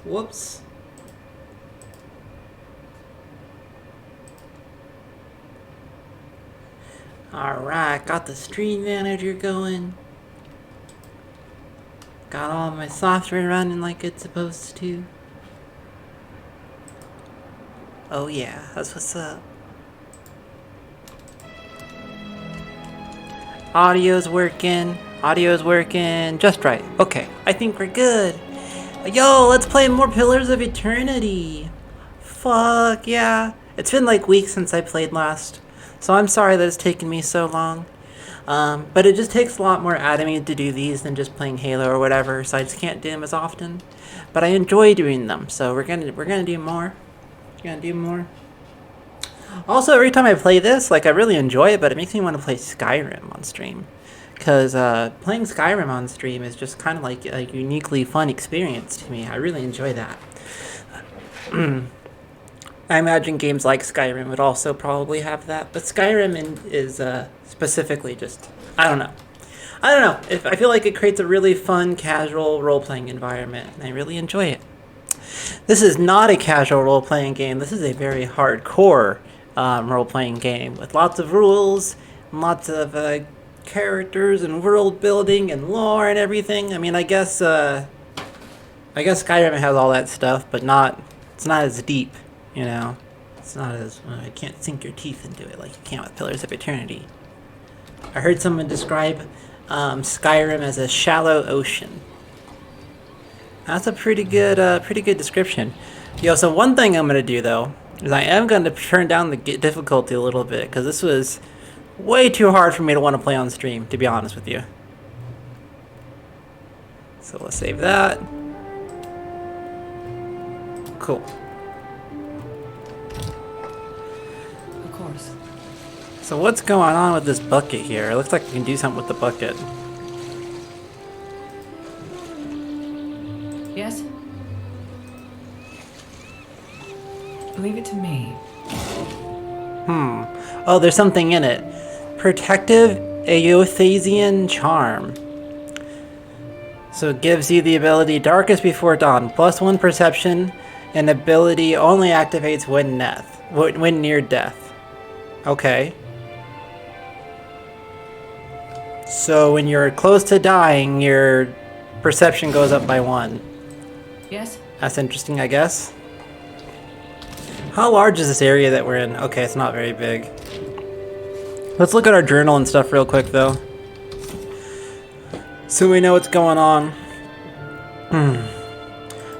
Whoops. Alright, got the stream manager going. Got all my software running like it's supposed to. Oh yeah, that's what's up. Audio's working just right. Okay, I think we're good. Yo, let's play more Pillars of Eternity. Fuck yeah. It's been like weeks since I played last, so I'm sorry that it's taken me so long. But it just takes a lot more out of me to do these than just playing Halo or whatever, so I just can't do them as often. But I enjoy doing them, so we're gonna do more. Also, every time I play this, like, I really enjoy it, but it makes me want to play Skyrim on stream. Because playing Skyrim on stream is just kind of like a uniquely fun experience to me. I really enjoy that. I imagine games like Skyrim would also probably have that, but Skyrim is specifically just, I don't know. I feel like it creates a really fun, casual role-playing environment, and I really enjoy it. This is not a casual role-playing game. This is a very hardcore role-playing game with lots of rules and lots of characters and world building and lore and everything. I mean, I guess Skyrim has all that stuff, but it's not as deep, you know. It's not as you can't sink your teeth into it like you can with Pillars of Eternity. I heard someone describe Skyrim as a shallow ocean. That's a pretty good description. Yo, so one thing I'm gonna do though is I am gonna turn down the difficulty a little bit because this was way too hard for me to want to play on stream, to be honest with you. So let's save that. Cool. Of course. So what's going on with this bucket here? It looks like we can do something with the bucket. Yes? Leave it to me. Oh, there's something in it. Protective Aeothasian Charm. So it gives you the ability Darkest Before Dawn, +1 perception, and ability only activates when near death. Okay. So when you're close to dying, your perception goes up by 1. Yes? That's interesting, I guess. How large is this area that we're in? Okay, it's not very big. Let's look at our journal and stuff real quick, though, so we know what's going on.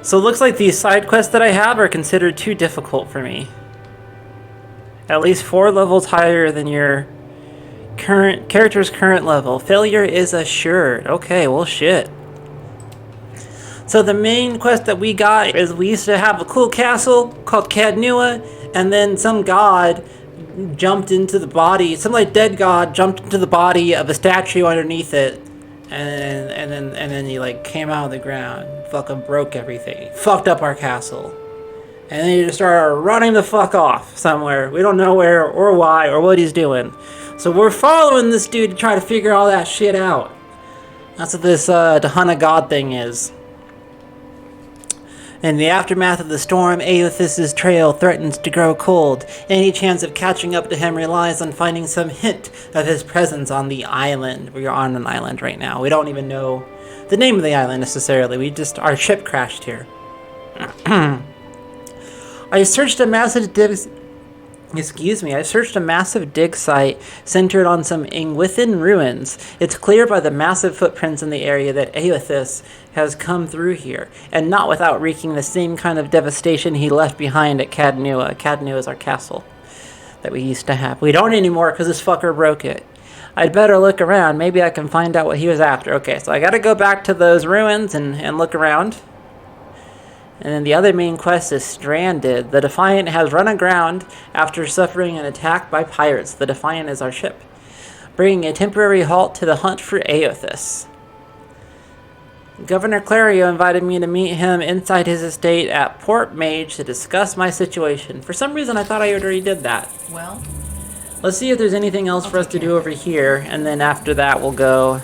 So it looks like these side quests that I have are considered too difficult for me. At least 4 levels higher than your character's current level. Failure is assured. Okay, well shit. So the main quest that we got is we used to have a cool castle called Cadnua, and then some god jumped into the body, some like dead god jumped into the body of a statue underneath it, and then he like came out of the ground, fucking broke everything, fucked up our castle, and then he just started running the fuck off somewhere. We don't know where or why or what he's doing. So we're following this dude to try to figure all that shit out. That's what this Dahana God thing is. In the aftermath of the storm, Aeothas's trail threatens to grow cold. Any chance of catching up to him relies on finding some hint of his presence on the island. We are on an island right now. We don't even know the name of the island necessarily. Our ship crashed here. I searched a massive dig site centered on some Ingwithan ruins. It's clear by the massive footprints in the area that Aeothas has come through here, and not without wreaking the same kind of devastation he left behind at Cadnua. Cadnua is our castle that we used to have. We don't anymore because this fucker broke it. I'd better look around. Maybe I can find out what he was after. Okay, so I gotta go back to those ruins and look around. And then the other main quest is Stranded. The Defiant has run aground after suffering an attack by pirates. The Defiant is our ship, bringing a temporary halt to the hunt for Aeothas. Governor Clario invited me to meet him inside his estate at Port Mage to discuss my situation. For some reason, I thought I already did that. Well, let's see if there's anything else for us to do over here, and then after that, we'll go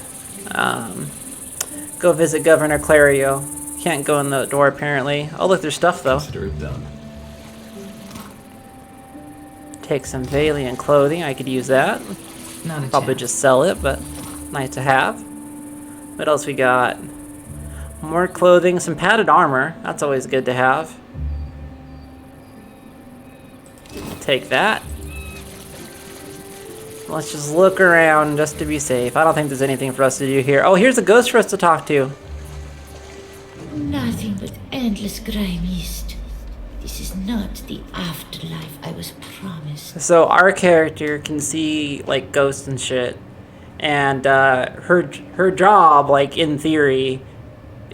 visit Governor Clario. Can't go in the door apparently. Oh look, there's stuff though. Consider it done. Take some Valiant clothing, I could use that. Not a Probably chance. just sell it, but nice to have. What else we got? More clothing, some padded armor. That's always good to have. Take that. Let's just look around just to be safe. I don't think there's anything for us to do here. Oh, here's a ghost for us to talk to. Nothing but endless grey mist. This is not the afterlife I was promised. So our character can see like ghosts and shit, and her job, like in theory,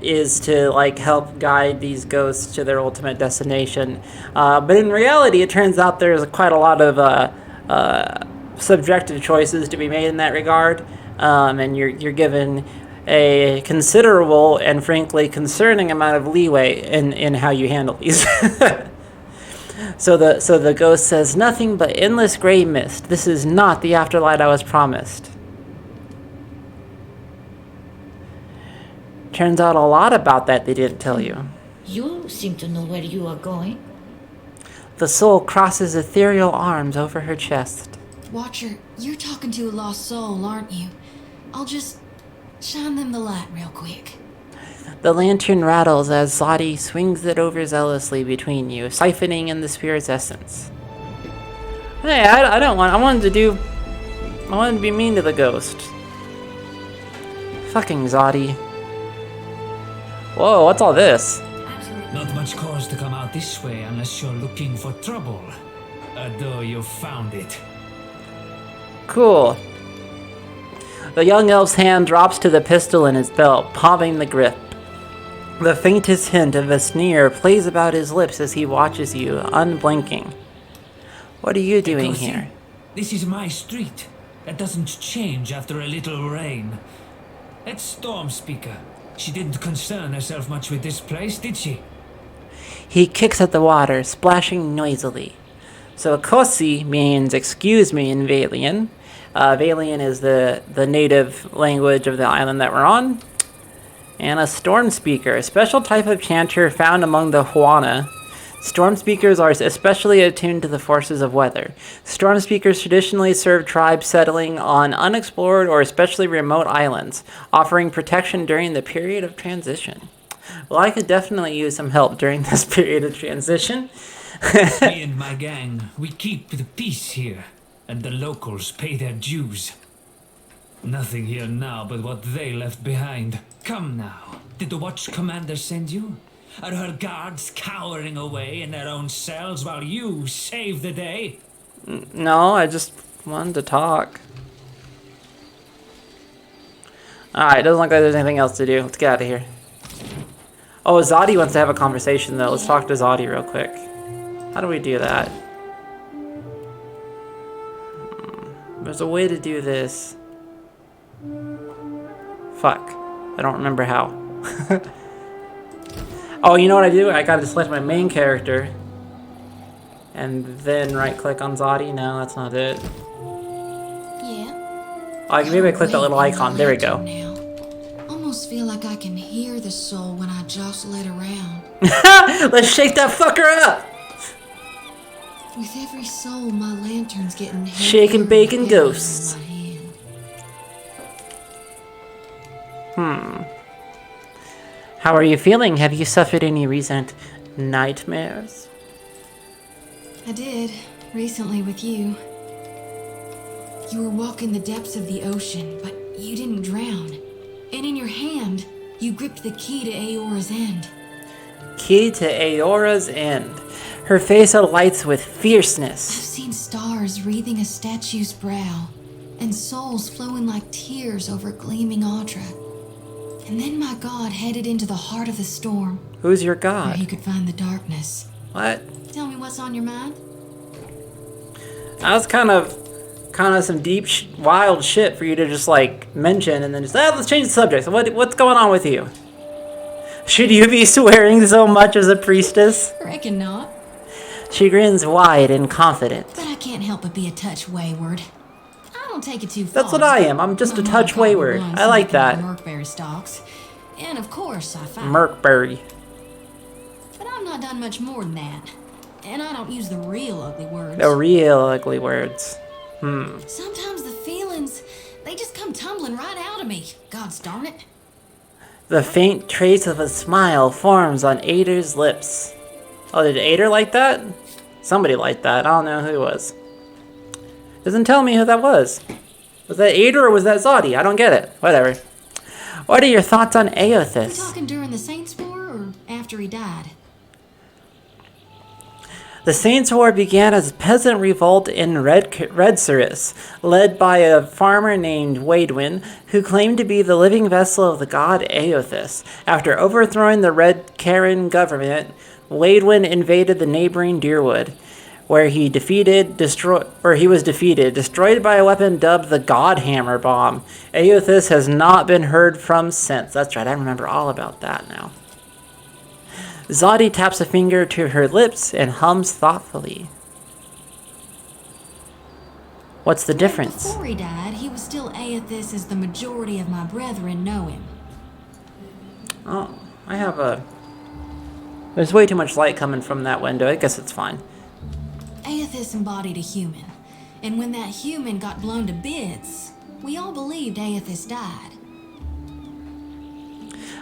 is to like help guide these ghosts to their ultimate destination. But in reality, it turns out there's quite a lot of subjective choices to be made in that regard, and you're given a considerable and frankly concerning amount of leeway in how you handle these. So the ghost says, "Nothing but endless gray mist. This is not the afterlife I was promised." Turns out a lot about that they didn't tell you. You seem to know where you are going. The soul crosses ethereal arms over her chest. Watcher, you're talking to a lost soul, aren't you? I'll just shine them the light real quick. The lantern rattles as Zadi swings it overzealously between you, siphoning in the spirit's essence. Hey, I wanted to be mean to the ghost. Fucking Zadi. Whoa, what's all this? Not much cause to come out this way unless you're looking for trouble. Although you found it. Cool. The young elf's hand drops to the pistol in his belt, palming the grip. The faintest hint of a sneer plays about his lips as he watches you, unblinking. What are you doing Because here? This is my street. That doesn't change after a little rain. That storm speaker. She didn't concern herself much with this place, did she? He kicks at the water, splashing noisily. So Kosi means excuse me in Valian. Valian is the native language of the island that we're on. And a storm speaker, a special type of chanter found among the Huana. Storm speakers are especially attuned to the forces of weather. Storm speakers traditionally serve tribes settling on unexplored or especially remote islands, offering protection during the period of transition. Well, I could definitely use some help during this period of transition. Me and my gang, we keep the peace here, and the locals pay their dues. Nothing here now but what they left behind. Come now, did the watch commander send you? Are her guards cowering away in their own cells while you save the day? No, I just wanted to talk. Alright, doesn't look like there's anything else to do. Let's get out of here. Oh, Zadi wants to have a conversation though. Let's talk to Zadi real quick. How do we do that? There's a way to do this. Fuck. I don't remember how. Oh, you know what I do? I gotta select my main character. And then right click on Zadi. No, that's not it. Yeah. Oh, maybe I click that little Wait, icon. There we go. now. Almost feel like I can hear the soul when I jostle it around. Let's shake that fucker up! With every soul, my lantern's getting Shake and heavier bake and heavier in ghosts. my hand. How are you feeling? Have you suffered any recent nightmares? I did, recently with you. You were walking the depths of the ocean, but you didn't drown. And in your hand, you gripped the key to Aeora's End. Key to Aeora's End. Her face alights with I've fierceness. seen stars wreathing a statue's brow, and souls flowing like tears over gleaming Audra. And then my god headed into the heart of the storm, Who's your where he god? could find the darkness. What? Tell me what's on your mind? That was kind of some deep, wild shit for you to just like mention and then just let's change the subject. So what's going on with you? Should you be swearing so much as a priestess? Reckon not. She grins wide and confident. But I can't help but be a touch wayward. I don't take it too far. That's what I am. I'm just a My touch mom caught me wayward. once I like looking at that. Mercberry stalks, And of course, I fight. Merkberry. But I'm not done much more than that. And I don't use the real ugly words. The real ugly words. Sometimes the feelings, they just come tumbling right out of me. Gods darn it. The faint trace of a smile forms on Ader's lips. Oh, did Ader like that? Somebody liked that. I don't know who it was. Doesn't tell me who that was. Was that Ader or was that Zodi? I don't get it. Whatever. What are your thoughts on We Aeothas? talking during the Saints' War or after he died? The Saints' War began as a peasant revolt in Redsurus, led by a farmer named Waidwin, who claimed to be the living vessel of the god Aeothas. After overthrowing the Red Karen government, Waidwin invaded the neighboring Deerwood, where he was defeated, destroyed by a weapon dubbed the Godhammer Bomb. Aeothas has not been heard from since. That's right, I remember all about that now. Zodi taps a finger to her lips and hums thoughtfully. What's the difference? Before he died, he was still Aeothas as the majority of my brethren know him. Oh, I have a... There's way too much light coming from that window. I guess it's fine. Aeothas embodied a human. And when that human got blown to bits, we all believed Aeothas died.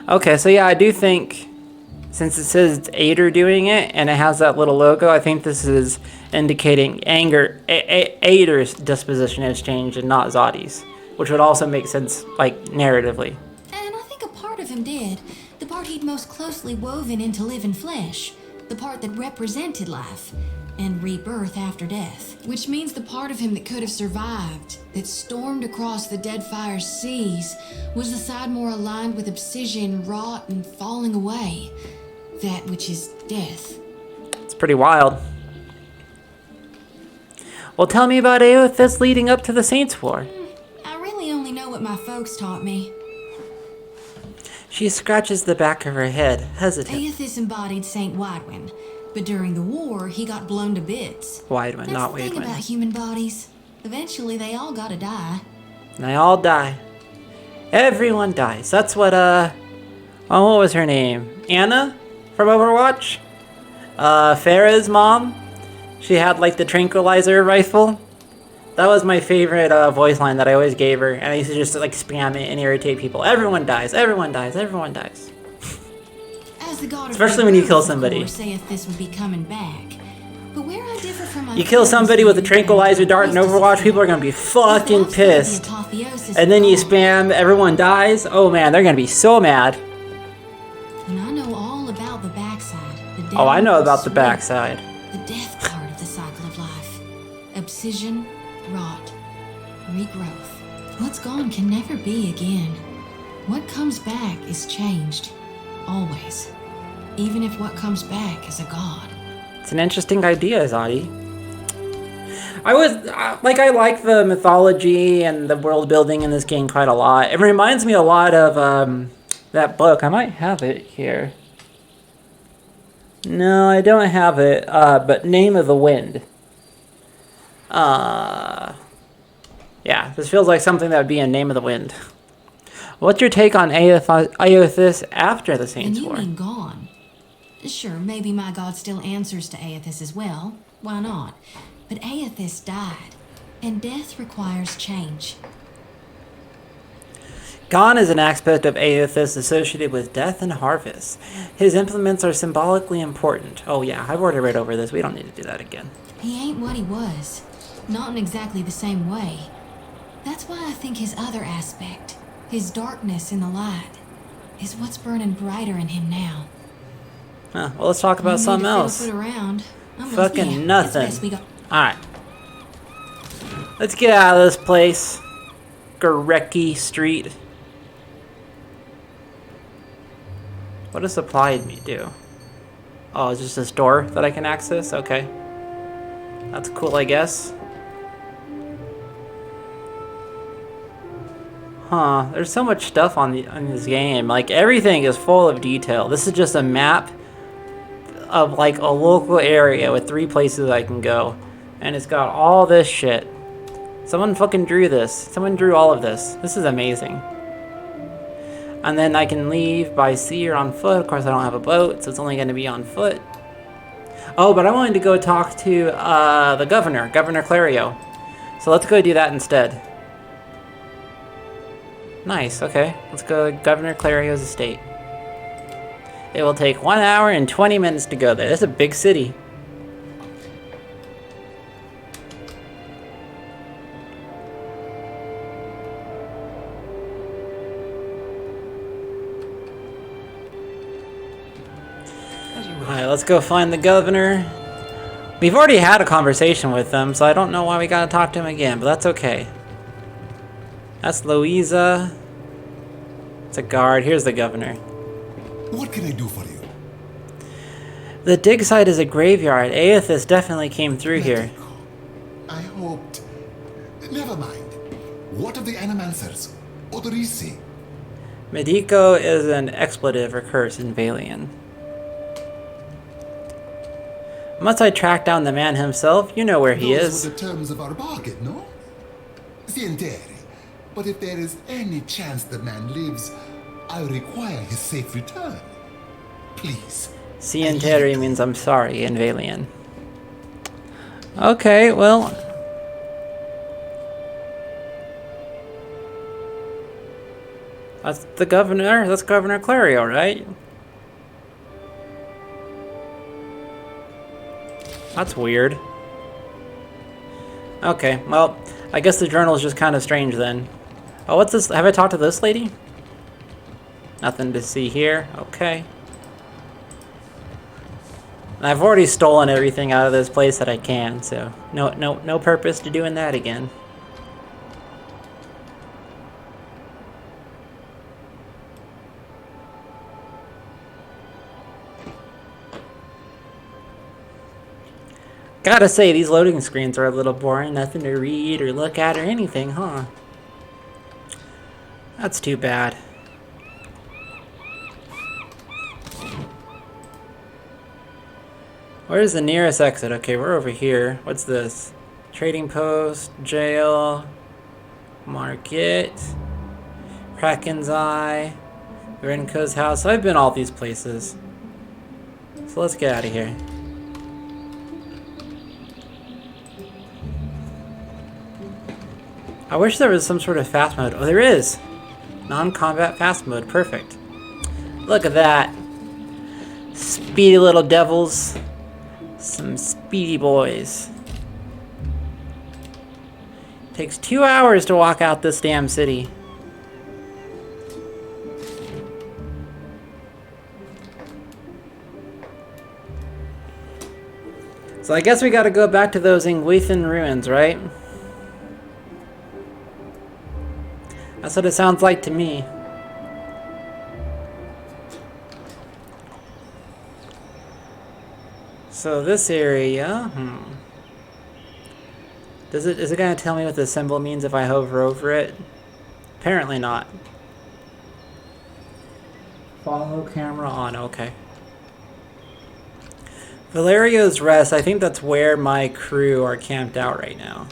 Okay, so yeah, I do think... Since it says it's Ader doing it, and it has that little logo, I think this is indicating Ader's disposition has changed and not Zodi's. Which would also make sense, like, narratively. And I think a part of him did. The part he'd most closely woven into living flesh. The part that represented life. And rebirth after death. Which means the part of him that could have survived, that stormed across the Deadfire seas, was the side more aligned with obsidian, rot, and falling away. That which is death. It's pretty wild. Well, tell me about Aeothas leading up to the Saints' War. I really only know what my folks taught me. She scratches the back of her head, hesitant. Aeothas embodied Saint Waidwin, but during the war, he got blown to bits. Waidwin, That's not the thing about Waidwin. human bodies. Eventually, they all gotta die. They all die. Everyone dies. That's what, oh, what was her name? Anna? From Overwatch? Farah's mom? She had, like, the tranquilizer rifle. That was my favorite voice line that I always gave her, and I used to just, like, spam it and irritate people. Everyone dies, everyone dies, everyone dies. As the god Especially of when you kill rebirth, of somebody. course, Aeothas would be coming back. But where I differ from my You kill fellows somebody with a here, tranquilizer dart in is to Overwatch, say, people are gonna be fucking if the pissed. Theos is And then you gone, spam, everyone dies. Oh man, they're gonna be so mad. And I know all about the backside. The Oh, I know down, about the sweat, backside. The death part of the cycle of life. Obsession, rot, regrowth. What's gone can never be again. What comes back is changed. Always. Even if what comes back is a god. It's an interesting idea, Zodi. I like the mythology and the world building in this game quite a lot. It reminds me a lot of that book. I might have it here. No, I don't have it. But Name of the Wind. Yeah, this feels like something that would be in Name of the Wind. What's your take on Aeothas after the And Saints' you War? mean gone. Sure, maybe my god still answers to Aeothas as well. Why not? But Aeothas died. And death requires change. Gone is an aspect of Aeothas associated with death and harvest. His implements are symbolically important. Oh yeah, I've already read over this. We don't need to do that again. He ain't what he was. Not in exactly the same way. That's why I think his other aspect, his darkness in the light, is what's burning brighter in him now. Huh, well, let's talk about No need something to fiddle else. foot around. Fucking It's nothing. best we go. Alright. Let's get out of this place. Gareki Street. What does supply me do? Oh, it's just this door that I can access? Okay. That's cool, I guess. Huh, there's so much stuff on this game. Like, everything is full of detail. This is just a map of, like, a local area with 3 places I can go. And it's got all this shit. Someone fucking drew this. Someone drew all of this. This is amazing. And then I can leave by sea or on foot. Of course, I don't have a boat, so it's only going to be on foot. Oh, but I wanted to go talk to the governor, Governor Clario. So let's go do that instead. Nice, okay. Let's go to Governor Clario's estate. It will take 1 hour and 20 minutes to go there. That's a big city. Alright, let's go find the governor. We've already had a conversation with them, so I don't know why we gotta talk to him again, but that's okay. That's Louisa. It's a guard. Here's the governor. What can I do for you? The dig site is a graveyard. Aeothas definitely came through here. I hoped. Never mind. What of the Animancers? Odarissi? Medico is an expletive or curse in Valian. Must I track down the man himself? You know where he Those is. were the terms of our bargain, no? Sienteri. But if there is any chance the man lives, I require his safe return. Please. Sienteri means I'm sorry in Valian. Okay, well. That's the governor. That's Governor Clario, right? That's weird. Okay, well, I guess the journal is just kind of strange then. Oh, what's this? Have I talked to this lady? Nothing to see here. Okay. And I've already stolen everything out of this place that I can, so no purpose to doing that again. Gotta say, these loading screens are a little boring. Nothing to read or look at or anything, huh? That's too bad. Where's the nearest exit? Okay, we're over here. What's this? Trading post, jail, market, Kraken's Eye, Renko's house. I've been all these places. So let's get out of here. I wish there was some sort of fast mode. Oh, there is! Non-combat fast mode. Perfect. Look at that. Speedy little devils. Some speedy boys. Takes 2 hours to walk out this damn city. So I guess we gotta go back to those Ingwethan ruins, right? That's what it sounds like to me. So this area, is it gonna tell me what the symbol means if I hover over it? Apparently not. Follow camera on, okay. Valerio's Rest, I think that's where my crew are camped out right now.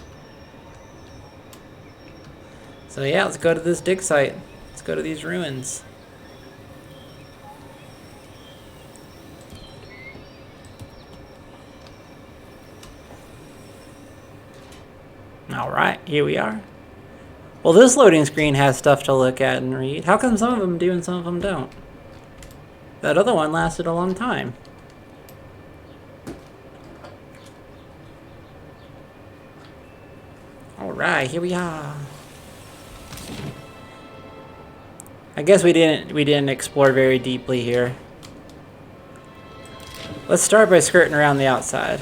So yeah, let's go to this dig site. Let's go to these ruins. Alright, here we are. Well, this loading screen has stuff to look at and read. How come some of them do and some of them don't? That other one lasted a long time. Alright, here we are. I guess we didn't explore very deeply here. Let's start by skirting around the outside.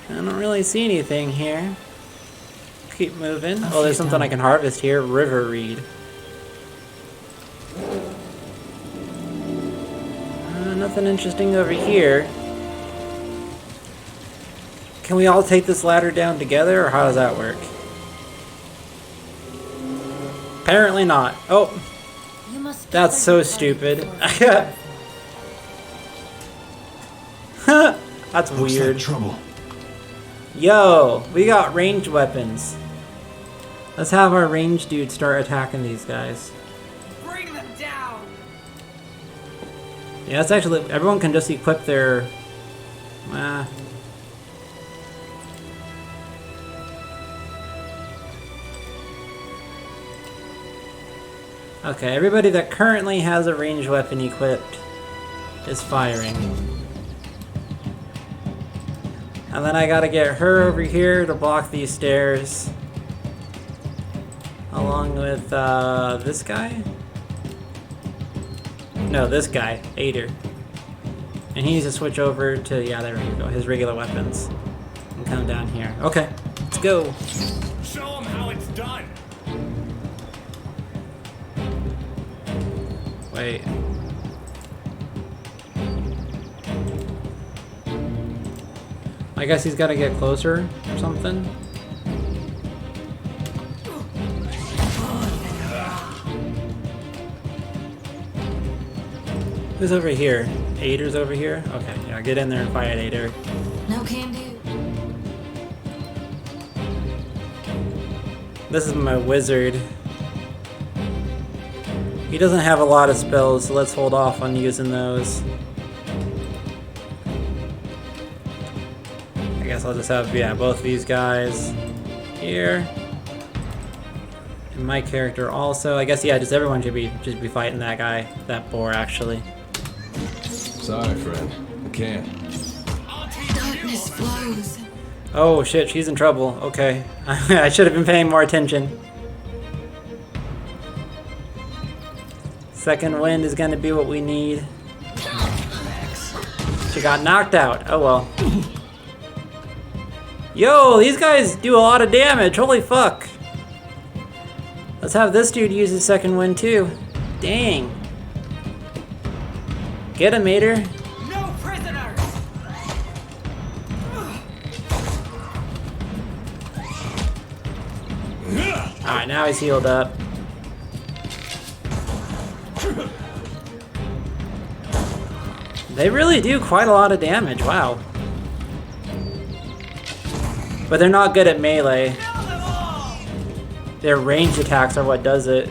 I don't really see anything here. Keep moving. Oh, there's something I can harvest here. River reed. Nothing interesting over here. Can we all take this ladder down together, or how does that work? Apparently not. Oh, that's so stupid. That's Looks weird. like trouble. Yo, we got ranged weapons. Let's have our ranged dude start attacking these guys. Bring them down! Yeah, that's actually, everyone can just equip their... Okay, everybody that currently has a ranged weapon equipped is firing. And then I gotta get her over here to block these stairs. Along with this guy? No, this guy, Aider. And he needs to switch over to, yeah, there we go, his regular weapons. And come down here. Okay, let's go. Show them how it's done. Wait. I guess he's got to get closer or something. Who's over here? Aider's over here? Okay, yeah, get in there and fight Aider. No can do. This is my wizard. He doesn't have a lot of spells, so let's hold off on using those. I guess I'll just have, yeah, both these guys here. And my character also. I guess, yeah, just everyone should be fighting that guy, that boar, actually. Sorry, friend. I can't. Darkness flows. Oh shit, she's in trouble. Okay. I should have been paying more attention. Second wind is gonna be what we need. She got knocked out. Oh well. Yo, these guys do a lot of damage. Holy fuck. Let's have this dude use his second wind too. Dang. Get him, Aider. No prisoners! Alright, now he's healed up. They really do quite a lot of damage, wow. But they're not good at melee. Their ranged attacks are what does it.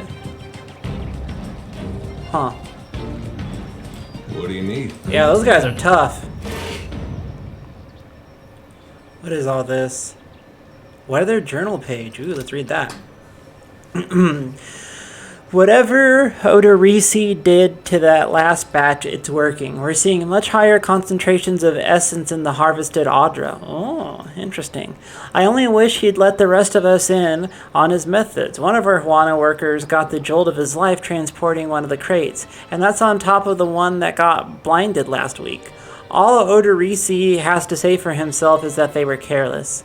Huh. What do you need? Yeah, those guys are tough. What is all this? Weather journal page. Ooh, let's read that. Whatever Odarissi did to that last batch, it's working. We're seeing much higher concentrations of essence in the harvested Audra. Oh, interesting. I only wish he'd let the rest of us in on his methods. One of our Huana workers got the jolt of his life transporting one of the crates, and that's on top of the one that got blinded last week. All Odarissi has to say for himself is that they were careless.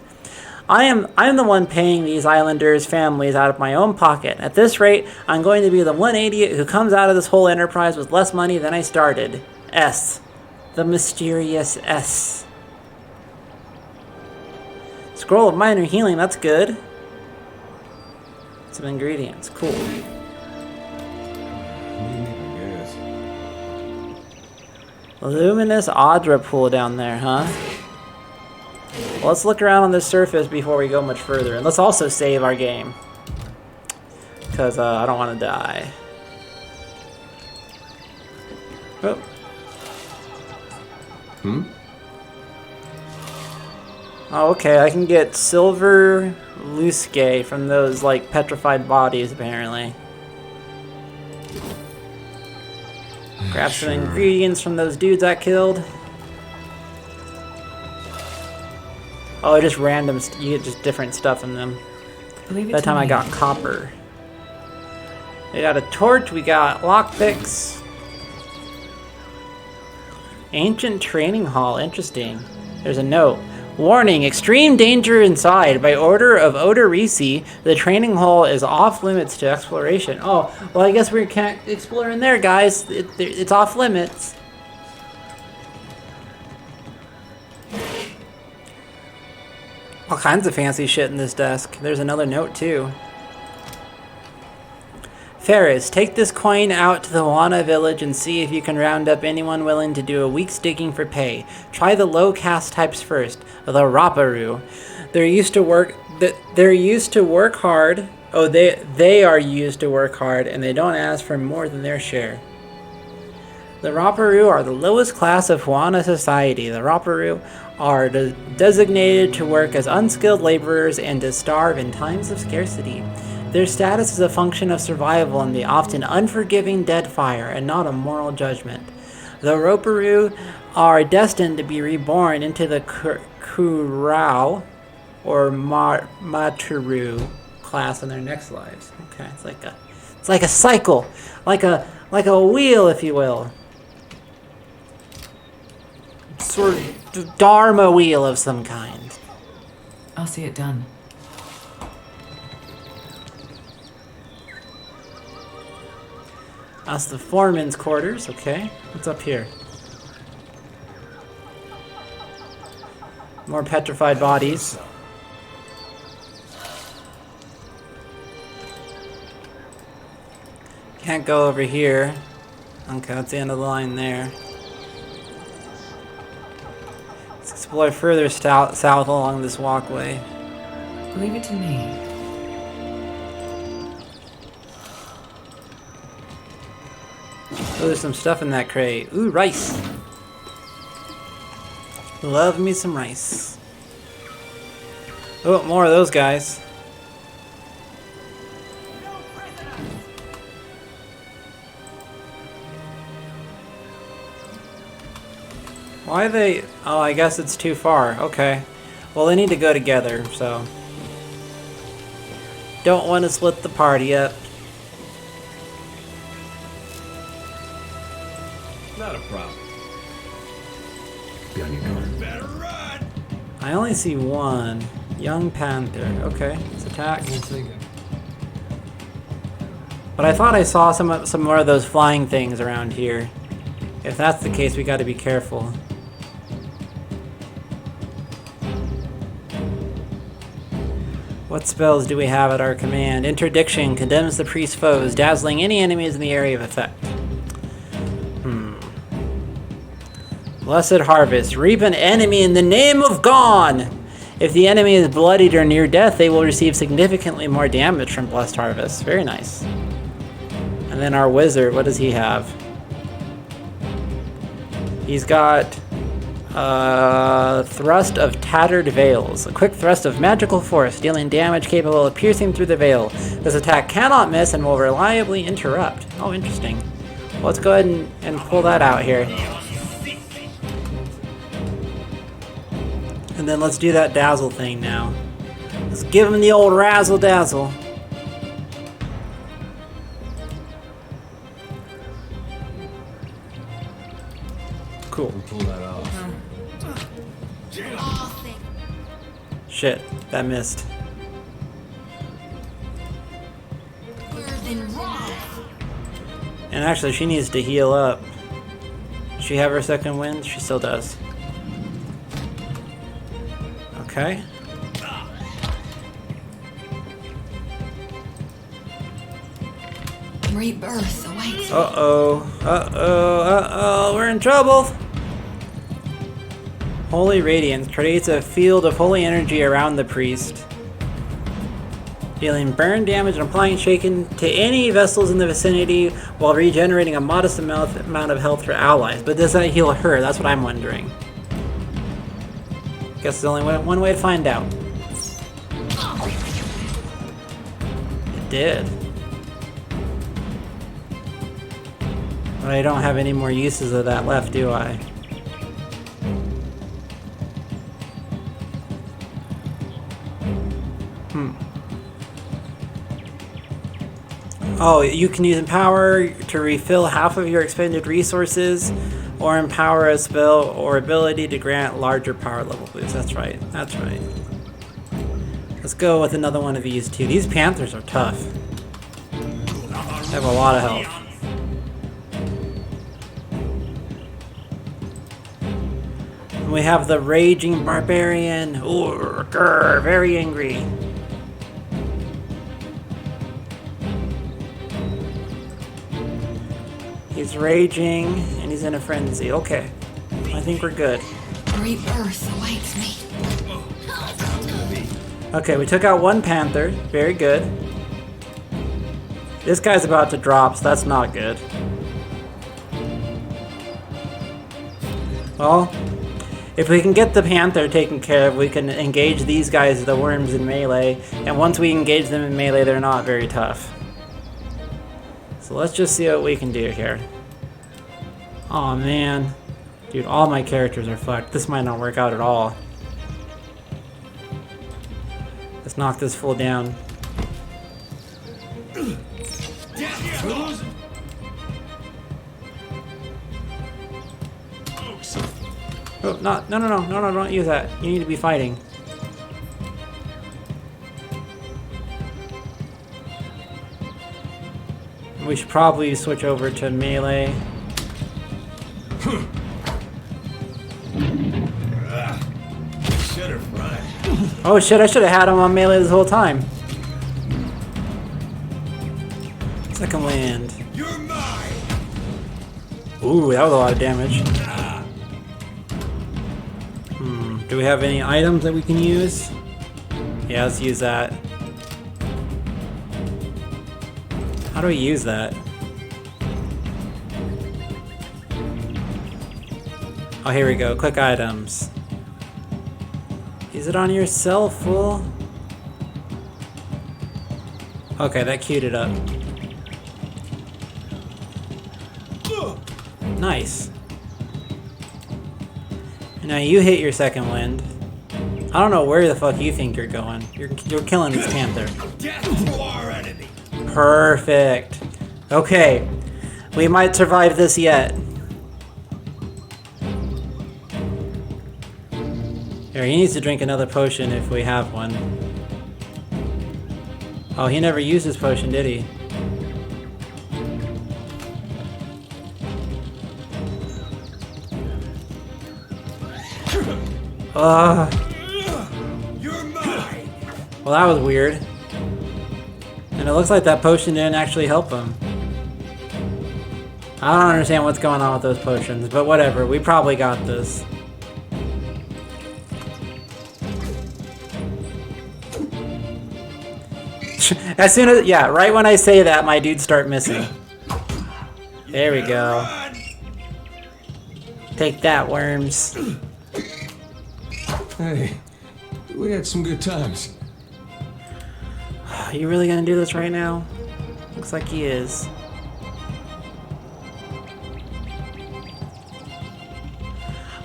I'm the one paying these islanders' families out of my own pocket. At this rate, I'm going to be the one idiot who comes out of this whole enterprise with less money than I started. S. The mysterious S. Scroll of minor healing, that's good. Some ingredients, cool. Luminous Audra pool down there, huh? Well, let's look around on this surface before we go much further. And let's also save our game. Because I don't want to die. Oh. Oh, okay. I can get silver Luske from those, like, petrified bodies, apparently. Grab some ingredients from those dudes I killed. Oh, just random, you get just different stuff in them. That time I got copper. We got a torch, we got lockpicks. Ancient training hall, interesting. There's a note. Warning, extreme danger inside. By order of Odarissi, the training hall is off limits to exploration. Oh, well I guess we can't explore in there, guys. It's off limits. All kinds of fancy shit in this desk. There's another note too. Ferris, take this coin out to the Wana village and see if you can round up anyone willing to do a week's digging for pay. Try the low caste types first, the Raparu. They're used to work hard. Oh, they are used to work hard, and they don't ask for more than their share. The Raparu are the lowest class of Wana society. The Raparu are designated to work as unskilled laborers and to starve in times of scarcity. Their status is a function of survival in the often unforgiving Deadfire and not a moral judgment. The Raparu are destined to be reborn into the Kurau or Maturu class in their next lives. Okay, it's like a cycle, like a wheel, if you will. Sort of Dharma wheel of some kind. I'll see it done. That's the foreman's quarters. Okay, what's up here? More petrified bodies. Can't go over here. Okay, that's the end of the line there. Let's explore further south along this walkway. Leave it to me. Oh, there's some stuff in that crate. Ooh, rice. Love me some rice. Oh, more of those guys. Why are they... Oh, I guess it's too far. Okay. Well, they need to go together, so... Don't want to split the party up. Not a problem. Be on your guard. Better run! I only see one. Young Panther. Okay, let's attack. But I thought I saw some more of those flying things around here. If that's the case, we gotta be careful. What spells do we have at our command? Interdiction condemns the priest's foes, dazzling any enemies in the area of effect. Blessed Harvest. Reap an enemy in the name of Gone! If the enemy is bloodied or near death, they will receive significantly more damage from Blessed Harvest. Very nice. And then our wizard, what does he have? He's got Thrust of Tattered Veils. A quick thrust of magical force, dealing damage capable of piercing through the veil. This attack cannot miss and will reliably interrupt. Oh, interesting. Well, let's go ahead and pull that out here. And then let's do that dazzle thing now. Let's give him the old razzle dazzle. Cool. Pull that off. Shit, that missed. And actually, she needs to heal up. Does she have her second wind? She still does. Okay. Rebirth awaits. Uh-oh, we're in trouble! Holy Radiance creates a field of holy energy around the priest, dealing burn damage and applying shaken to any vessels in the vicinity while regenerating a modest amount of health for allies. But does that heal her? That's what I'm wondering. Guess there's only one way to find out. It did. But I don't have any more uses of that left, do I? Oh, you can use Empower to refill half of your expended resources, or empower a spell or ability to grant larger power level boosts. That's right, that's right. Let's go with another one of these two. These Panthers are tough. They have a lot of health. And we have the Raging Barbarian. Ooh, grr, very angry. He's raging, and he's in a frenzy. Okay. I think we're good. Rebirth awaits me. Okay, we took out one panther. Very good. This guy's about to drop, so that's not good. Well, if we can get the panther taken care of, we can engage these guys, the worms, in melee. And once we engage them in melee, they're not very tough. So let's just see what we can do here. Aw, man. Dude, all my characters are fucked. This might not work out at all. Let's knock this fool down. Oh, no, don't use that. You need to be fighting. We should probably switch over to melee. Oh shit, I should have had him on melee this whole time. Second wind. You're mine. Ooh, that was a lot of damage. Do we have any items that we can use? Yeah, let's use that. How do we use that? Oh, here we go. Quick items. Use it on yourself, fool. Okay, that queued it up. Nice. Now you hit your second wind. I don't know where the fuck you think you're going. You're killing this panther. Death to our enemy. Perfect. Okay. We might survive this yet. Here, he needs to drink another potion if we have one. Oh, he never used his potion, did he? You're mine. Well, that was weird. And it looks like that potion didn't actually help him. I don't understand what's going on with those potions, but whatever. We probably got this. As soon as, yeah, right when I say that, my dudes start missing. There we go. Take that, worms. Hey, we had some good times. Are you really gonna do this right now? Looks like he is.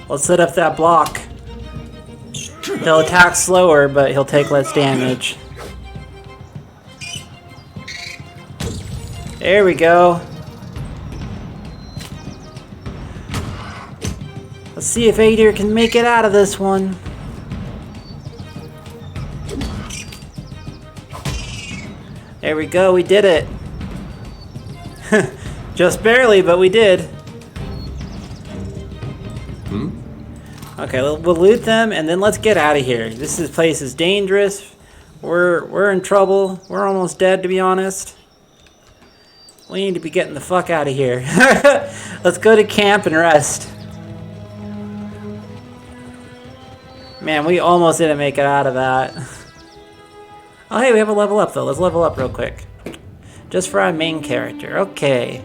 Let's set up that block. He'll attack slower, but he'll take less damage. There we go. Let's see if Adir can make it out of this one. There we go, we did it. Just barely, but we did. Okay, we'll loot them and then let's get out of here. This place is dangerous. We're in trouble. We're almost dead, to be honest. We need to be getting the fuck out of here. Let's go to camp and rest. Man, we almost didn't make it out of that. Oh, hey, we have a level up, though. Let's level up real quick. Just for our main character. Okay.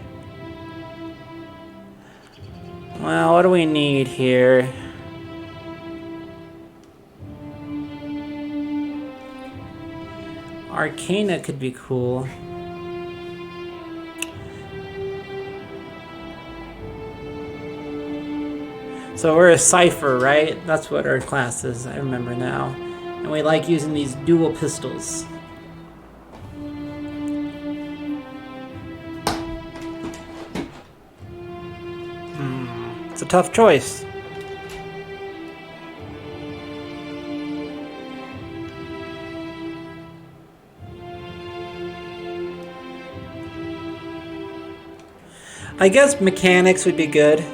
Well, what do we need here? Arcana could be cool. So we're a Cypher, right? That's what our class is, I remember now. And we like using these dual pistols. It's a tough choice. I guess mechanics would be good.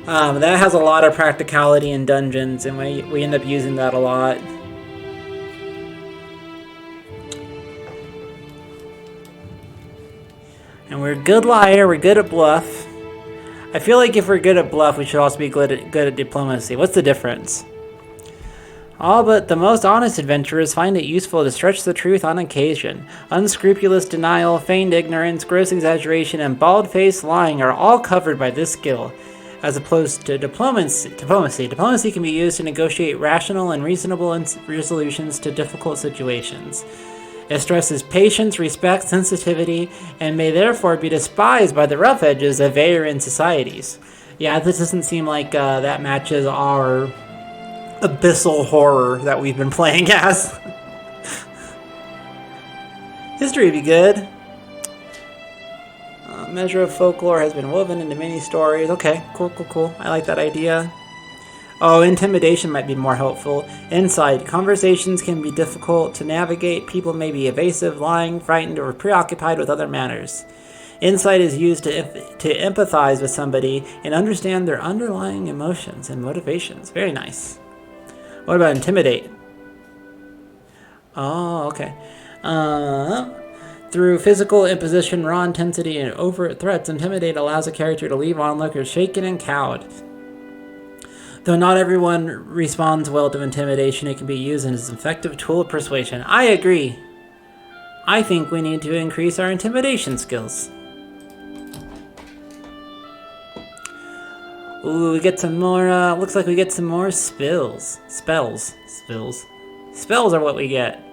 That has a lot of practicality in dungeons, and we end up using that a lot. And we're a good liar, we're good at bluff. I feel like if we're good at bluff, we should also be good at diplomacy. What's the difference? All but the most honest adventurers find it useful to stretch the truth on occasion. Unscrupulous denial, feigned ignorance, gross exaggeration, and bald-faced lying are all covered by this skill. As opposed to diplomacy. Diplomacy can be used to negotiate rational and reasonable resolutions to difficult situations. It stresses patience, respect, sensitivity, and may therefore be despised by the rough edges of Varan societies. Yeah, this doesn't seem like that matches our abyssal horror that we've been playing as. History would be good. Measure of folklore has been woven into many stories. Okay, cool. I like that idea. Oh, intimidation might be more helpful. Insight. Conversations can be difficult to navigate. People may be evasive, lying, frightened, or preoccupied with other matters. Insight is used to empathize with somebody and understand their underlying emotions and motivations. Very nice. What about intimidate? Oh, okay. Through physical imposition, raw intensity, and overt threats, intimidate allows a character to leave onlookers shaken and cowed. Though not everyone responds well to intimidation, it can be used as an effective tool of persuasion. I agree. I think we need to increase our intimidation skills. Ooh, we get some more, looks like we get some more spells. Spells are what we get.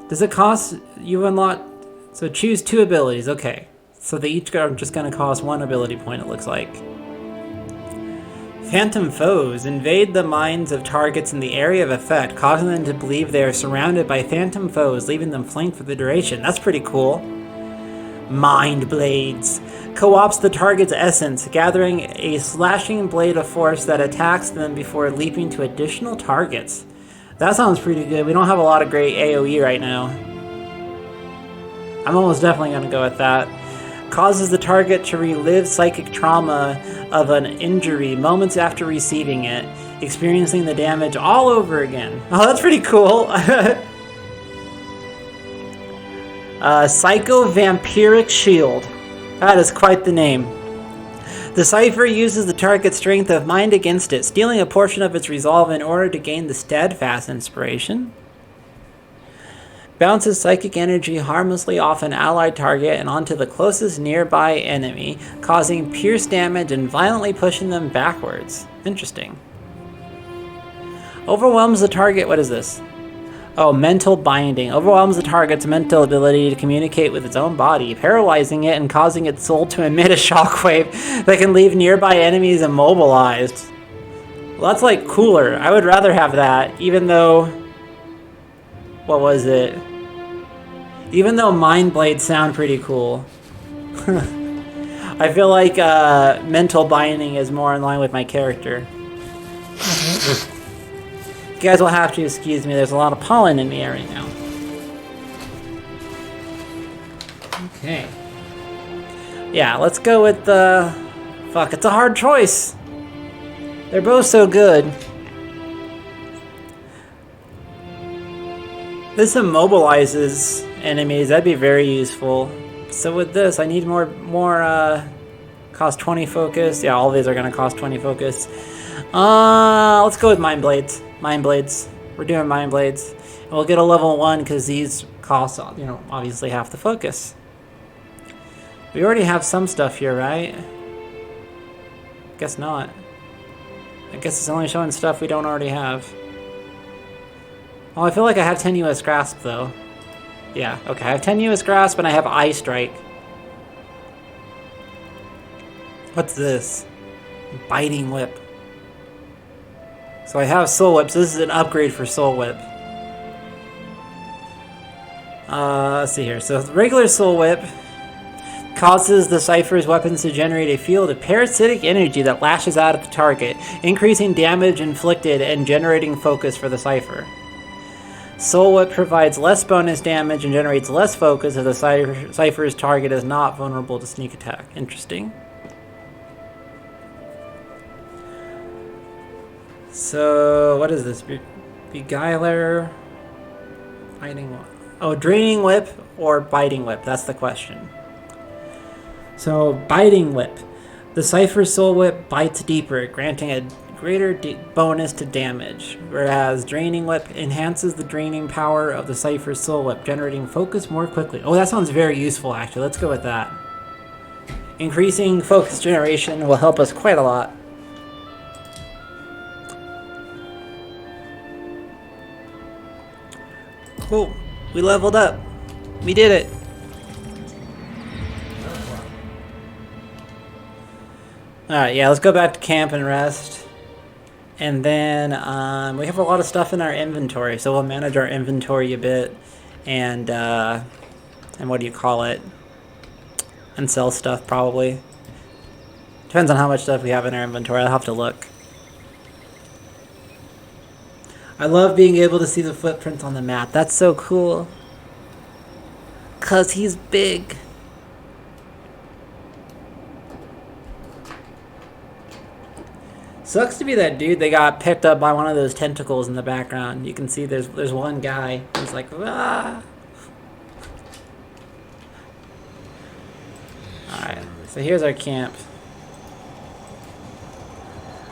Does it cost, you unlock, so choose 2 abilities, okay. So they each are just going to cost 1 ability point, it looks like. Phantom foes invade the minds of targets in the area of effect, causing them to believe they are surrounded by phantom foes, leaving them flanked for the duration. That's pretty cool. Mind blades. Co-ops the target's essence, gathering a slashing blade of force that attacks them before leaping to additional targets. That sounds pretty good. We don't have a lot of great AoE right now. I'm almost definitely going to go with that. Causes the target to relive psychic trauma of an injury moments after receiving it, experiencing the damage all over again. Oh, that's pretty cool. Psycho-Vampiric Shield. That is quite the name. The Cypher uses the target's strength of mind against it, stealing a portion of its resolve in order to gain the Steadfast inspiration. Bounces psychic energy harmlessly off an allied target and onto the closest nearby enemy, causing pierce damage and violently pushing them backwards. Interesting. Overwhelms the target. What is this? Oh, mental binding. Overwhelms the target's mental ability to communicate with its own body, paralyzing it and causing its soul to emit a shockwave that can leave nearby enemies immobilized. Well, that's like cooler. I would rather have that, even though... What was it? Even though Mind Blades sound pretty cool. I feel like mental binding is more in line with my character. You guys will have to excuse me, there's a lot of pollen in the air right now. Okay. Yeah, let's go with the... Fuck, it's a hard choice. They're both so good. This immobilizes enemies, that'd be very useful. So with this, I need more cost 20 focus. Yeah, all these are gonna cost 20 focus. Let's go with Mind Blades. Mind Blades. We're doing Mind Blades. And we'll get a level 1 because these cost, you know, obviously half the focus. We already have some stuff here, right? Guess not. I guess it's only showing stuff we don't already have. Oh, I feel like I have 10 US Grasp, though. Yeah, okay, I have 10 US Grasp and I have Eye Strike. What's this? Biting Whip. So I have Soul Whip, so this is an upgrade for Soul Whip. Let's see here. So regular Soul Whip causes the Cypher's weapons to generate a field of parasitic energy that lashes out at the target, increasing damage inflicted and generating focus for the Cypher. Soul Whip provides less bonus damage and generates less focus if the Cypher's target is not vulnerable to sneak attack. Interesting. So, what is this? Beguiler, Biting Whip. Oh, Draining Whip or Biting Whip? That's the question. So, Biting Whip. The Cypher Soul Whip bites deeper, granting a greater bonus to damage, whereas Draining Whip enhances the draining power of the Cypher Soul Whip, generating focus more quickly. Oh, that sounds very useful, actually. Let's go with that. Increasing focus generation will help us quite a lot. Cool. We leveled up. We did it. Alright, yeah, let's go back to camp and rest. And then we have a lot of stuff in our inventory, so we'll manage our inventory a bit and what do you call it? And sell stuff probably. Depends on how much stuff we have in our inventory. I'll have to look. I love being able to see the footprints on the map. That's so cool. 'Cause he's big. Sucks to be that dude that got picked up by one of those tentacles in the background. You can see there's one guy who's like, ah. Alright, so here's our camp.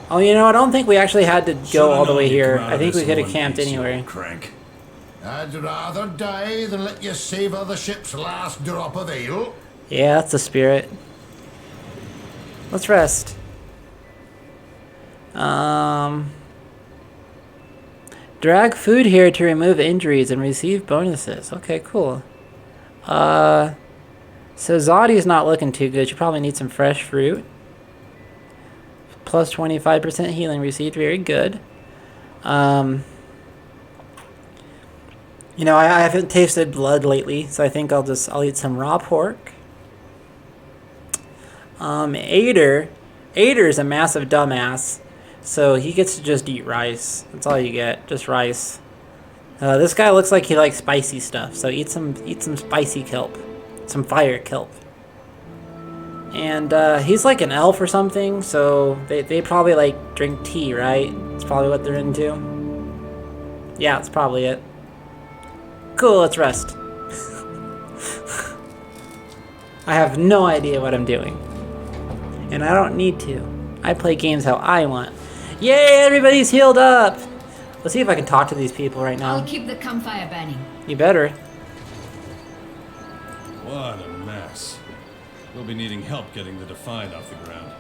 Oh, you know, I don't think we actually had to go all the way here. I think we could have camped anywhere. Crank. I'd rather die than let you savor the ship's last drop of ale. Yeah, that's the spirit. Let's rest. Drag food here to remove injuries and receive bonuses. Okay, cool. So Zadi's not looking too good. You probably need some fresh fruit. Plus 25% healing received. Very good. You know, I haven't tasted blood lately, so I think I'll eat some raw pork. Ader's a massive dumbass, so he gets to just eat rice. That's all you get, just rice. This guy looks like he likes spicy stuff, so eat some spicy kelp, some fire kelp. And he's like an elf or something, so they probably like drink tea, right? It's probably what they're into. Yeah, that's probably it. Cool, let's rest. I have no idea what I'm doing. And I don't need to. I play games how I want. Yay, everybody's healed up! Let's see if I can talk to these people right now. I'll keep the campfire burning. You better. What a mess. We'll be needing help getting the Defiant off the ground.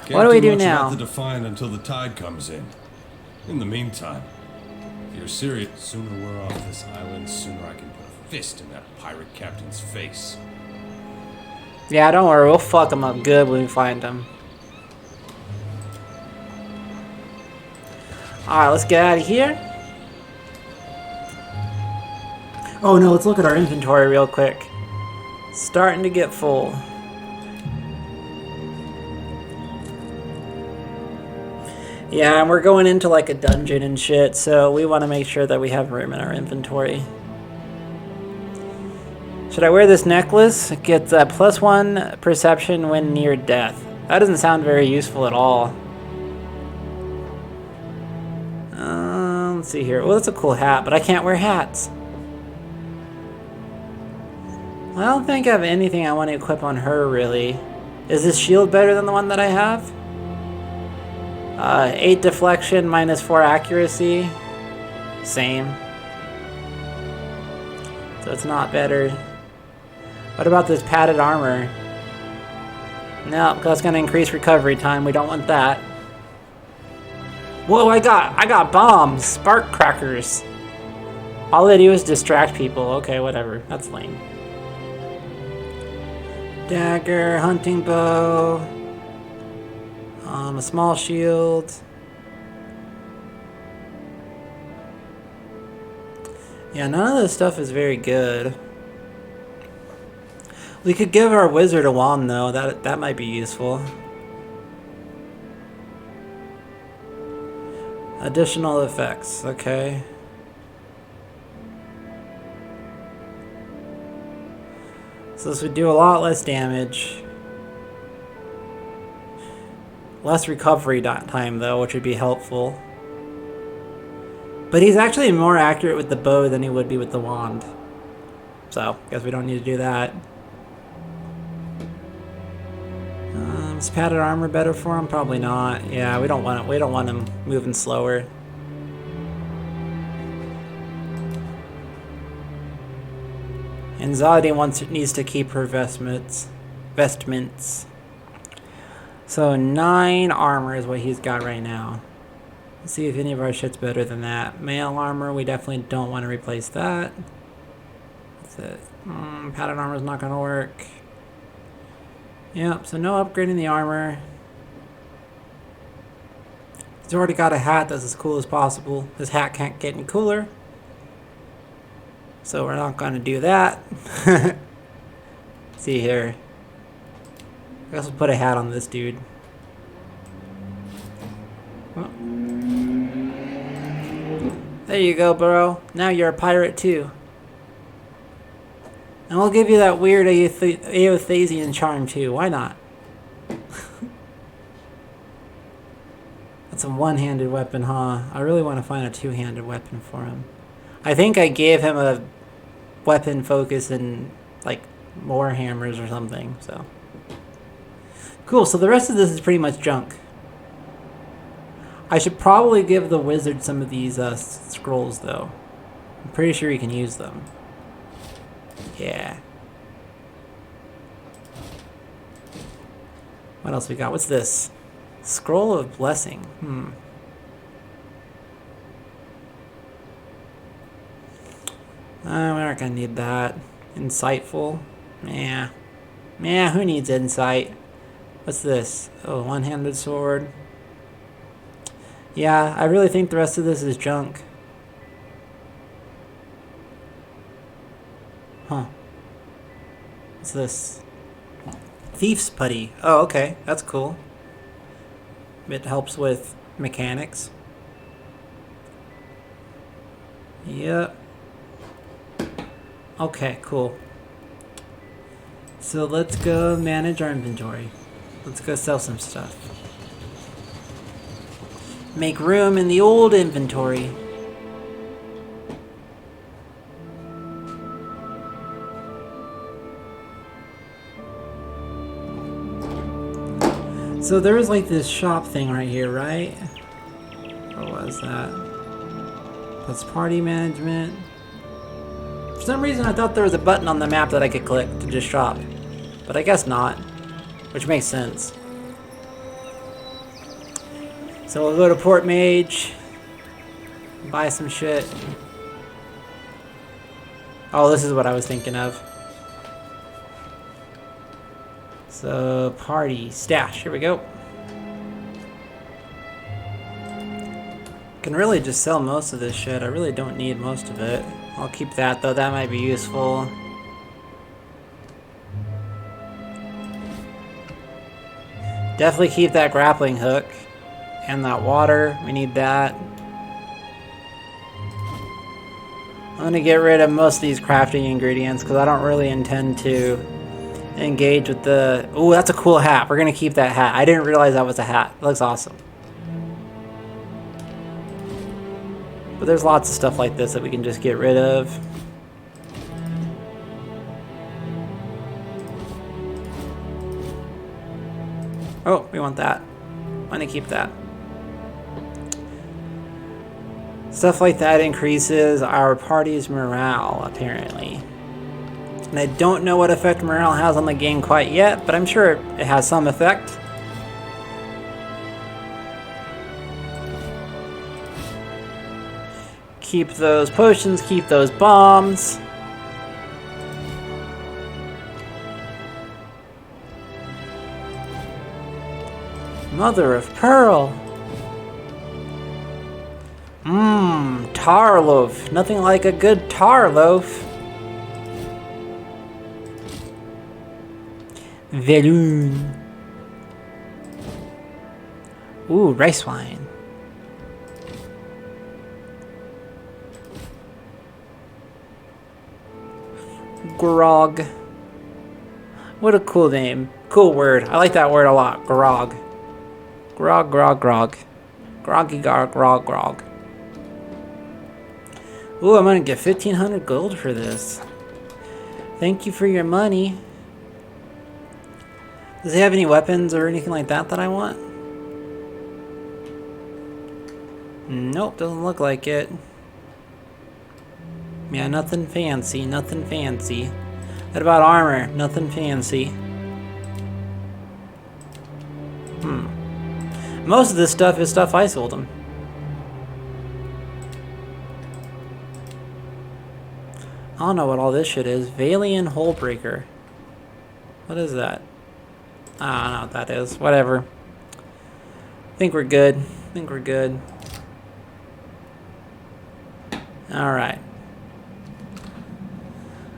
What do we do much now? about the Defiant until the tide comes in. In the meantime, if you're serious, sooner we're off this island, sooner I can put a fist in that pirate captain's face. Yeah, don't worry, we'll fuck them up good when we find them. Alright, let's get out of here. Oh no, let's look at our inventory real quick. Starting to get full. Yeah, and we're going into like a dungeon and shit, so we want to make sure that we have room in our inventory. Should I wear this necklace? It gets a +1 perception when near death. That doesn't sound very useful at all. Let's see here. Well, that's a cool hat, but I can't wear hats. I don't think I have anything I want to equip on her, really. Is this shield better than the one that I have? 8 deflection, -4 accuracy. Same. So it's not better. What about this padded armor? No, that's going to increase recovery time. We don't want that. Whoa, I got bombs! Spark crackers! All they do is distract people. Okay, whatever. That's lame. Dagger, hunting bow, a small shield. Yeah, none of this stuff is very good. We could give our wizard a wand though, that might be useful. Additional effects, okay. So this would do a lot less damage. Less recovery time though, which would be helpful. But he's actually more accurate with the bow than he would be with the wand. So, guess we don't need to do that. Is padded armor better for him? Probably not. Yeah, we don't want it. We don't want him moving slower. And Zadi needs to keep her vestments. So 9 armor is what he's got right now. Let's see if any of our shit's better than that. Mail armor, we definitely don't want to replace that. That's it. Padded armor is not going to work. Yep, so no upgrading the armor. He's already got a hat that's as cool as possible. His hat can't get any cooler. So we're not going to do that. See here. I guess we'll put a hat on this dude. Well, there you go, bro. Now you're a pirate too. And we'll give you that weird Aeothasian charm too. Why not? That's a one-handed weapon, huh? I really want to find a two-handed weapon for him. I think I gave him a weapon focus in like more hammers or something, so. Cool, so the rest of this is pretty much junk. I should probably give the wizard some of these scrolls, though. I'm pretty sure he can use them. Yeah. What else we got? What's this? Scroll of Blessing. We aren't gonna need that. Insightful? Yeah. Yeah, who needs insight? What's this? Oh, one-handed sword. Yeah, I really think the rest of this is junk. Huh. What's this? Thief's Putty. Oh, okay. That's cool. It helps with mechanics. Yep. Okay, cool. So let's go manage our inventory. Let's go sell some stuff. Make room in the old inventory. So there was like this shop thing right here, right? What was that? That's party management. For some reason I thought there was a button on the map that I could click to just shop. But I guess not. Which makes sense. So we'll go to Port Mage. Buy some shit. Oh, this is what I was thinking of. So, party, stash, here we go. Can really just sell most of this shit. I really don't need most of it. I'll keep that though, that might be useful. Definitely keep that grappling hook. And that water, we need that. I'm gonna get rid of most of these crafting ingredients because I don't really intend to engage with the... Ooh, that's a cool hat. We're gonna keep that hat. I didn't realize that was a hat. It looks awesome. But there's lots of stuff like this that we can just get rid of. Oh, we want that. I'm gonna keep that. Stuff like that increases our party's morale, apparently. And I don't know what effect morale has on the game quite yet, but I'm sure it has some effect. Keep those potions, keep those bombs. Mother of Pearl. Tar loaf. Nothing like a good tar loaf. Veloon. Ooh, rice wine. Grog. What a cool name. Cool word. I like that word a lot. Grog. Grog, grog, grog. Groggy, grog, grog, grog. Ooh, I'm gonna get 1,500 gold for this. Thank you for your money. Does he have any weapons or anything like that that I want? Nope, doesn't look like it. Yeah, nothing fancy, nothing fancy. What about armor? Nothing fancy. Most of this stuff is stuff I sold him. I don't know what all this shit is. Valian Hullbreaker. What is that? I don't know what that is. Whatever. Think we're good. Think we're good. Alright.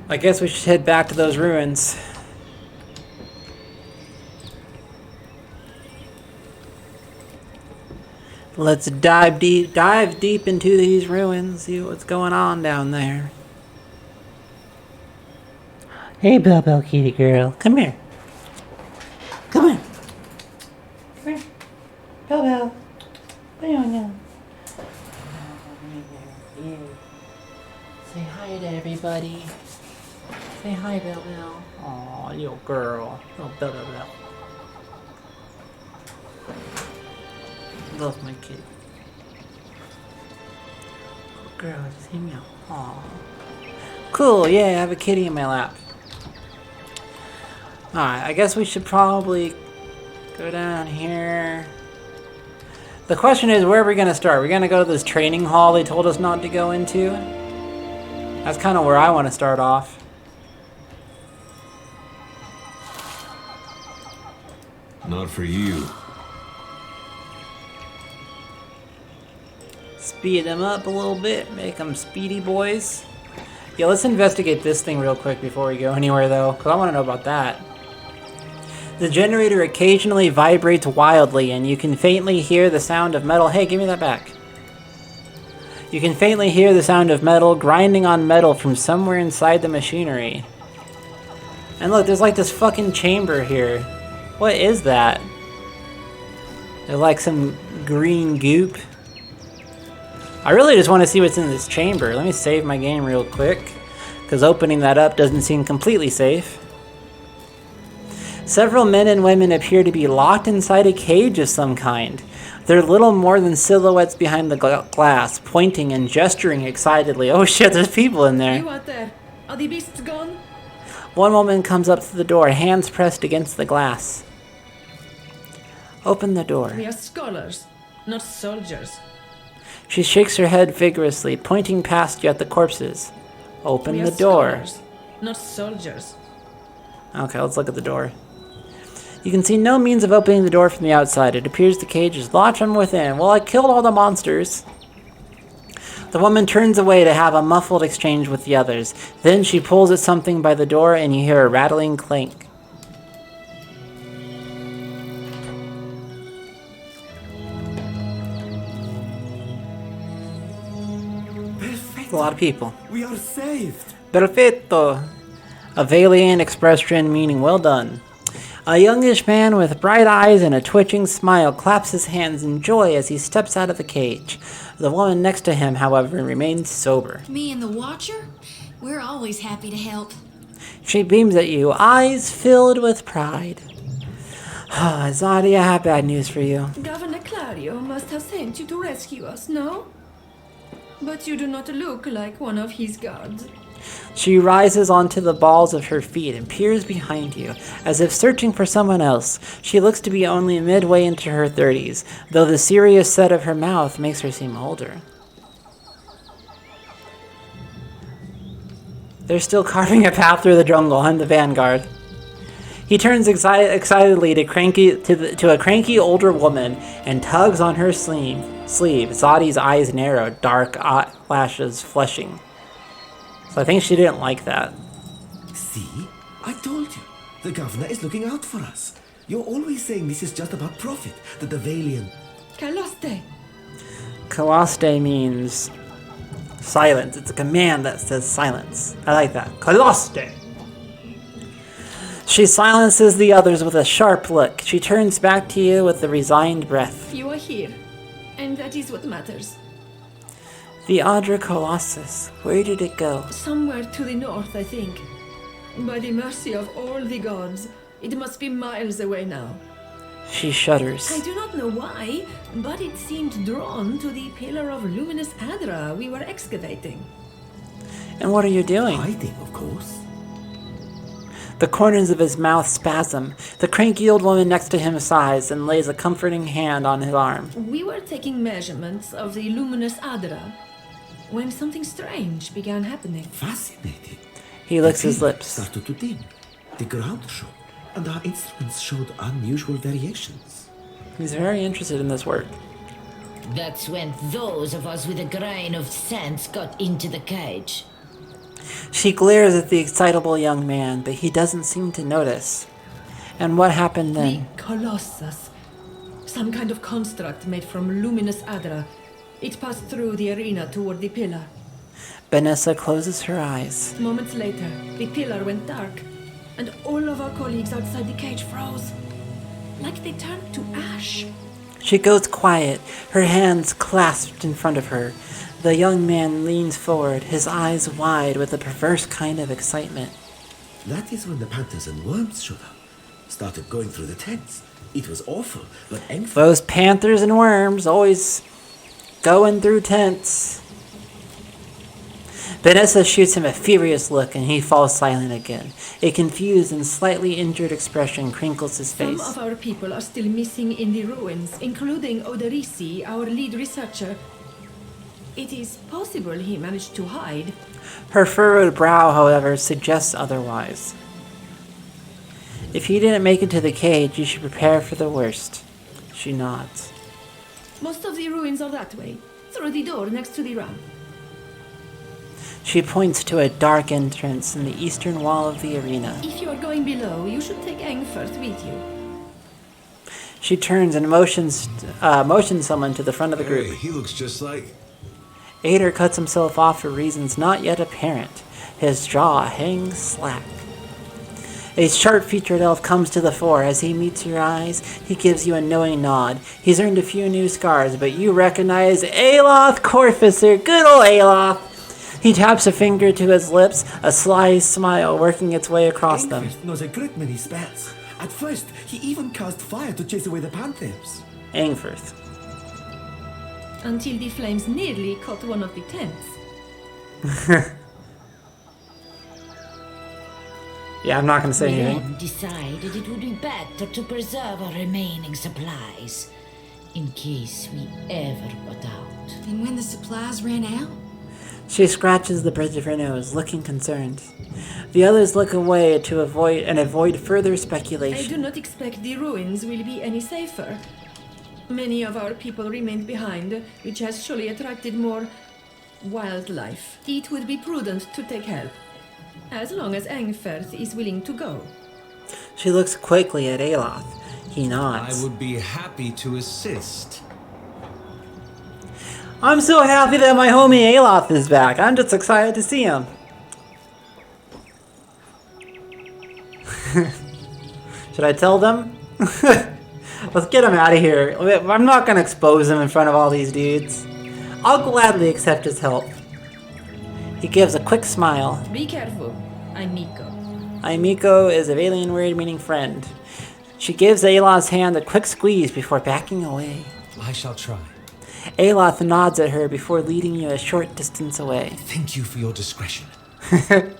I guess we should head back to those ruins. Let's dive deep into these ruins, see what's going on down there. Hey, Bell Kitty girl, come here. Come here. Come here. Bell. What are you doing now? Say hi to everybody. Say hi, Bell. Aw, little girl. Oh, Bell. Love my kitty. Girl, just hear me out. Aw. Cool, yeah, I have a kitty in my lap. Alright, I guess we should probably go down here. The question is, where are we going to start? We're going to go to this training hall they told us not to go into? That's kind of where I want to start off. Not for you. Speed them up a little bit, make them speedy boys. Yeah, let's investigate this thing real quick before we go anywhere though, because I want to know about that. The generator occasionally vibrates wildly and you can faintly hear the sound of metal. Hey, give me that back. You can faintly hear the sound of metal grinding on metal from somewhere inside the machinery. And look, there's like this fucking chamber here. What is that? There's like some green goop. I really just want to see what's in this chamber. Let me save my game real quick, because opening that up doesn't seem completely safe. Several men and women appear to be locked inside a cage of some kind. They're little more than silhouettes behind the glass, pointing and gesturing excitedly. Oh shit, there's people in there. You out there? Are the beasts gone? One woman comes up to the door, hands pressed against the glass. Open the door. We are scholars, not soldiers. She shakes her head vigorously, pointing past you at the corpses. Open the door. Scholars, not soldiers. Okay, let's look at the door. You can see no means of opening the door from the outside. It appears the cage is locked from within. Well, I killed all the monsters. The woman turns away to have a muffled exchange with the others. Then she pulls at something by the door and you hear a rattling clank. A lot of people. We are saved. Perfetto. A Valian expression meaning well done. A youngish man with bright eyes and a twitching smile claps his hands in joy as he steps out of the cage. The woman next to him, however, remains sober. Me and the Watcher? We're always happy to help. She beams at you, eyes filled with pride. Zadi, I have bad news for you. Governor Clario must have sent you to rescue us, no? But you do not look like one of his guards. She rises onto the balls of her feet and peers behind you, as if searching for someone else. She looks to be only midway into her 30s, though the serious set of her mouth makes her seem older. They're still carving a path through the jungle. I'm the vanguard. He turns excitedly to a cranky older woman and tugs on her sleeve. Zadi's eyes narrow, dark lashes flashing. So I think she didn't like that. See? I told you. The governor is looking out for us. You're always saying this is just about profit, that the Valian... Kalaste. Kalaste means silence. It's a command that says silence. I like that. Kalaste. She silences the others with a sharp look. She turns back to you with a resigned breath. You are here, and that is what matters. The Adra Colossus. Where did it go? Somewhere to the north, I think. By the mercy of all the gods, It must be miles away now. She shudders. I do not know why, but it seemed drawn to the pillar of luminous Adra we were excavating. And what are you doing? Hiding, of course. The corners of his mouth spasm. The cranky old woman next to him sighs and lays a comforting hand on his arm. We were taking measurements of the luminous Adra when something strange began happening. Fascinating. He licks The his field lips. started to dim. The ground shook, and our instruments showed unusual variations. He's very interested in this work. That's when those of us with a grain of sense got into the cage. She glares at the excitable young man, but he doesn't seem to notice. And what happened The then? Colossus. Some kind of construct made from luminous Adra. It passed through the arena toward the pillar. Vanessa closes her eyes. Moments later, the pillar went dark, and all of our colleagues outside the cage froze. Like they turned to ash. She goes quiet, her hands clasped in front of her. The young man leans forward, his eyes wide with a perverse kind of excitement. That is when the panthers and worms showed up. Started going through the tents. It was awful, but Engford... Those panthers and worms always going through tents. Vanessa shoots him a furious look and he falls silent again. A confused and slightly injured expression crinkles his face. Some of our people are still missing in the ruins, including Odarissi, our lead researcher. It is possible he managed to hide. Her furrowed brow, however, suggests otherwise. If he didn't make it to the cage, you should prepare for the worst. She nods. Most of the ruins are that way, through the door next to the ramp. She points to a dark entrance in the eastern wall of the arena. If you are going below, you should take Engford with you. She turns and motions someone to the front of the group. Hey, he looks just like... Ader cuts himself off for reasons not yet apparent. His jaw hangs slack. A sharp-featured elf comes to the fore. As he meets your eyes, he gives you a knowing nod. He's earned a few new scars, but you recognize Aeloth Corficer. Good old Aeloth! He taps a finger to his lips, a sly smile working its way across them. Engford knows a great many spells. At first, he even cast fire to chase away the panthers. Engford. Until the flames nearly caught one of the tents. Yeah, I'm not going to say We anything. then decided it would be better to preserve our remaining supplies, in case we ever got out. And when the supplies ran out? She scratches the bridge of her nose, looking concerned. The others look away to avoid further I speculation. do not expect the ruins will be any safer. Many of our people remained behind, which has surely attracted more wildlife. It would be prudent to take help, as long as Engford is willing to go. She looks quickly at Aeloth. He nods. I would be happy to assist. I'm so happy that my homie Aeloth is back. I'm just excited to see him. Should I tell them? Let's get him out of here. I'm not going to expose him in front of all these dudes. I'll gladly accept his help. He gives a quick smile. Be careful, I'm Miko. Aimiko is a Valian word meaning friend. She gives Aeloth's hand a quick squeeze before backing away. I shall try. Aeloth nods at her before leading you a short distance away. Thank you for your discretion.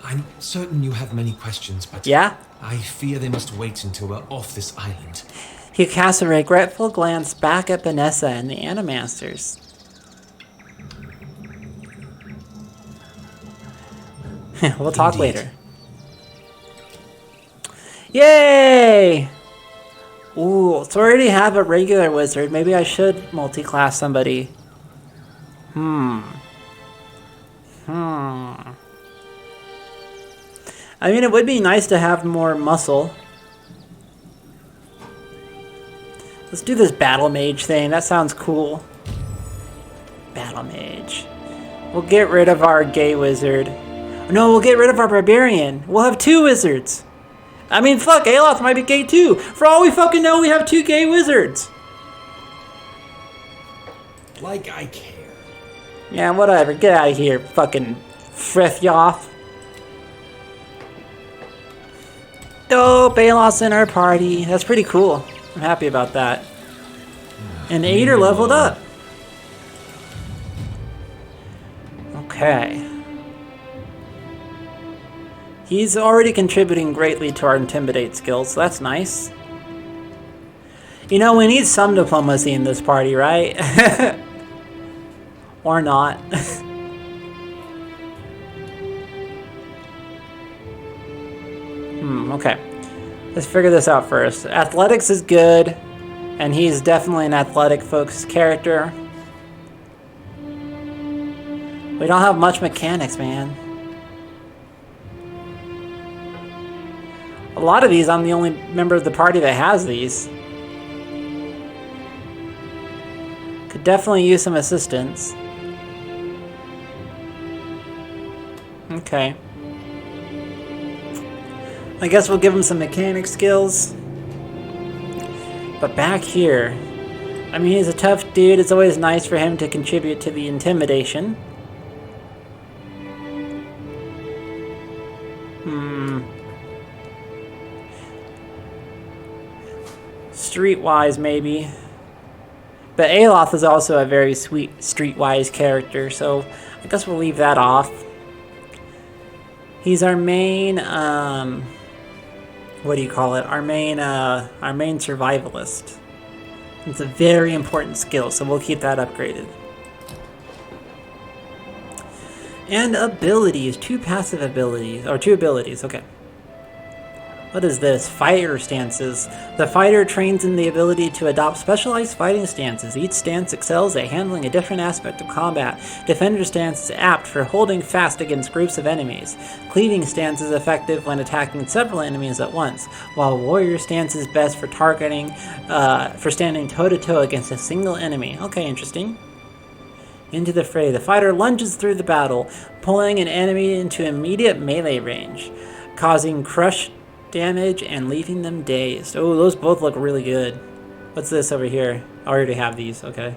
I'm certain you have many questions, but Yeah? I fear they must wait until we're off this island. He casts a regretful glance back at Vanessa and the Animasters. We'll talk Indeed. later. Yay! Ooh, so I already have a regular wizard. Maybe I should multi-class somebody. I mean, it would be nice to have more muscle. Let's do this battle mage thing. That sounds cool. Battle mage. We'll get rid of our gay wizard. No, we'll get rid of our barbarian. We'll have two wizards. I mean, fuck, Aeloth might be gay too. For all we fucking know, we have two gay wizards. Like I care. Yeah, whatever. Get out of here, fucking Frithyoth. Dope, Aelos in our party. That's pretty cool. I'm happy about that. And 8 are leveled up. Okay. He's already contributing greatly to our Intimidate skills, so that's nice. You know, we need some diplomacy in this party, right? Or not. Okay. Let's figure this out first. Athletics is good, and he's definitely an athletic-focused character. We don't have much mechanics, man. A lot of these, I'm the only member of the party that has these. Could definitely use some assistance. Okay. I guess we'll give him some mechanic skills. But back here, I mean, he's a tough dude. It's always nice for him to contribute to the intimidation. Streetwise, maybe. But Aeloth is also a very sweet streetwise character, so I guess we'll leave that off. He's our main, what do you call it? Our main survivalist. It's a very important skill, so we'll keep that upgraded. And abilities, 2 passive abilities, or 2 abilities, okay. What is this? Fighter stances. The fighter trains in the ability to adopt specialized fighting stances. Each stance excels at handling a different aspect of combat. Defender stance is apt for holding fast against groups of enemies. Cleaving stance is effective when attacking several enemies at once, while warrior stance is best for targeting, for standing toe-to-toe against a single enemy. Okay, interesting. Into the fray. The fighter lunges through the battle, pulling an enemy into immediate melee range, causing crush damage and leaving them dazed. Oh, those both look really good. What's this over here? I already have these, okay.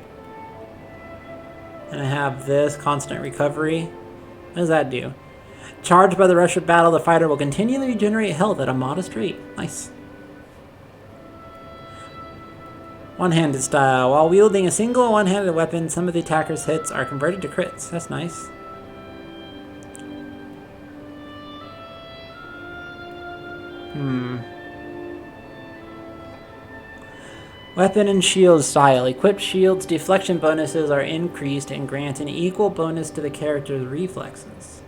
And I have this, constant recovery. What does that do? Charged by the rush of battle, the fighter will continually regenerate health at a modest rate. Nice. One-handed style. While wielding a single one-handed weapon, some of the attacker's hits are converted to crits. That's nice. Weapon and shield style. Equipped shields' deflection bonuses are increased and grant an equal bonus to the character's reflexes.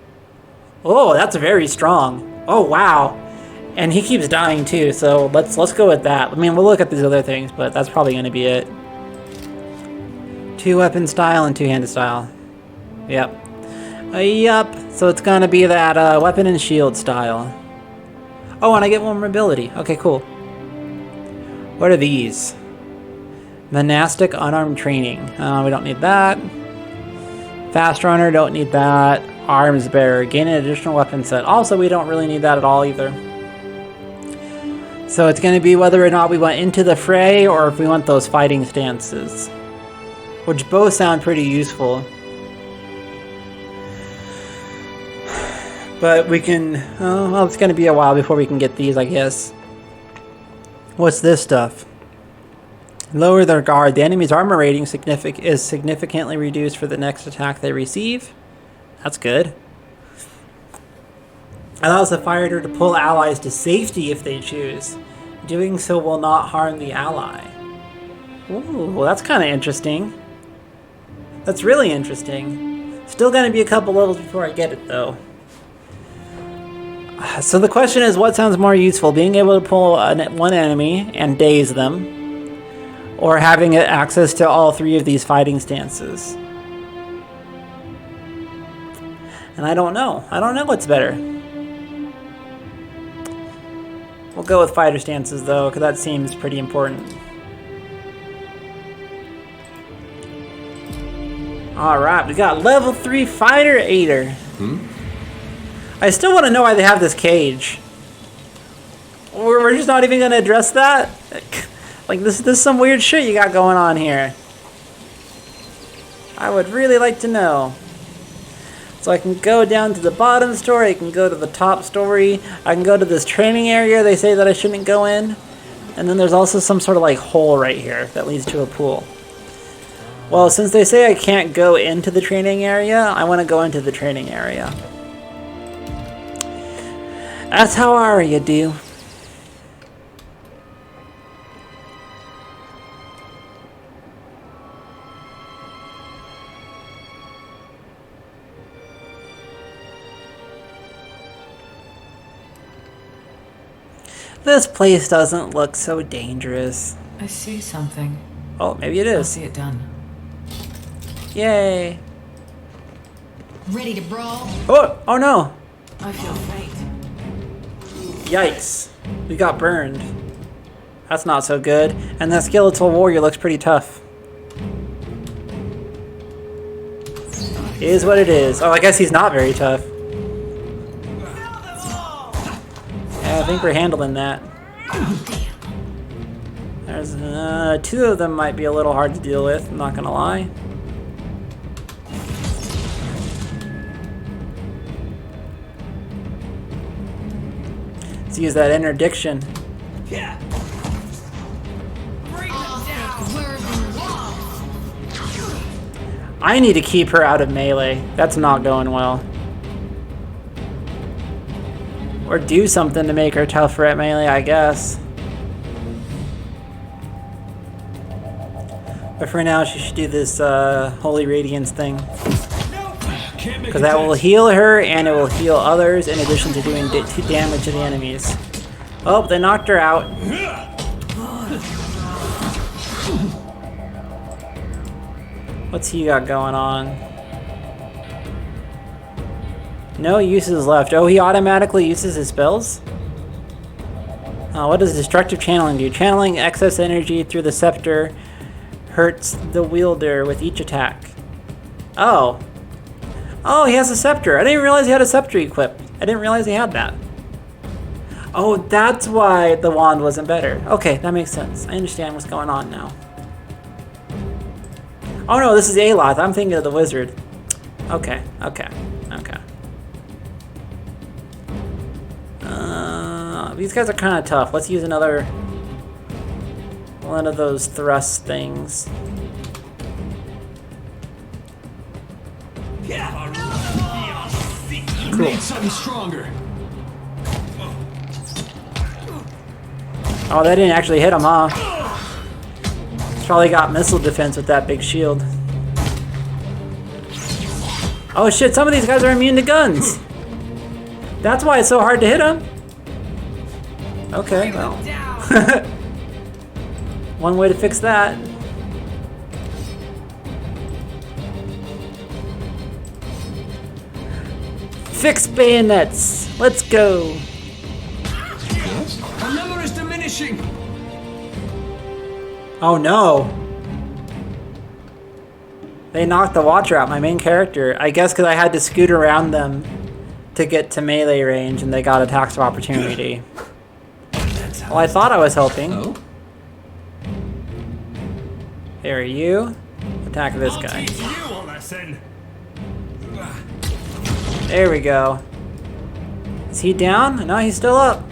Oh, that's very strong. Oh, wow. And he keeps dying too, so let's go with that. I mean, we'll look at these other things, but that's probably going to be it. 2 weapon style and 2-handed style. Yep. Yep. So it's going to be that weapon and shield style. Oh, and I get one more ability. Okay, cool. What are these? Monastic unarmed training. We don't need that. Fast runner, don't need that. Arms bearer, gain an additional weapon set. Also, we don't really need that at all either. So it's going to be whether or not we want into the fray or if we want those fighting stances, which both sound pretty useful. But we can, well, it's going to be a while before we can get these, I guess. What's this stuff? Lower their guard. The enemy's armor rating is significantly reduced for the next attack they receive. That's good. Allows the fighter to pull allies to safety if they choose. Doing so will not harm the ally. Ooh, well, that's kind of interesting. That's really interesting. Still going to be a couple levels before I get it, though. So the question is, what sounds more useful? Being able to pull one enemy and daze them, or having access to all 3 of these fighting stances? And I don't know. I don't know what's better. We'll go with fighter stances, though, because that seems pretty important. Alright, we got level 3 fighter aider. I still want to know why they have this cage. We're just not even going to address that? Like, this is some weird shit you got going on here. I would really like to know. So I can go down to the bottom story, I can go to the top story, I can go to this training area they say that I shouldn't go in. And then there's also some sort of like hole right here that leads to a pool. Well, since they say I can't go into the training area, I want to go into the training area. That's how Arya do. This place doesn't look so dangerous. I see something. Oh, maybe it I'll is. see it done. Yay. Ready to brawl? Oh, oh no. I feel fate. Yikes. We got burned. That's not so good. And that skeletal warrior looks pretty tough. Is what it is. Oh, I guess he's not very tough. Yeah, I think we're handling that. There's two of them might be a little hard to deal with, I'm not gonna lie. Let's use that interdiction. Yeah. Bring them down. I need to keep her out of melee. That's not going well. Or do something to make her tougher at melee, I guess. But for now, she should do this Holy Radiance thing. Because that will heal her, and it will heal others, in addition to doing 2 damage to the enemies. Oh, they knocked her out. What's he got going on? No uses left. Oh, he automatically uses his spells? What does Destructive Channeling do? Channeling excess energy through the scepter hurts the wielder with each attack. Oh. Oh, he has a scepter. I didn't even realize he had a scepter equipped. I didn't realize he had that. Oh, that's why the wand wasn't better. Okay, that makes sense. I understand what's going on now. Oh no, this is Aeloth. I'm thinking of the wizard. Okay, okay, okay. These guys are kind of tough. Let's use another one of those thrust things. Cool. Need something stronger. Oh, that didn't actually hit him, huh? He's probably got missile defense with that big shield. Oh shit, some of these guys are immune to guns. That's why it's so hard to hit them. Okay, well. One way to fix that. Fix bayonets. Let's go. Our number is diminishing. Oh no. They knocked the Watcher out, my main character. I guess because I had to scoot around them to get to melee range and they got attacks of opportunity. Well, I thought I was helping. Oh? Here, you. Attack this guy. There we go. Is he down? No, he's still up.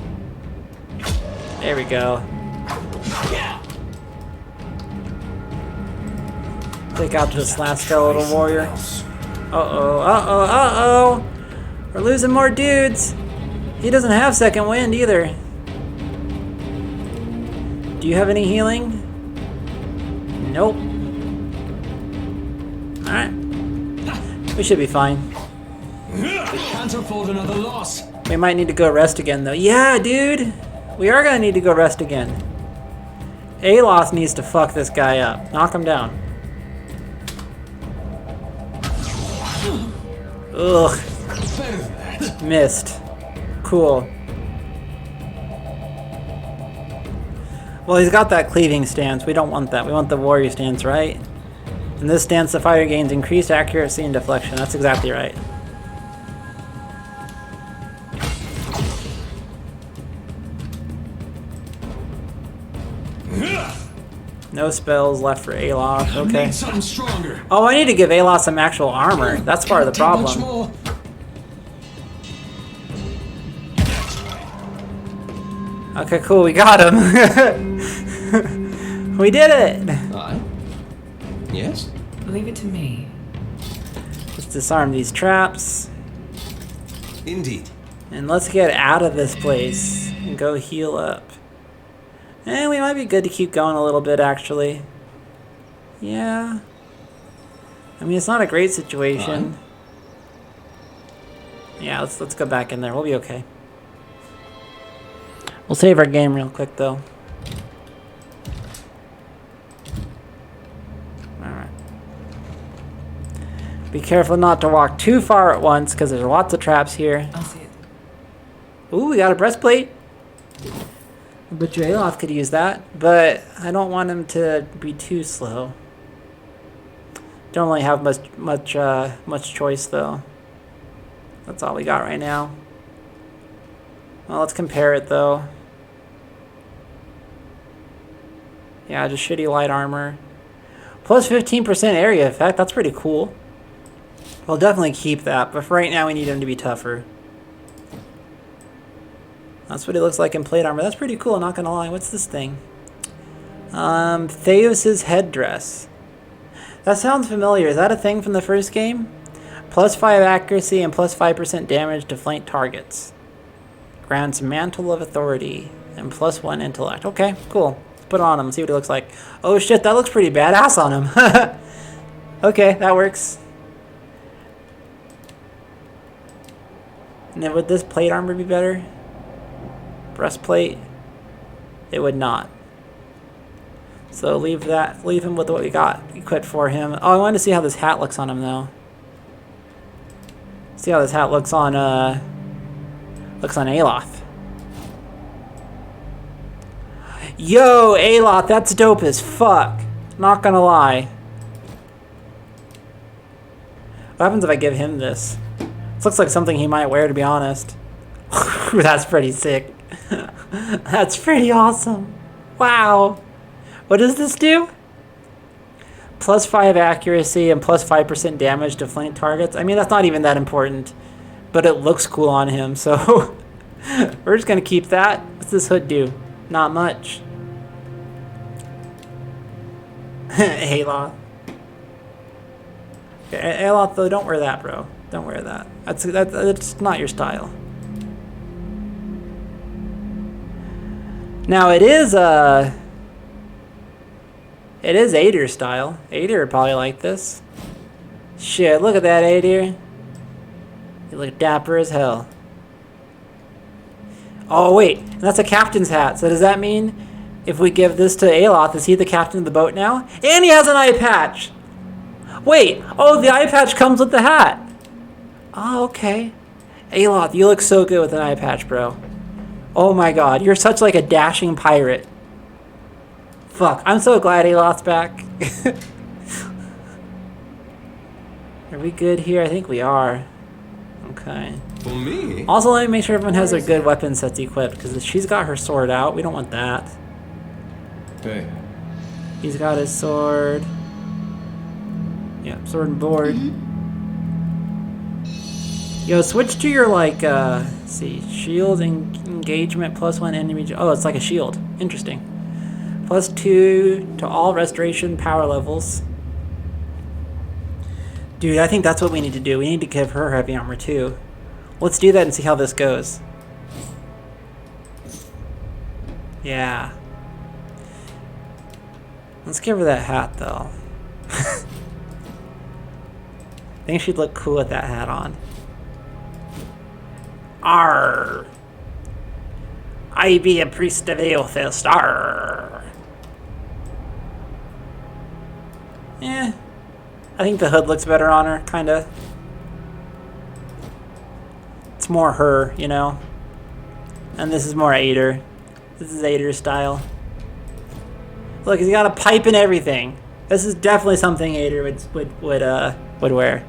There we go. Take out this last skeletal warrior. Uh-oh, uh-oh, uh-oh! We're losing more dudes! He doesn't have second wind either. Do you have any healing? Nope. Alright. We should be fine. We can't afford another loss. We might need to go rest again, though. Yeah, dude! We are gonna need to go rest again. Aeloth needs to fuck this guy up. Knock him down. Ugh. Missed. Cool. Well, he's got that cleaving stance. We don't want that. We want the warrior stance, right? In this stance, the fighter gains increased accuracy and deflection. That's exactly right. No spells left for Aeloth. Okay. Need something stronger. Oh, I need to give Aeloth some actual armor. That's part of the problem. Okay, cool, we got him. We did it! Aye? Yes? Leave it to me. Let's disarm these traps. Indeed. And let's get out of this place and go heal up. And we might be good to keep going a little bit, actually. Yeah. I mean, it's not a great situation. Yeah, let's go back in there. We'll be okay. We'll save our game real quick, though. Alright. Be careful not to walk too far at once, because there's lots of traps here. I'll see it. Ooh, we got a breastplate. But Aeoth could use that, but I don't want him to be too slow. Don't really have much choice, though. That's all we got right now. Well, let's compare it, though. Yeah, just shitty light armor. Plus 15% area effect. That's pretty cool. We'll definitely keep that, but for right now we need him to be tougher. That's what it looks like in plate armor. That's pretty cool, not gonna lie. What's this thing? Theos' Headdress. That sounds familiar. Is that a thing from the first game? Plus 5 accuracy and plus 5% damage to flank targets. Grants Mantle of Authority and plus 1 intellect. Okay, cool. Let's put it on him and see what it looks like. Oh shit, that looks pretty badass on him. Okay, that works. And then would this plate armor be better? Breastplate? It would not. So leave him with what we got equipped for him. Oh, I wanted to see how this hat looks on him though. See how this hat looks on Aeoth. Yo, Aeoth, that's dope as fuck. Not gonna lie. What happens if I give him this? This looks like something he might wear, to be honest. That's pretty sick. That's pretty awesome. Wow. What does this do? Plus 5 accuracy and plus 5% damage to flank targets. I mean, that's not even that important, but it looks cool on him, so we're just gonna keep that. What's this hood do? Not much. Aeoth. Okay, Aeoth, though, don't wear that, bro. Don't wear that. That's not your style. Now it is Aedir style. Aedir would probably like this. Shit, look at that, Aedir. You look dapper as hell. Oh wait, and that's a captain's hat. So does that mean if we give this to Aeoth, is he the captain of the boat now? And he has an eye patch. Wait, oh, the eye patch comes with the hat. Oh, okay. Aeoth, you look so good with an eye patch, bro. Oh my god, you're such like a dashing pirate. Fuck, I'm so glad Aeoth's back. Are we good here? I think we are. Okay. For me? Also, let me make sure everyone has their good weapon sets equipped, because she's got her sword out. We don't want that. Hey. He's got his sword. Yeah, sword and board. Yo, switch to your, like, let's see, shield engagement plus 1 enemy. Oh, it's like a shield. Interesting. Plus 2 to all restoration power levels. Dude, I think that's what we need to do. We need to give her heavy armor too. Let's do that and see how this goes. Yeah. Let's give her that hat though. I think she'd look cool with that hat on. Arr! I be a priest of Aeothas. Arr! Eh. I think the hood looks better on her, kinda. It's more her, you know? And this is more Aedir. This is Aedir style. Look, he's got a pipe and everything. This is definitely something Aedir would wear.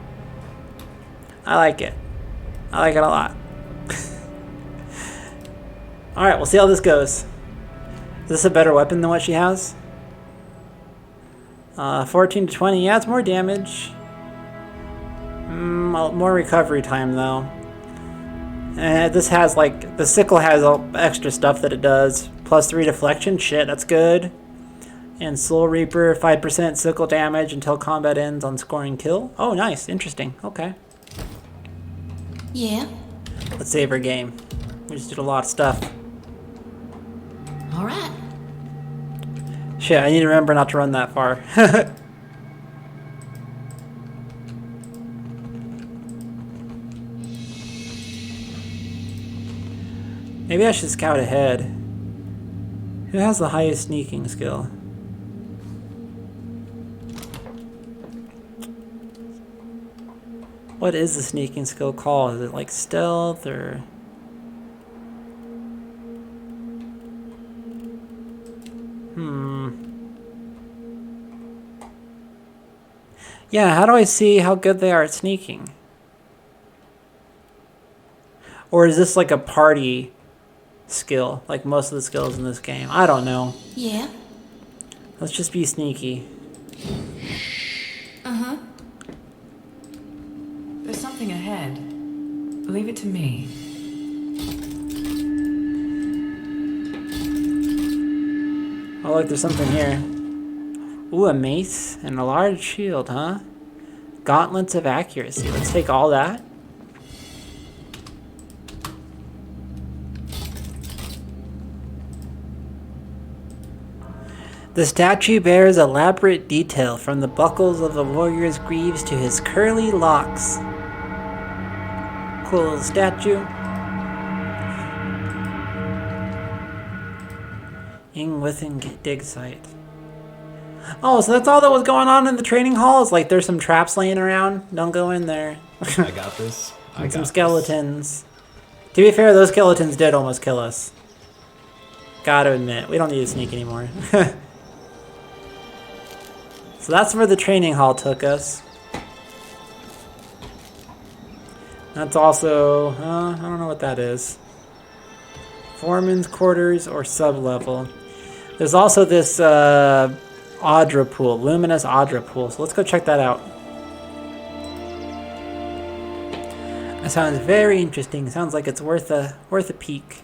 I like it. I like it a lot. Alright, we'll see how this goes. Is this a better weapon than what she has? 14 to 20. Yeah, it's more damage. More recovery time, though. This has like, the sickle has all extra stuff that it does. +3 deflection, shit, that's good. And Soul Reaper, 5% sickle damage until combat ends on scoring kill. Oh, nice, interesting, okay. Yeah? Let's save our game. We just did a lot of stuff. Alright. Shit, I need to remember not to run that far. Maybe I should scout ahead. Who has the highest sneaking skill? What is the sneaking skill called? Is it like stealth or... Yeah, how do I see how good they are at sneaking? Or is this like a party skill, like most of the skills in this game? I don't know. Yeah? Let's just be sneaky. Uh-huh. There's something ahead. Leave it to me. Oh look, there's something here. Ooh, a mace and a large shield, huh? Gauntlets of accuracy. Let's take all that. The statue bears elaborate detail from the buckles of the warrior's greaves to his curly locks. Cool little statue. Within dig site. Oh, so that's all that was going on in the training hall? Is like there's some traps laying around? Don't go in there. I got this. And some skeletons. To be fair, those skeletons did almost kill us. Gotta admit, we don't need to sneak anymore. So that's where the training hall took us. That's also, I don't know what that is. Foreman's quarters or sub-level. There's also this Audra pool, luminous Audra pool. So let's go check that out. That sounds very interesting. Sounds like it's worth a peek.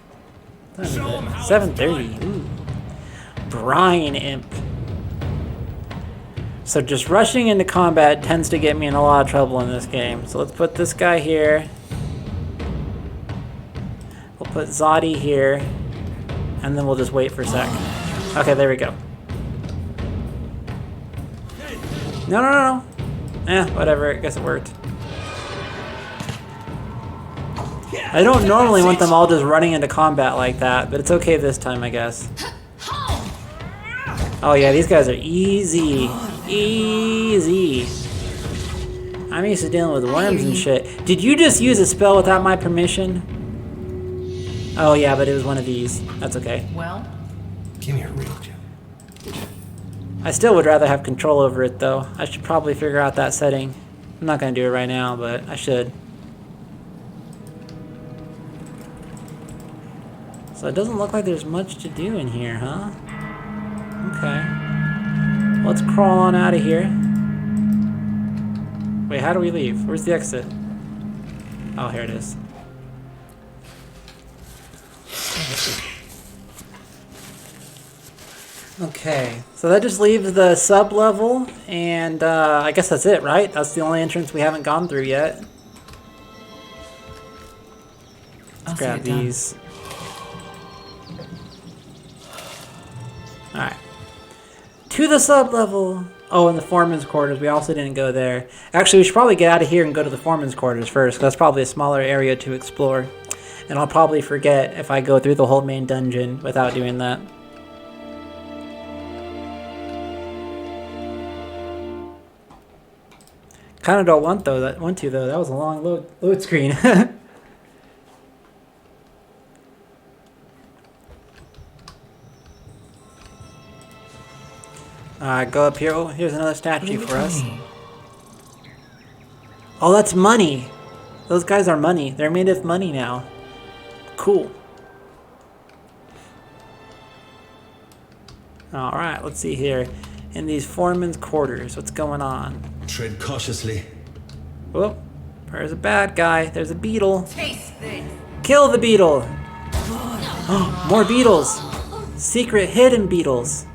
7:30. Ooh. Brine Imp. So just rushing into combat tends to get me in a lot of trouble in this game. So let's put this guy here. We'll put Zodi here. And then we'll just wait for a sec. Okay, there we go. No. Whatever. I guess it worked. I don't normally want them all just running into combat like that, but it's okay this time, I guess. Oh yeah, these guys are easy. Easy. I'm used to dealing with worms and shit. Did you just use a spell without my permission? Oh yeah, but it was one of these. That's okay. Well, Give me a real gem. I still would rather have control over it though. I should probably figure out that setting. I'm not gonna do it right now, but I should. So it doesn't look like there's much to do in here, huh? Okay. Let's crawl on out of here. Wait, how do we leave? Where's the exit? Oh, here it is. Okay, so that just leaves the sub-level, and I guess that's it, right? That's the only entrance we haven't gone through yet. Let's grab these. Alright. To the sub-level! Oh, and the foreman's quarters. We also didn't go there. Actually, we should probably get out of here and go to the foreman's quarters first, because that's probably a smaller area to explore. And I'll probably forget if I go through the whole main dungeon without doing that. Kind of don't want to though. That was a long load screen. Go up here. Oh, here's another statue for us. Oh, that's money. Those guys are money. They're made of money now. Cool. Alright, let's see here. In these foreman's quarters, what's going on? Tread cautiously. Whoop. There's a bad guy. There's a beetle. Taste this. Kill the beetle! More beetles! Secret hidden beetles.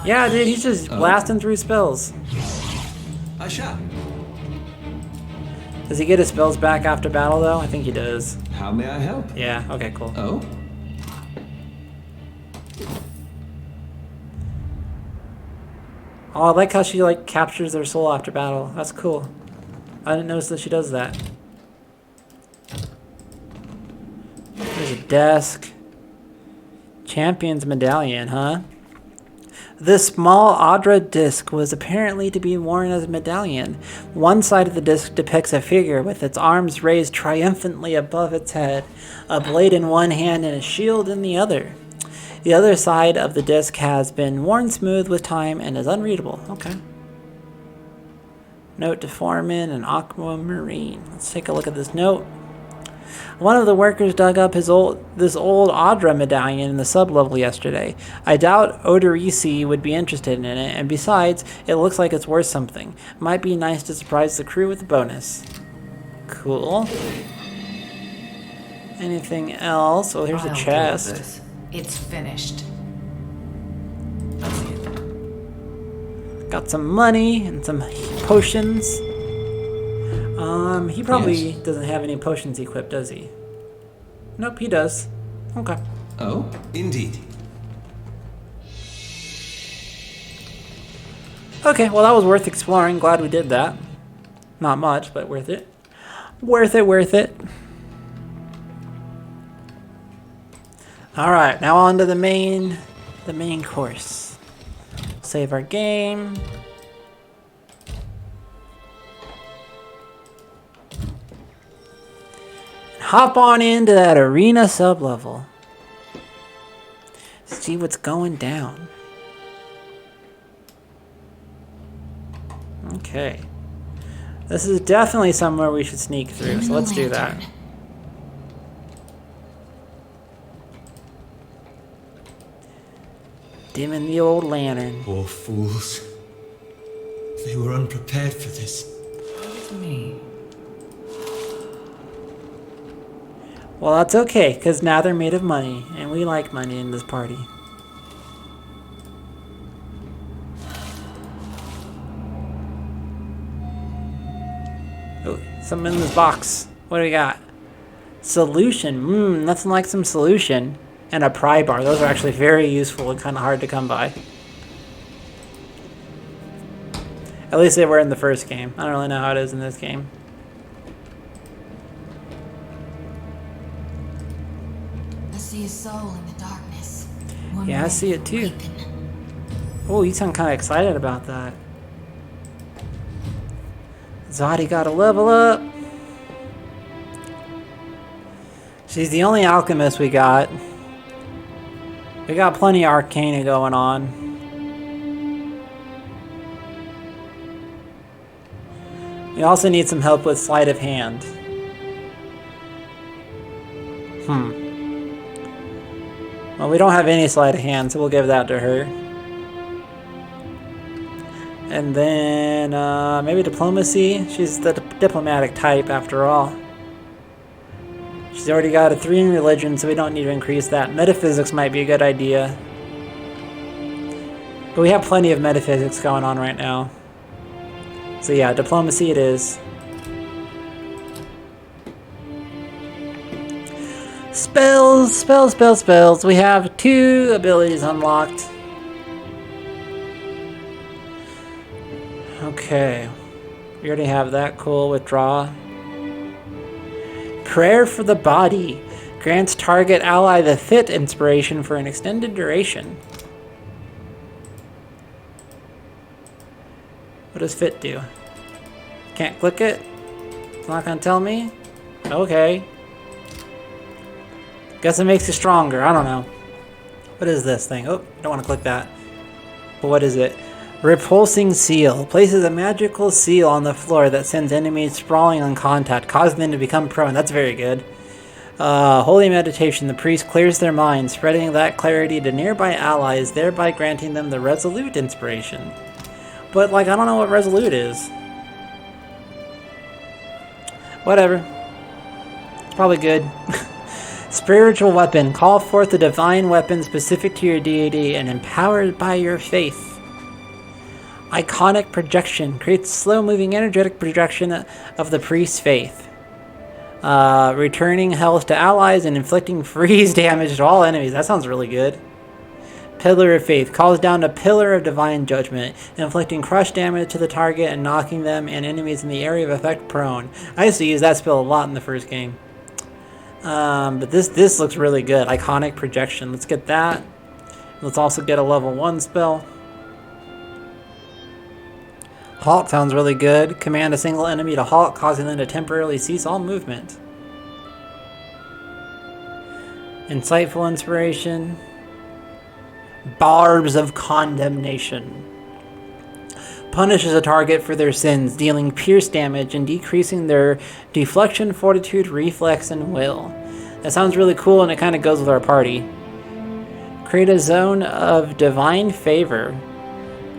Yeah, dude, he's just blasting through spells. I shall. Does he get his spells back after battle, though? I think he does. How may I help? Yeah, okay, cool. Oh? Oh, I like how she, like, captures their soul after battle. That's cool. I didn't notice that she does that. There's a desk. Champion's medallion, huh? This small Adra disc was apparently to be worn as a medallion. One side of the disc depicts a figure with its arms raised triumphantly above its head, a blade in one hand and a shield in the other. The other side of the disc has been worn smooth with time and is unreadable. Okay. Note to foreman and aquamarine. Let's take a look at this note. One of the workers dug up this old Adra medallion in the sub-level yesterday. I doubt Odarissi would be interested in it, and besides, it looks like it's worth something. Might be nice to surprise the crew with a bonus. Cool. Anything else? Oh, here's a chest. It's finished. Got some money and some potions. He probably doesn't have any potions equipped, does he? Nope, he does. Okay. Oh, indeed. Okay, well that was worth exploring. Glad we did that. Not much, but worth it. Worth it, worth it. Alright, now on to the main course. Save our game. Hop on into that arena sub-level. See what's going down. Okay. This is definitely somewhere we should sneak through, so let's do that. Dimming the old lantern. Poor fools. They were unprepared for this. It's me. Well, that's okay, because now they're made of money, and we like money in this party. Oh, something in this box. What do we got? Solution. Nothing like some solution. And a pry bar. Those are actually very useful and kind of hard to come by. At least they were in the first game. I don't really know how it is in this game. I see a soul in the darkness. Yeah, I see it too. Oh, you sound kind of excited about that. Zadi got a level up. She's the only alchemist we got. We got plenty of arcana going on. We also need some help with sleight of hand. Well, we don't have any sleight of hand, so we'll give that to her. And then maybe diplomacy. She's the diplomatic type after all. She's already got a 3 in religion, so we don't need to increase that. Metaphysics might be a good idea. But we have plenty of metaphysics going on right now. So yeah, diplomacy it is. Spells, spells, spells, spells. We have 2 abilities unlocked. Okay. We already have that. Cool. Withdraw. Prayer for the Body. Grants target ally the fit inspiration for an extended duration. What does fit do? Can't click it? It's not gonna tell me? Okay. Guess it makes you stronger. I don't know. What is this thing? Oh, I don't want to click that. But what is it? Repulsing Seal. Places a magical seal on the floor that sends enemies sprawling on contact, causing them to become prone. That's very good. Holy Meditation. The priest clears their mind, spreading that clarity to nearby allies, thereby granting them the Resolute inspiration. But, like, I don't know what Resolute is. Whatever. It's probably good. Spiritual weapon. Call forth a divine weapon specific to your deity and empowered by your faith. Iconic projection. Creates slow-moving energetic projection of the priest's faith. Returning health to allies and inflicting freeze damage to all enemies. That sounds really good. Pillar of Faith. Calls down a pillar of divine judgment, inflicting crush damage to the target and knocking them and enemies in the area of effect prone. I used to use that spell a lot in the first game. But this looks really good. Iconic projection. Let's get that. Let's also get a level 1 spell. Halt sounds really good. Command a single enemy to halt, causing them to temporarily cease all movement. Insightful Inspiration. Barbs of Condemnation. Punishes a target for their sins, dealing pierce damage and decreasing their deflection, fortitude, reflex, and will. That sounds really cool, and it kind of goes with our party. Create a zone of divine favor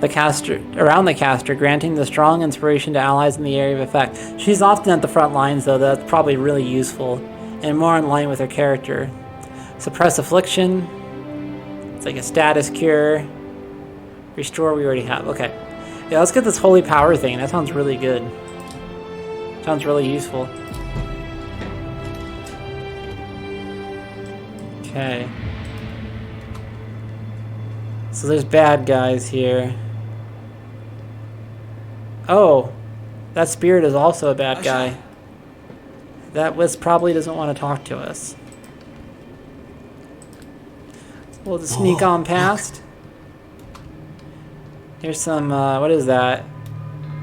around the caster, granting the strong inspiration to allies in the area of effect. She's often at the front lines, though. That's probably really useful and more in line with her character. Suppress affliction. It's like a status cure. Restore, we already have. Okay. Yeah, let's get this holy power thing. That sounds really good. Sounds really useful. Okay. So there's bad guys here. Oh, that spirit is also a bad guy. That wisp probably doesn't want to talk to us. We'll just sneak on past. Here's some, what is that?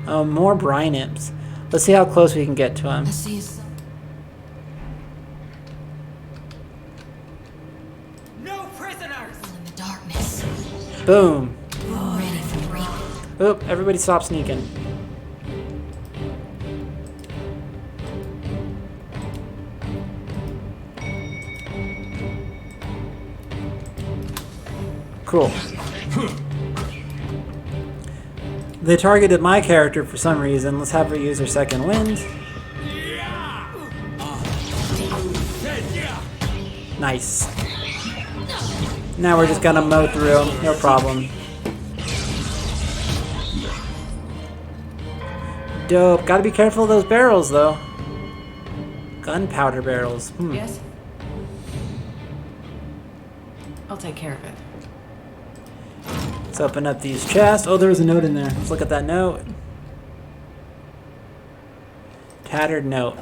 Oh, more brine imps. Let's see how close we can get to him. No prisoners! In the darkness. Boom. Ready for the reap. Oop, everybody stop sneaking. Cool. They targeted my character for some reason. Let's have her use her second wind. Nice. Now we're just gonna mow through them, no problem. Dope. Gotta be careful of those barrels, though. Gunpowder barrels. Yes? I'll take care of it. Let's open up these chests. Oh, there was a note in there. Let's look at that note. Tattered note.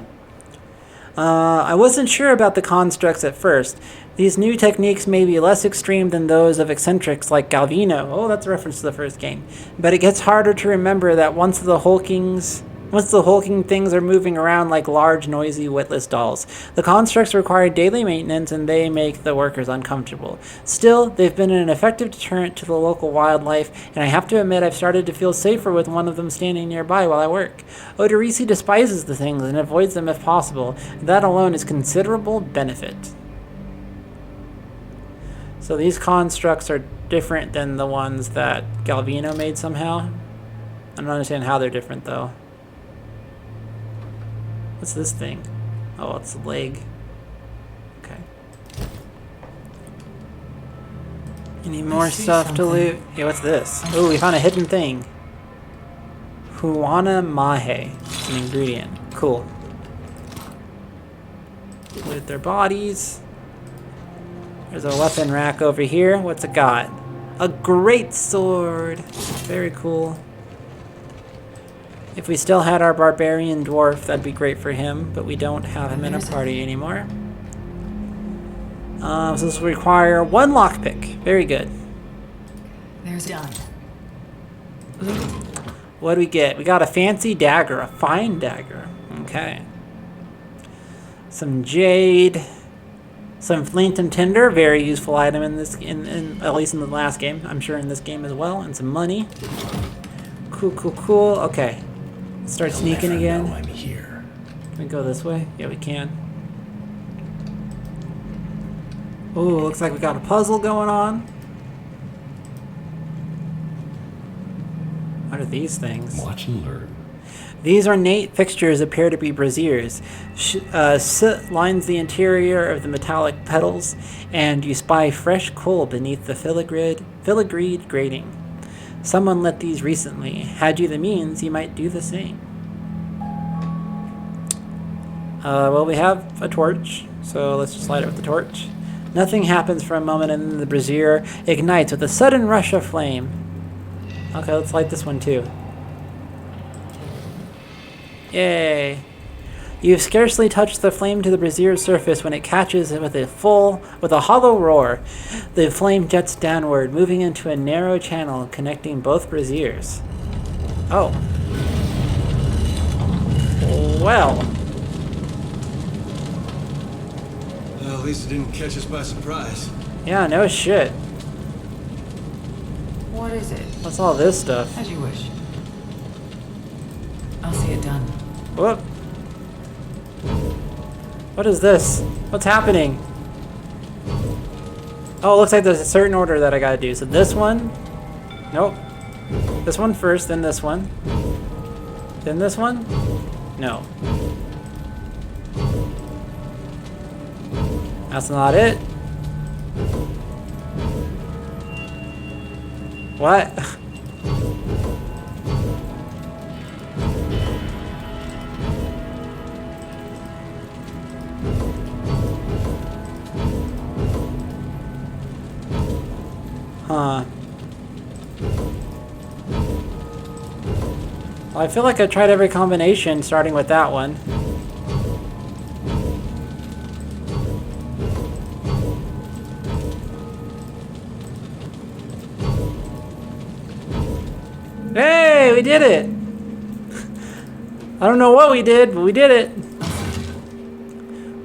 I wasn't sure about the constructs at first. These new techniques may be less extreme than those of eccentrics like Galvino. Oh, that's a reference to the first game. But it gets harder to remember that once the hulking things are moving around like large, noisy, witless dolls. The constructs require daily maintenance and they make the workers uncomfortable. Still, they've been an effective deterrent to the local wildlife, and I have to admit I've started to feel safer with one of them standing nearby while I work. Odarissi despises the things and avoids them if possible. That alone is considerable benefit. So these constructs are different than the ones that Galvino made somehow. I don't understand how they're different though. What's this thing? Oh, it's a leg. Okay. Any more stuff to loot? Yeah, what's this? Oh, we found a hidden thing. Huana Mahe. It's an ingredient. Cool. Loot their bodies. There's a weapon rack over here. What's it got? A great sword. Very cool. If we still had our barbarian dwarf, that'd be great for him, but we don't have him in our party anymore. So this will require one lockpick. Very good. There's done. What do we get? We got a fancy dagger, a fine dagger. Okay. Some jade, some flint and tinder, very useful item in this, at least in the last game. I'm sure in this game as well, and some money. Cool, cool, cool. Okay. Start sneaking again. I'm here. Can we go this way? Yeah, we can. Oh, looks like we got a puzzle going on. What are these things? Watch and learn. These ornate fixtures appear to be braziers. Soot lines the interior of the metallic petals, and you spy fresh coal beneath the filigreed grating. Someone lit these recently. Had you the means, you might do the same. Well, we have a torch, so let's just light it with the torch. Nothing happens for a moment, and then the brazier ignites with a sudden rush of flame. Okay, let's light this one too. Yay! You've scarcely touched the flame to the brazier's surface when it catches with a hollow roar. The flame jets downward, moving into a narrow channel connecting both braziers. Oh. Well. Well, at least it didn't catch us by surprise. Yeah, no shit. What is it? What's all this stuff? As you wish. I'll see it done. Whoop. What is this? What's happening? Oh, it looks like there's a certain order that I gotta do. So this one. Nope. This one first, then this one. Then this one? No. That's not it. What? Huh. Well, I feel like I tried every combination starting with that one. Hey, we did it! I don't know what we did, but we did it.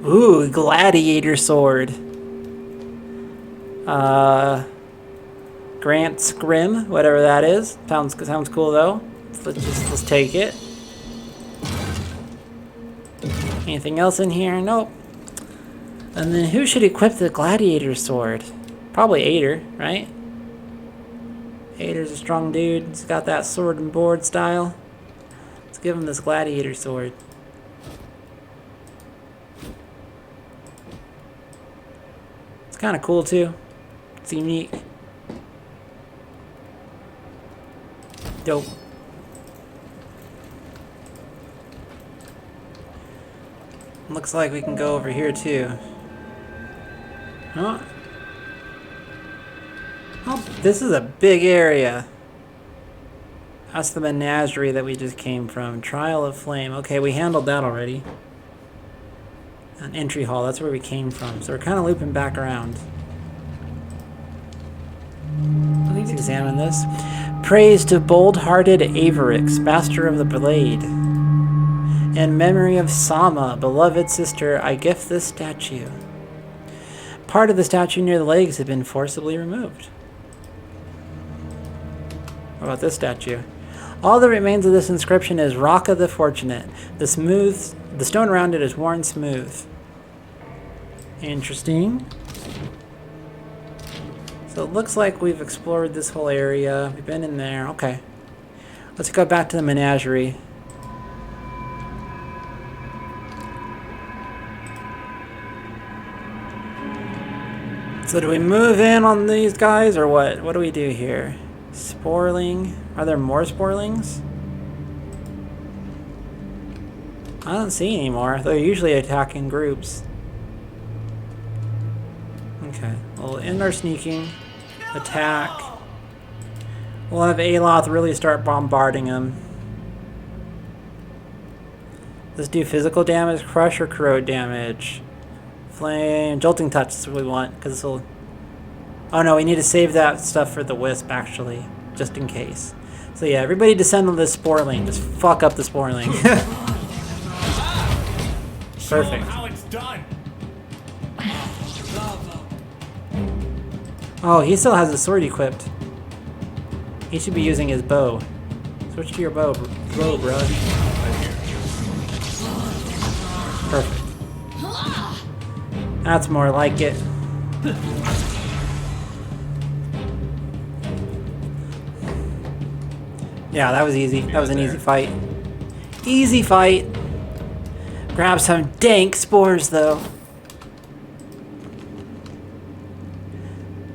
Ooh, gladiator sword. Grant's Grim, whatever that is. Sounds cool though. Let's take it. Anything else in here? Nope. And then who should equip the gladiator sword? Probably Ader, right? Ader's a strong dude. He's got that sword and board style. Let's give him this gladiator sword. It's kind of cool too. It's unique. Dope. Looks like we can go over here too. Huh? Oh, this is a big area. That's the menagerie that we just came from. Trial of Flame. Okay, we handled that already. An entry hall, that's where we came from. So we're kind of looping back around. Let's examine this. Praise to bold-hearted Avarix, master of the blade. In memory of Sama, beloved sister, I gift this statue. Part of the statue near the legs had been forcibly removed. What about this statue? All that remains of this inscription is Rock of the Fortunate. The stone around it is worn smooth. Interesting. So it looks like we've explored this whole area. We've been in there. Okay. Let's go back to the menagerie. So do we move in on these guys or what? What do we do here? Sporling. Are there more sporlings? I don't see any more. They're usually attacking groups. Okay. We'll end our sneaking. Attack. We'll have Aeloth really start bombarding them. Let's do physical damage, crush, or corrode damage. Flame, jolting touch is what we want, because this will... Oh no, we need to save that stuff for the wisp, actually, just in case. So yeah, everybody descend on this sporling. Just fuck up the sporling. Perfect. How it's done. Oh, he still has a sword equipped. He should be using his bow. Switch to your bow, bro. Perfect. That's more like it. Yeah, that was easy. That was an easy fight. Easy fight. Grab some dank spores, though.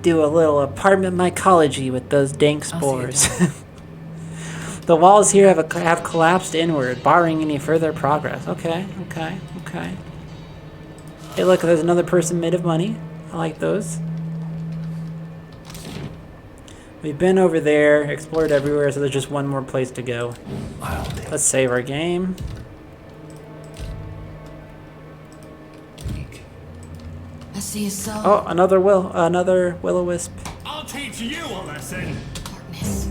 Do a little apartment mycology with those dank spores. The walls here have collapsed inward, barring any further progress. Okay. Hey, look, there's another person made of money. I like those. We've been over there, explored everywhere, so there's just one more place to go. Let's save our game. I see a soul. Oh, another will-o-wisp. I'll teach you a lesson. Darkness.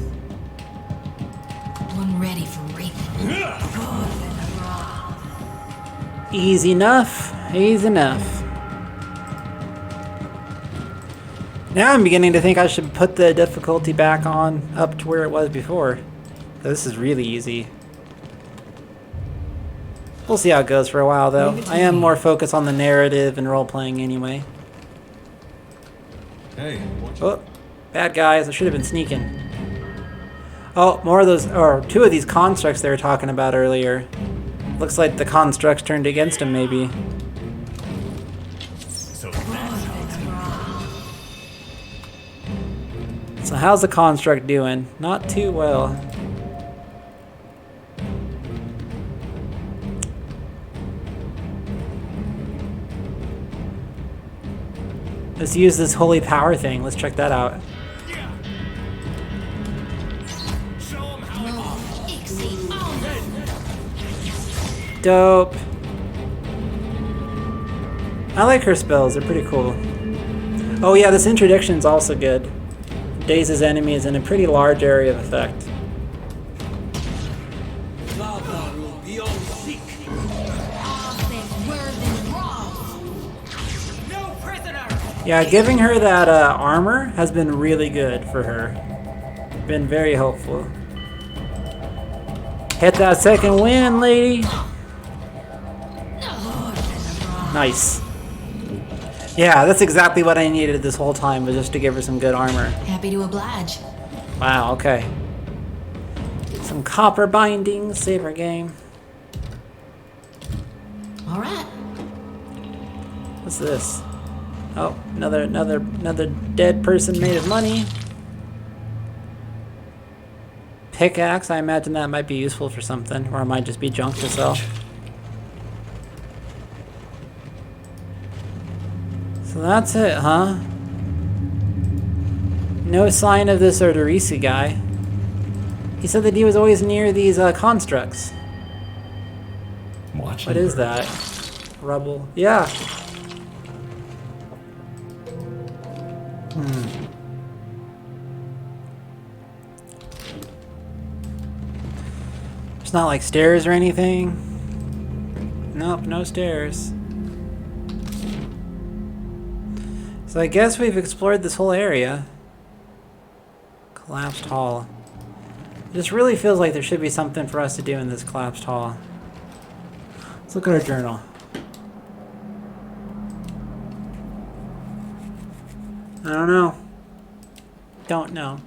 One ready for raping. Easy enough. Easy enough. Now I'm beginning to think I should put the difficulty back on up to where it was before. This is really easy. We'll see how it goes for a while, though. I am more focused on the narrative and role-playing anyway. Hey, oh, bad guys. I should have been sneaking. Oh, more of those, or two of these constructs they were talking about earlier. Looks like the constructs turned against him, maybe. So how's the construct doing? Not too well. Let's use this holy power thing. Let's check that out. Dope. I like her spells. They're pretty cool. Oh yeah, this interdiction's also good. Dazes enemies in a pretty large area of effect. Yeah, giving her that armor has been really good for her. Been very helpful. Hit that second win, lady. Nice. Yeah, that's exactly what I needed this whole time, was just to give her some good armor. Happy to oblige. Wow, okay. Some copper bindings, save our game. All right. What's this? Oh, another dead person made of money. Pickaxe, I imagine that might be useful for something, or it might just be junk to sell. So that's it, huh? No sign of this Odarissi guy. He said that he was always near these constructs. What is that? Rubble. Yeah. It's not like stairs or anything. Nope, no stairs. So I guess we've explored this whole area. Collapsed hall. It just really feels like there should be something for us to do in this collapsed hall. Let's look at our journal. I don't know. Don't know.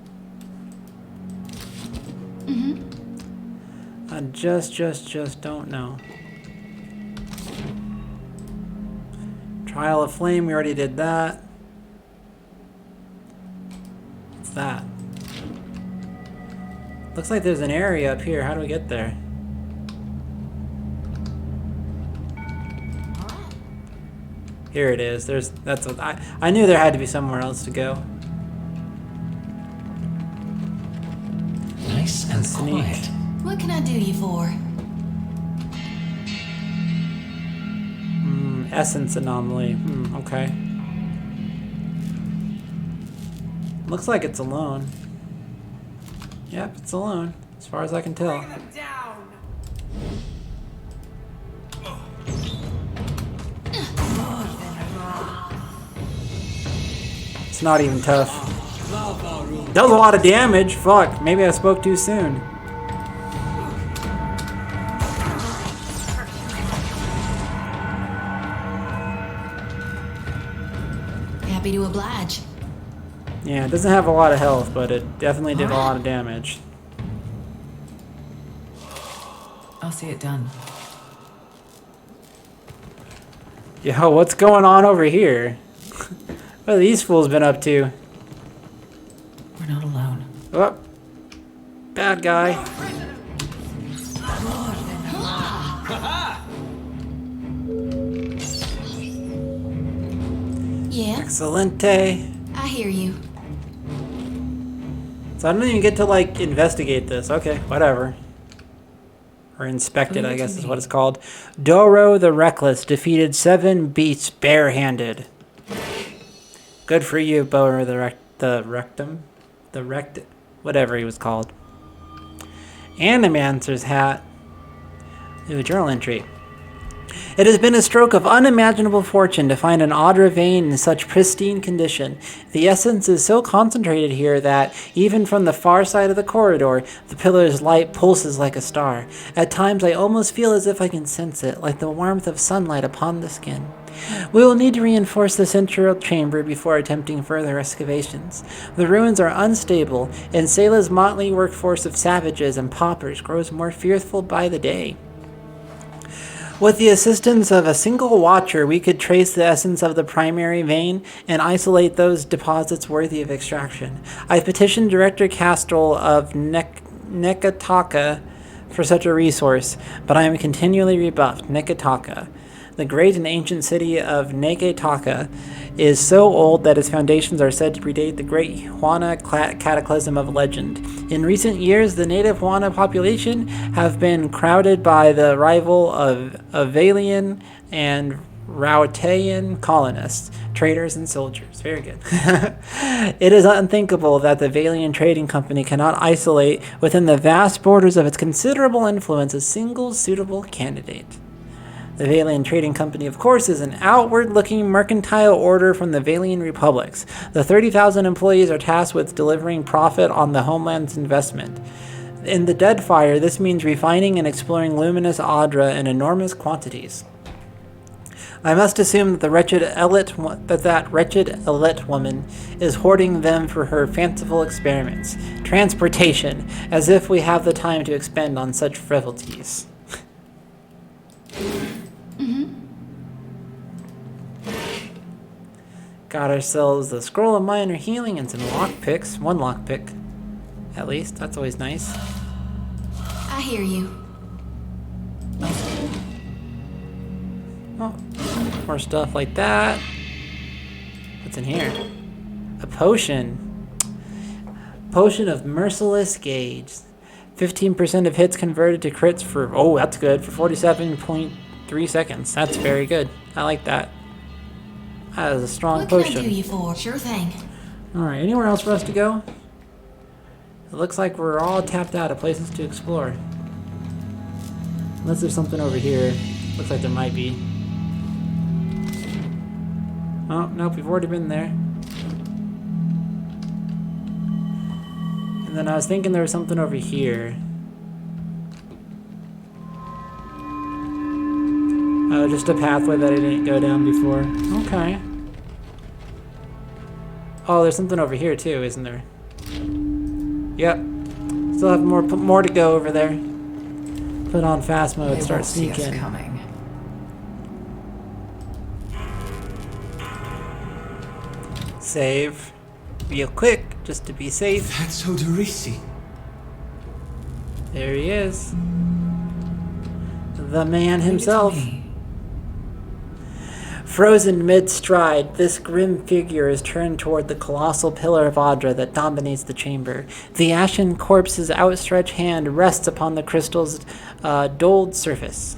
I just don't know. Trial of Flame, we already did that. What's that? Looks like there's an area up here. How do we get there? Here it is. That's what I knew there had to be somewhere else to go. Nice and quiet. What can I do you for? Essence anomaly. Okay. Looks like it's alone. Yep, it's alone, as far as I can tell. It's not even tough. Does a lot of damage. Fuck, maybe I spoke too soon. Happy to oblige. Yeah, it doesn't have a lot of health, but it definitely did a lot of damage. I'll see it done. Yo, what's going on over here? What have these fools been up to? We're not alone. Oh, bad guy. Yeah, Excelente. I hear you. So I don't even get to, like, investigate this. Okay, whatever. Or inspect it, I guess is what it's called. Doro the Reckless defeated 7 beasts barehanded. Good for you, Doro whatever he was called. Animancer's hat. Ooh, journal entry. It has been a stroke of unimaginable fortune to find an Audra vein in such pristine condition. The essence is so concentrated here that, even from the far side of the corridor, the pillar's light pulses like a star. At times I almost feel as if I can sense it, like the warmth of sunlight upon the skin. We will need to reinforce the central chamber before attempting further excavations. The ruins are unstable, and Sayla's motley workforce of savages and paupers grows more fearful by the day. With the assistance of a single watcher, we could trace the essence of the primary vein and isolate those deposits worthy of extraction. I petitioned Director Castrol of Nekataka for such a resource, but I am continually rebuffed. Nekataka. The great and ancient city of Nekataka is so old that its foundations are said to predate the great Huana cataclysm of legend. In recent years, the native Huana population have been crowded by the arrival of Avalian and Rautean colonists, traders, and soldiers. Very good. It is unthinkable that the Valian Trading Company cannot isolate within the vast borders of its considerable influence a single suitable candidate. The Valian Trading Company, of course, is an outward-looking mercantile order from the Valian republics. The 30,000 employees are tasked with delivering profit on the homeland's investment. In the Deadfire, this means refining and exploring luminous Audra in enormous quantities. I must assume that the wretched Elite woman is hoarding them for her fanciful experiments. Transportation, as if we have the time to expend on such frivolities. Got ourselves the Scroll of Minor Healing and some lockpicks. 1 lockpick, at least. That's always nice. I hear you. Oh, more stuff like that. What's in here? A potion. Potion of Merciless Gaze. 15% of hits converted to crits for... Oh, that's good. For 47.3 seconds. That's very good. I like that. That is a strong potion. What can I do you for? Sure thing. Alright, anywhere else for us to go? It looks like we're all tapped out of places to explore. Unless there's something over here. Looks like there might be. Oh, nope, we've already been there. And then I was thinking there was something over here. Oh, just a pathway that I didn't go down before. Okay. Oh, there's something over here too, isn't there? Yep. Still have more to go over there. Put on fast mode, start sneaking. Coming. Save real quick, just to be safe. That's Odarissi. There he is. The man himself. Frozen mid-stride, this grim figure is turned toward the colossal pillar of Audra that dominates the chamber. The ashen corpse's outstretched hand rests upon the crystal's dulled surface.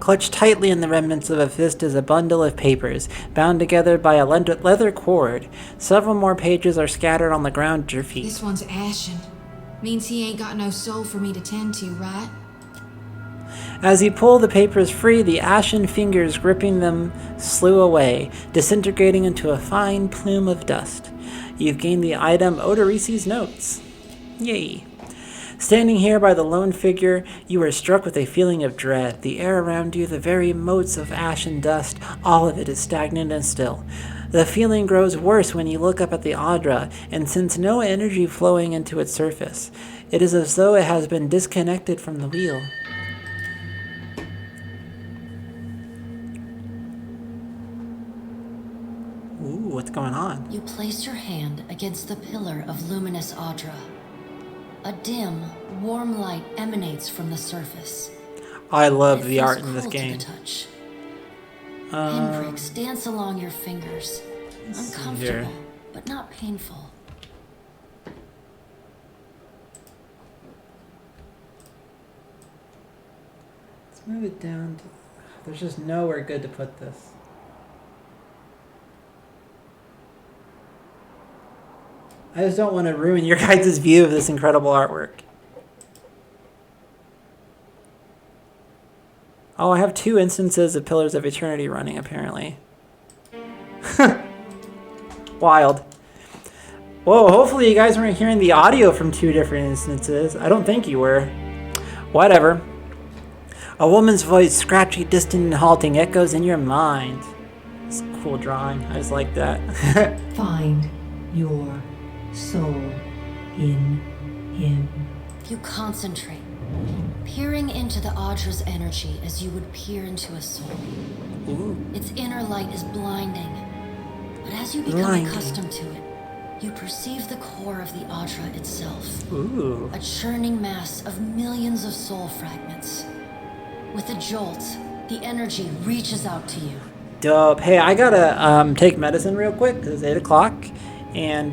Clutched tightly in the remnants of a fist is a bundle of papers, bound together by a leather cord. Several more pages are scattered on the ground at your feet. This one's ashen. Means he ain't got no soul for me to tend to, right? As you pull the papers free, the ashen fingers gripping them slew away, disintegrating into a fine plume of dust. You've gained the item Odarissi's notes. Yay. Standing here by the lone figure, you are struck with a feeling of dread. The air around you, the very motes of ashen dust, all of it is stagnant and still. The feeling grows worse when you look up at the Audra and sense no energy flowing into its surface. It is as though it has been disconnected from the wheel. Ooh, what's going on? You place your hand against the pillar of luminous Audra. A dim, warm light emanates from the surface. I love the feels art in this cool to the game. touch. Pinpricks dance along your fingers. Uncomfortable, but not painful. Let's move it down. There's just nowhere good to put this. I just don't want to ruin your guys' view of this incredible artwork. Oh, I have 2 instances of Pillars of Eternity running, apparently. Wild. Whoa, hopefully you guys weren't hearing the audio from 2 different instances. I don't think you were. Whatever. A woman's voice, scratchy, distant, and halting, echoes in your mind. It's a cool drawing. I just like that. Find your soul in him. You concentrate, peering into the Audra's energy as you would peer into a soul. Ooh. Its inner light is blinding, but as you become accustomed to it, you perceive the core of the Audra itself. Ooh. A churning mass of millions of soul fragments. With a jolt, the energy reaches out to you. Dope. Hey, I gotta take medicine real quick because it's 8 o'clock. And,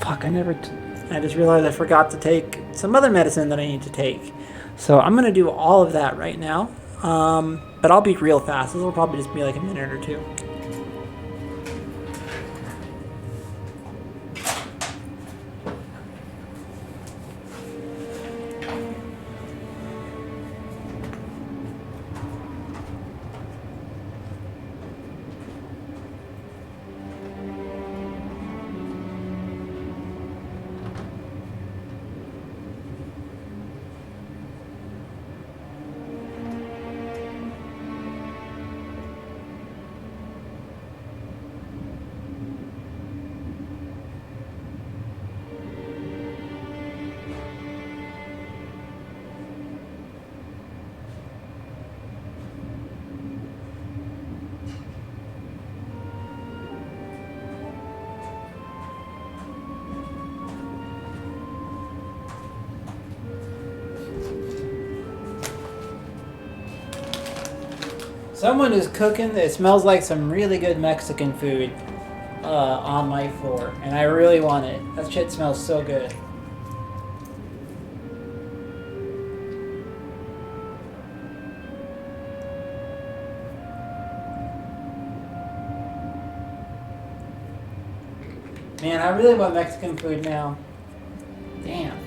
fuck, I just realized I forgot to take some other medicine that I need to take. So I'm gonna do all of that right now. But I'll be real fast. This will probably just be like a minute or 2. Someone is cooking. It smells like some really good Mexican food on my floor, and I really want it. That shit smells so good. Man, I really want Mexican food now. Damn.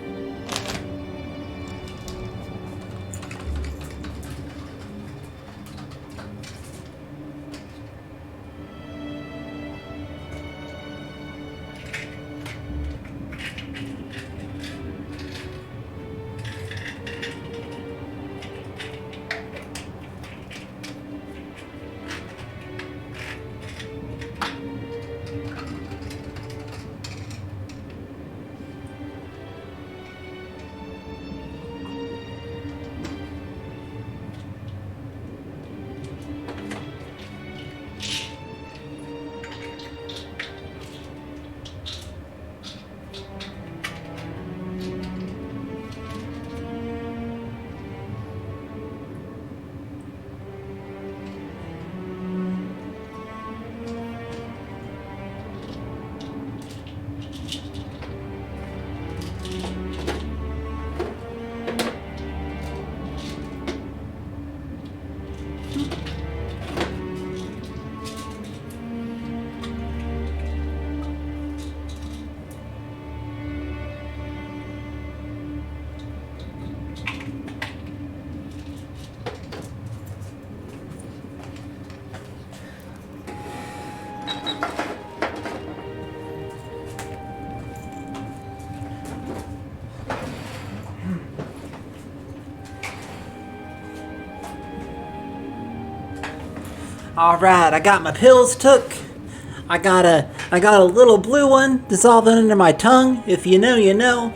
Alright, I got my pills took. I got a little blue one dissolved under my tongue. If you know, you know.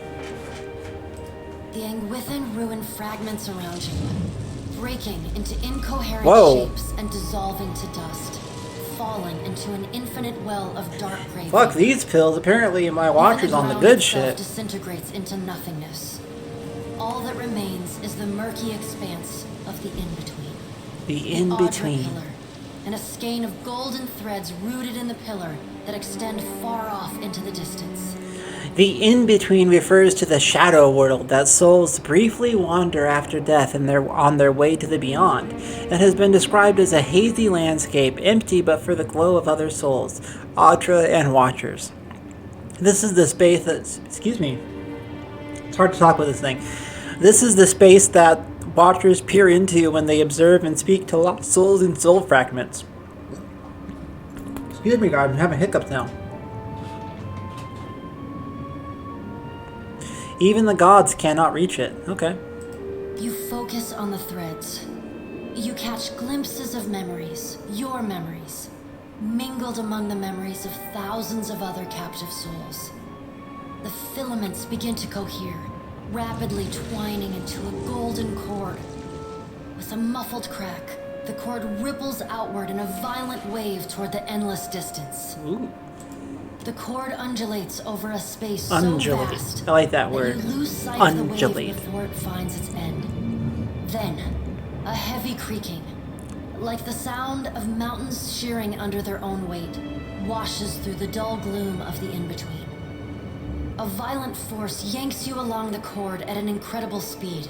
ruin fragments around you, breaking into incoherent Whoa. shapes and dissolving to dust, falling into an infinite well of dark gravity. Fuck these pills. Apparently my watcher's on the ground good itself shit. disintegrates into nothingness. All that remains is the murky expanse of the in-between. The Audra in-between. pillar, and a skein of golden threads rooted in the pillar that extend far off into the distance. The in-between refers to the shadow world that souls briefly wander after death and on their way to the beyond. It has been described as a hazy landscape, empty but for the glow of other souls, Audra and Watchers. This is the space that... Excuse me. It's hard to talk with this thing. This is the space that Watchers peer into when they observe and speak to lost souls and soul fragments. Excuse me, guys. I'm having hiccups now. Even the gods cannot reach it. Okay. You focus on the threads. You catch glimpses of memories, your memories, mingled among the memories of thousands of other captive souls. The filaments begin to cohere, rapidly twining into a golden cord. With a muffled crack, the cord ripples outward in a violent wave toward the endless distance. Ooh. The cord undulates over a space so Undulate. vast I like that word. you lose sight of the Undulate. wave before it finds its end. Then, a heavy creaking, like the sound of mountains shearing under their own weight, washes through the dull gloom of the in-between. A violent force yanks you along the cord at an incredible speed.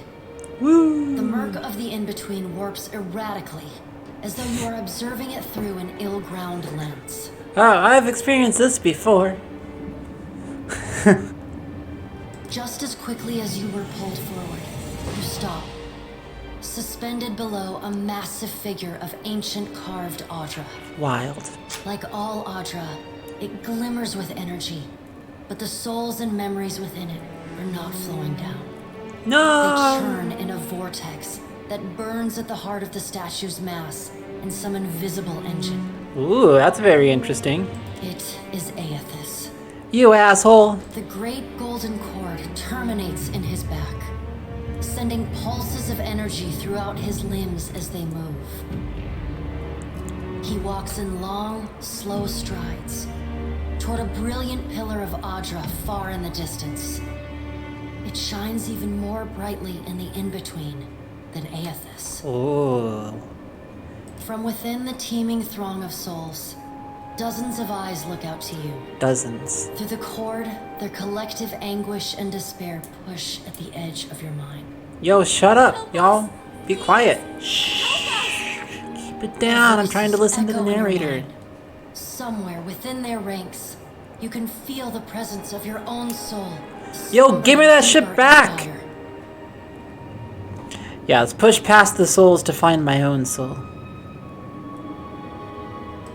Woo. The murk of the in-between warps erratically, as though you are observing it through an ill-ground lens. Oh, I've experienced this before. Just as quickly as you were pulled forward, you stop. Suspended below a massive figure of ancient carved Audra. Wild. Like all Audra, it glimmers with energy, but the souls and memories within it are not flowing down. No! They churn in a vortex that burns at the heart of the statue's mass in some invisible engine. Ooh, that's very interesting. It is Aeothas. You asshole. The great golden cord terminates in his back, sending pulses of energy throughout his limbs as they move. He walks in long, slow strides toward a brilliant pillar of Audra far in the distance. It shines even more brightly in the in-between than Aeothas. Ooh. From within the teeming throng of souls, dozens of eyes look out to you. Dozens. Through the cord, their collective anguish and despair push at the edge of your mind. Yo, shut up, y'all. Be quiet. Shh. Keep it down. I'm trying to listen to the narrator. Somewhere within their ranks, you can feel the presence of your own soul. Yo, give me that shit back! Yeah, let's push past the souls to find my own soul.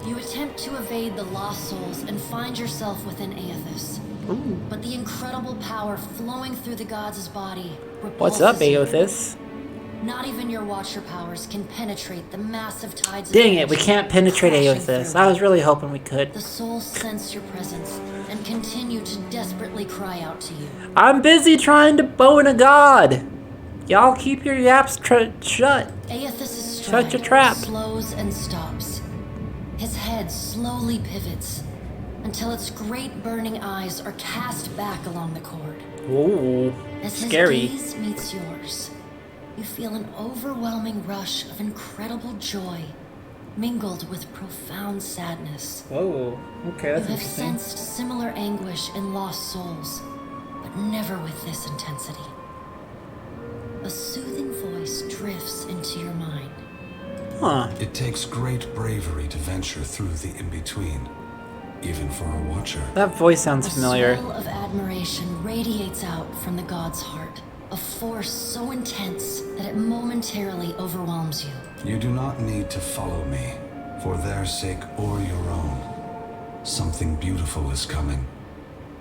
You attempt to evade the lost souls and find yourself within Aeothas. Ooh. But the incredible power flowing through the god's body What's up, repulses you. Aeothas? Not even your Watcher powers can penetrate the massive tides of Dang it, we energy can't penetrate crashing Aeothas. through. I was really hoping we could. The souls sense your presence and continue to desperately cry out to you. I'm busy trying to bone a god. Y'all keep your yaps shut. Aeothas' Shut your stride trap. slows and stops. His head slowly pivots until its great burning eyes are cast back along the cord. Ooh, As his scary. gaze meets yours, you feel an overwhelming rush of incredible joy, mingled with profound sadness. Whoa, okay, You that's have interesting. sensed similar anguish in lost souls, but never with this intensity. A soothing voice drifts into your mind. Huh. It takes great bravery to venture through the in-between, even for a watcher. That voice sounds familiar. A swell of admiration radiates out from the god's heart, a force so intense that it momentarily overwhelms you. You do not need to follow me, for their sake or your own. Something beautiful is coming.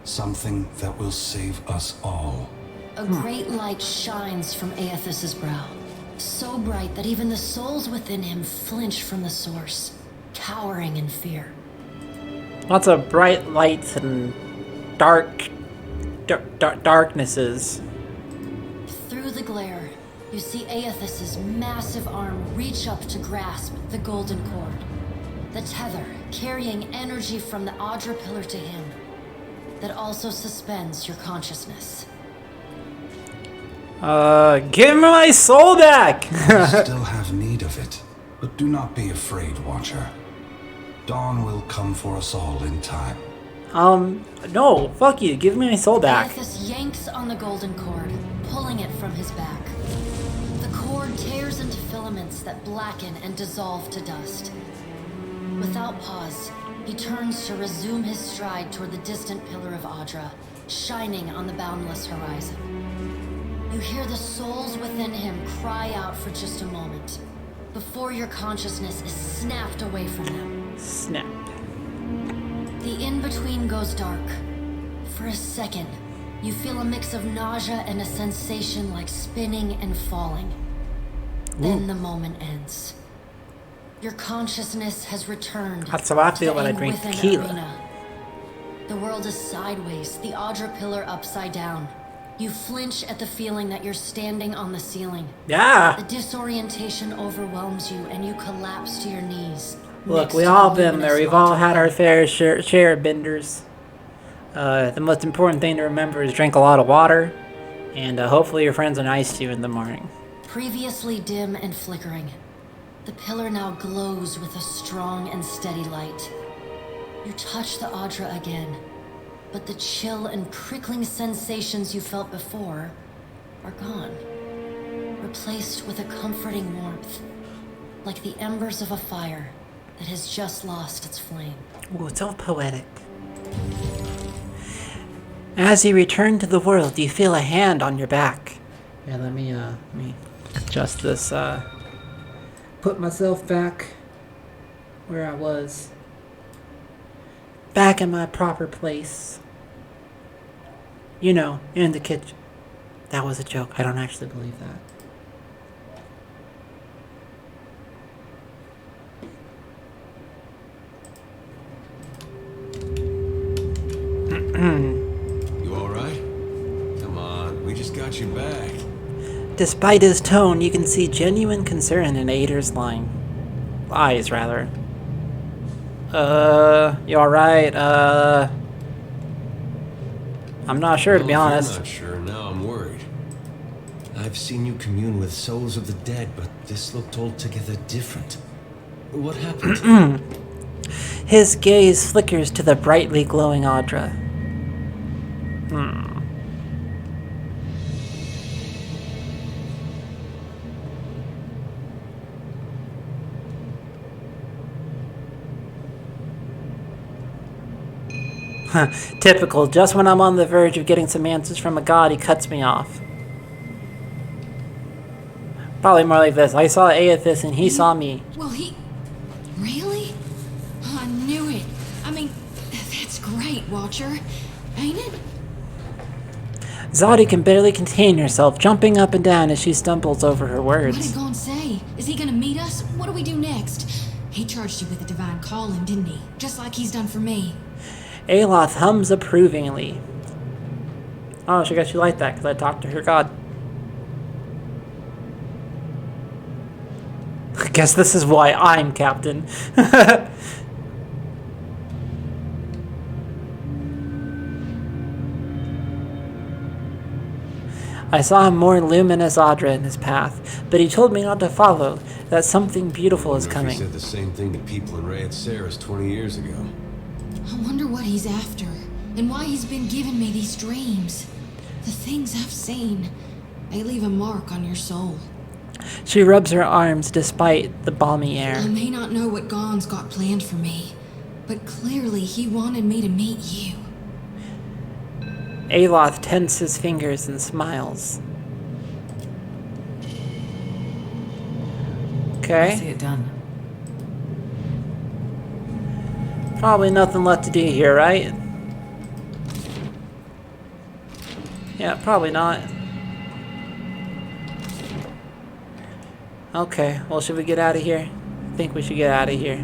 Something that will save us all. A great light shines from Aeothas' brow, so bright that even the souls within him flinch from the source, cowering in fear. Lots of bright lights and darknesses. Through the glare, you see Aeothas's massive arm reach up to grasp the golden cord. The tether carrying energy from the Audra pillar to him that also suspends your consciousness. Give me my soul back! I still have need of it, but do not be afraid, Watcher. Dawn will come for us all in time. No, fuck you, give me my soul back. Aeothas yanks on the golden cord, pulling it from his back. The cord tears into filaments that blacken and dissolve to dust. Without pause, he turns to resume his stride toward the distant pillar of Audra, shining on the boundless horizon. You hear the souls within him cry out for just a moment, before your consciousness is snapped away from them. Snap. The in-between goes dark. For a second, you feel a mix of nausea and a sensation like spinning and falling. Then the moment ends. Your consciousness has returned. That's how I feel to when I the drink within tequila. arena. The world is sideways, the Audra pillar upside down. You flinch at the feeling that you're standing on the ceiling. Yeah. The disorientation overwhelms you and you collapse to your knees. Look, we all been there. We've all had our fair share of benders. The most important thing to remember is drink a lot of water, and hopefully your friends are nice to you in the morning. Previously dim and flickering, the pillar now glows with a strong and steady light. You touch the Audra again, but the chill and prickling sensations you felt before are gone, replaced with a comforting warmth, like the embers of a fire that has just lost its flame. Ooh, it's all poetic. As you return to the world, you feel a hand on your back. Yeah, let me adjust this, put myself back where I was. Back in my proper place. You know, in the kitchen. That was a joke. I don't actually believe that. You alright? Come on, we just got you back. Despite his tone, you can see genuine concern in Ader's eyes, rather. You alright? I'm not sure, to be honest. I'm not sure, now I'm worried. I've seen you commune with souls of the dead, but this looked altogether different. What happened? His gaze flickers to the brightly glowing Audra. Typical. Just when I'm on the verge of getting some answers from a god, he cuts me off. Probably more like this. I saw Aeothas and he saw me. Well, really? I knew it. I mean, that's great, Watcher. Ain't it? Zadi can barely contain herself, jumping up and down as she stumbles over her What words. did Gon say? Is he gonna meet us? What do we do next? He charged you with a divine calling, didn't he? Just like he's done for me. Aeloth hums approvingly. Oh, she guess you like that, because I talked to her god. I guess this is why I'm captain. I saw a more luminous Audra in his path, but he told me not to follow, that something beautiful is coming. He said the same thing to people in Rayet Saris 20 years ago. I wonder what he's after, and why he's been giving me these dreams. The things I've seen, they leave a mark on your soul. She rubs her arms despite the balmy air. I may not know what Gon's got planned for me, but clearly he wanted me to meet you. Aeloth tenses his fingers and smiles. Okay. I see it done. Probably nothing left to do here, right? Yeah, probably not. Okay, well, should we get out of here? I think we should get out of here.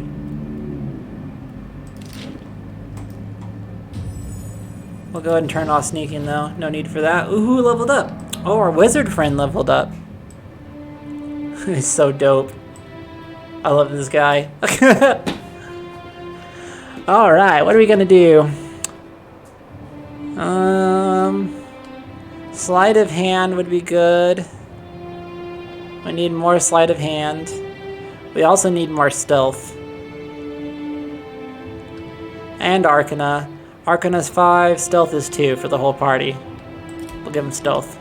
We'll go ahead and turn off sneaking, though. No need for that. Ooh, leveled up. Oh, our wizard friend leveled up. He's so dope. I love this guy. Alright, what are we gonna do? Sleight of hand would be good. We need more sleight of hand. We also need more stealth. And Arcana. Arcana's 5, stealth is 2 for the whole party. We'll give him stealth.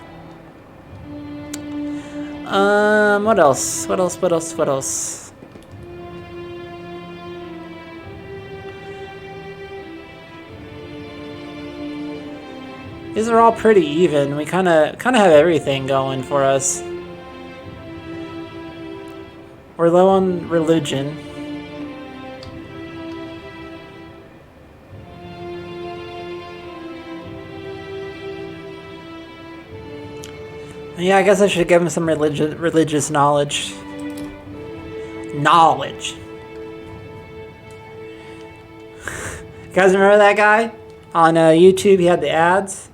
What else? What else? These are all pretty even. We kind of have everything going for us. We're low on religion. Yeah, I guess I should give him some religious knowledge. Knowledge. You guys remember that guy? On YouTube, he had the ads.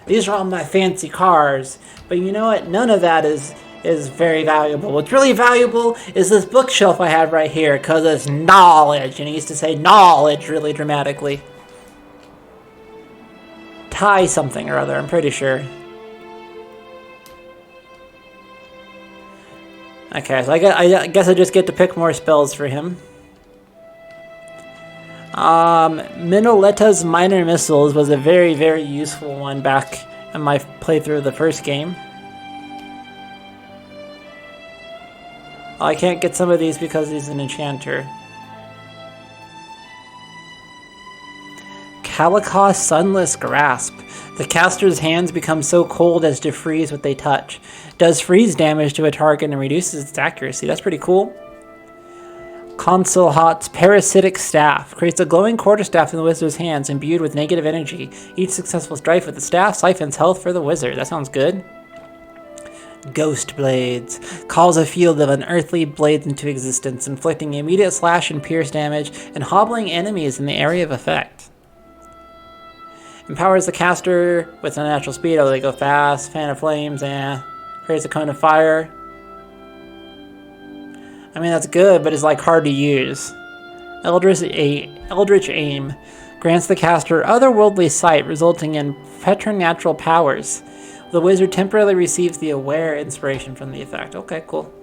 These are all my fancy cars. But you know what? None of that is very valuable. What's really valuable is this bookshelf I have right here, because it's knowledge. And he used to say knowledge really dramatically. Tie something or other, I'm pretty sure. Okay, so I guess I just get to pick more spells for him. Minoleta's Minor Missiles was a very, very useful one back in my playthrough of the first game. Oh, I can't get some of these because he's an enchanter. Kalikos Sunless Grasp. The caster's hands become so cold as to freeze what they touch. Does freeze damage to a target and reduces its accuracy. That's pretty cool. Consulhat's Parasitic Staff. Creates a glowing quarterstaff in the wizard's hands imbued with negative energy. Each successful strike with the staff siphons health for the wizard. That sounds good. Ghost Blades. Calls a field of unearthly blades into existence, inflicting immediate slash and pierce damage and hobbling enemies in the area of effect. Empowers the caster with unnatural speed. Oh, they go fast. Fan of Flames, creates a cone of fire. I mean, that's good, but it's like hard to use. Eldritch Aim. Grants the caster otherworldly sight, resulting in preternatural powers. The wizard temporarily receives the aware inspiration from the effect. Okay, cool.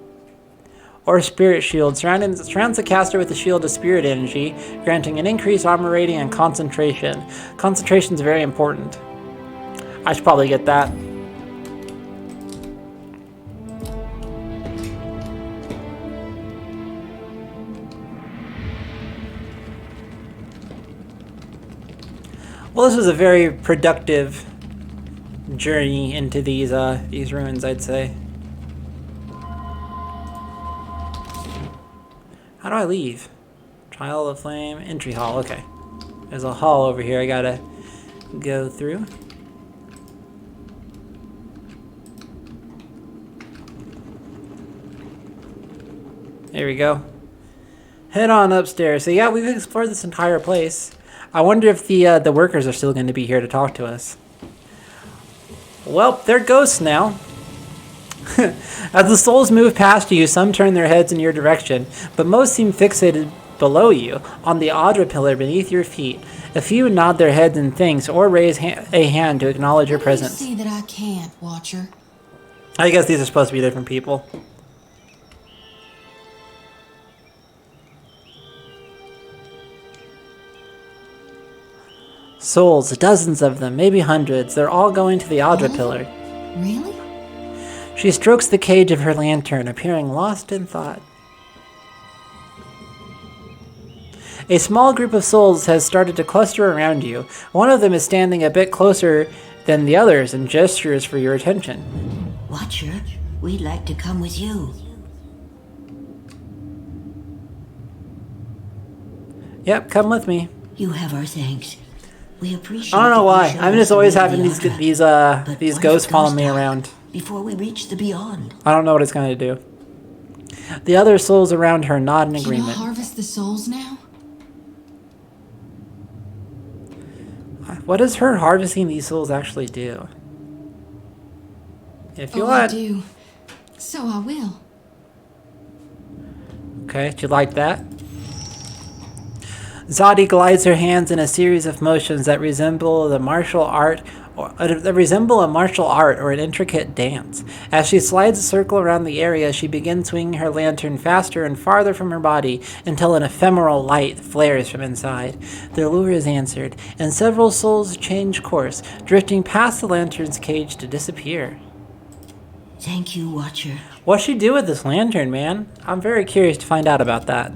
Or Spirit Shield. Surrounds the caster with a shield of spirit energy, granting an increased armor rating and concentration. Concentration is very important. I should probably get that. Well, this was a very productive journey into these ruins, I'd say. How do I leave? Trial of Flame, entry hall, okay. There's a hall over here I gotta go through. There we go. Head on upstairs. So yeah, we've explored this entire place. I wonder if the workers are still going to be here to talk to us. Well, they're ghosts now. As the souls move past you, some turn their heads in your direction, but most seem fixated below you, on the Audra pillar beneath your feet. A few nod their heads in thanks or raise a hand to acknowledge your presence. See that I can't, Watcher. I guess these are supposed to be different people. Souls, dozens of them, maybe hundreds. They're all going to the Audra pillar. Really? She strokes the cage of her lantern, appearing lost in thought. A small group of souls has started to cluster around you. One of them is standing a bit closer than the others and gestures for your attention. Watcher, we'd like to come with you. Yep, come with me. You have our thanks. We appreciate. I don't know why. I'm just always having these ghosts following me around. Before we reach the beyond. I don't know what it's going to do. The other souls around her nod in agreement. Can I harvest the souls now? What does her harvesting these souls actually do? If you Oh, I want. do. So I will. Okay, do you like that? Zadi glides her hands in a series of motions that resemble a martial art or an intricate dance. As she slides a circle around the area, she begins swinging her lantern faster and farther from her body until an ephemeral light flares from inside. The lure is answered, and several souls change course, drifting past the lantern's cage to disappear. Thank you, Watcher. What'd she do with this lantern, man? I'm very curious to find out about that.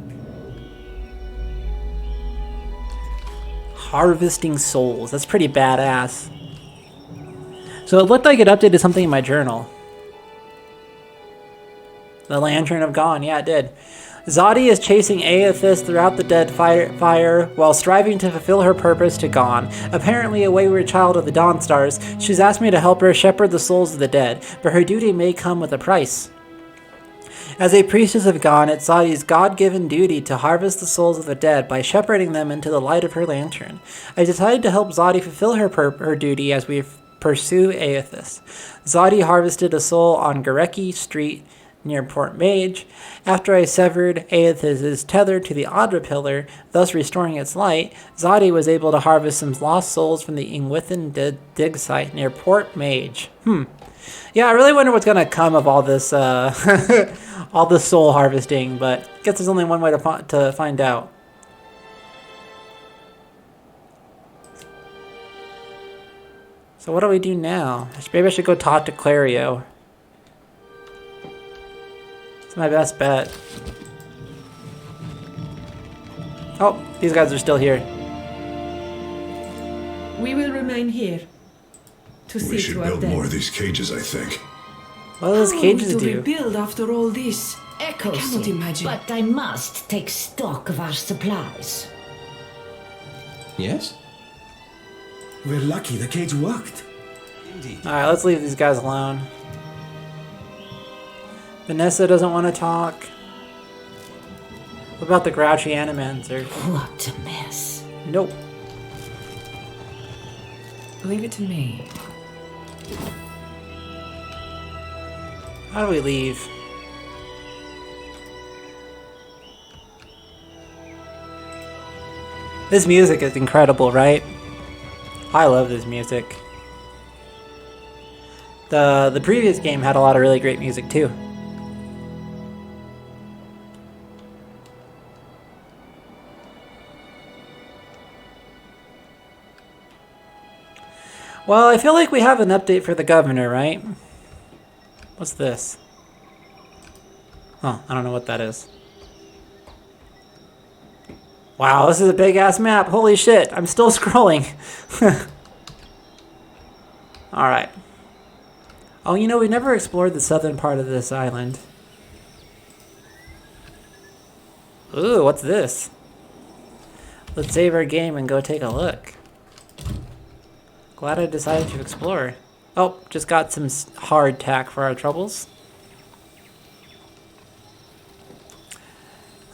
Harvesting souls. That's pretty badass. So it looked like it updated something in my journal. The Lantern of Gone. Yeah, it did. Zadi is chasing Aeothas throughout the Deadfire while striving to fulfill her purpose to Gone. Apparently a wayward child of the Dawnstars, she's asked me to help her shepherd the souls of the dead, but her duty may come with a price. As a priestess of Gone, it's Zadi's God-given duty to harvest the souls of the dead by shepherding them into the light of her lantern. I decided to help Zadi fulfill her duty as we pursue Aeothas. Zadi harvested a soul on Gareki Street near Port Mage. After I severed Aeothas' tether to the Adra pillar, thus restoring its light, Zadi was able to harvest some lost souls from the Ingwithan dig site near Port Mage. Yeah, I really wonder what's gonna come of all this, all this soul harvesting, but I guess there's only one way to find out. So what do we do now? Maybe I should go talk to Clario. It's my best bet. Oh, these guys are still here. We will remain here to see We should to our build dead. more of these cages, I think. What do those cages to do? rebuild after all this? Echo, I cannot imagine. But I must take stock of our supplies. Yes? We're lucky the cage worked. Indeed. Alright, let's leave these guys alone. Vanessa doesn't want to talk. What about the grouchy Animancer? What a mess. Nope. Leave it to me. How do we leave? This music is incredible, right? I love this music. The previous game had a lot of really great music too. Well, I feel like we have an update for the governor, right? What's this? Oh, I don't know what that is. Wow, this is a big ass map. Holy shit, I'm still scrolling. Alright. Oh, you know, we never explored the southern part of this island. Ooh, what's this? Let's save our game and go take a look. Glad I decided to explore. Oh, just got some hard tack for our troubles.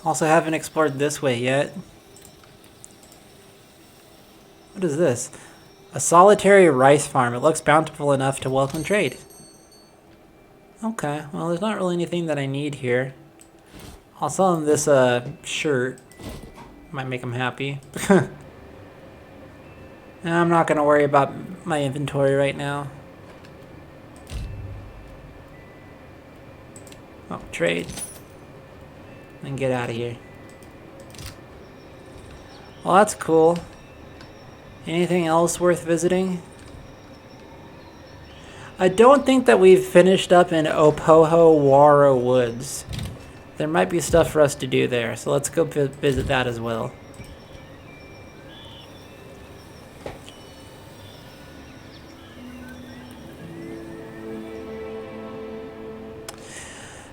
Also haven't explored this way yet. What is this? A solitary rice farm. It looks bountiful enough to welcome trade. Okay, well there's not really anything that I need here. I'll sell him this shirt. Might make him happy. I'm not going to worry about my inventory right now. Oh, trade. And get out of here. Well, that's cool. Anything else worth visiting? I don't think that we've finished up in Opoho Waro Woods. There might be stuff for us to do there, so let's go visit that as well.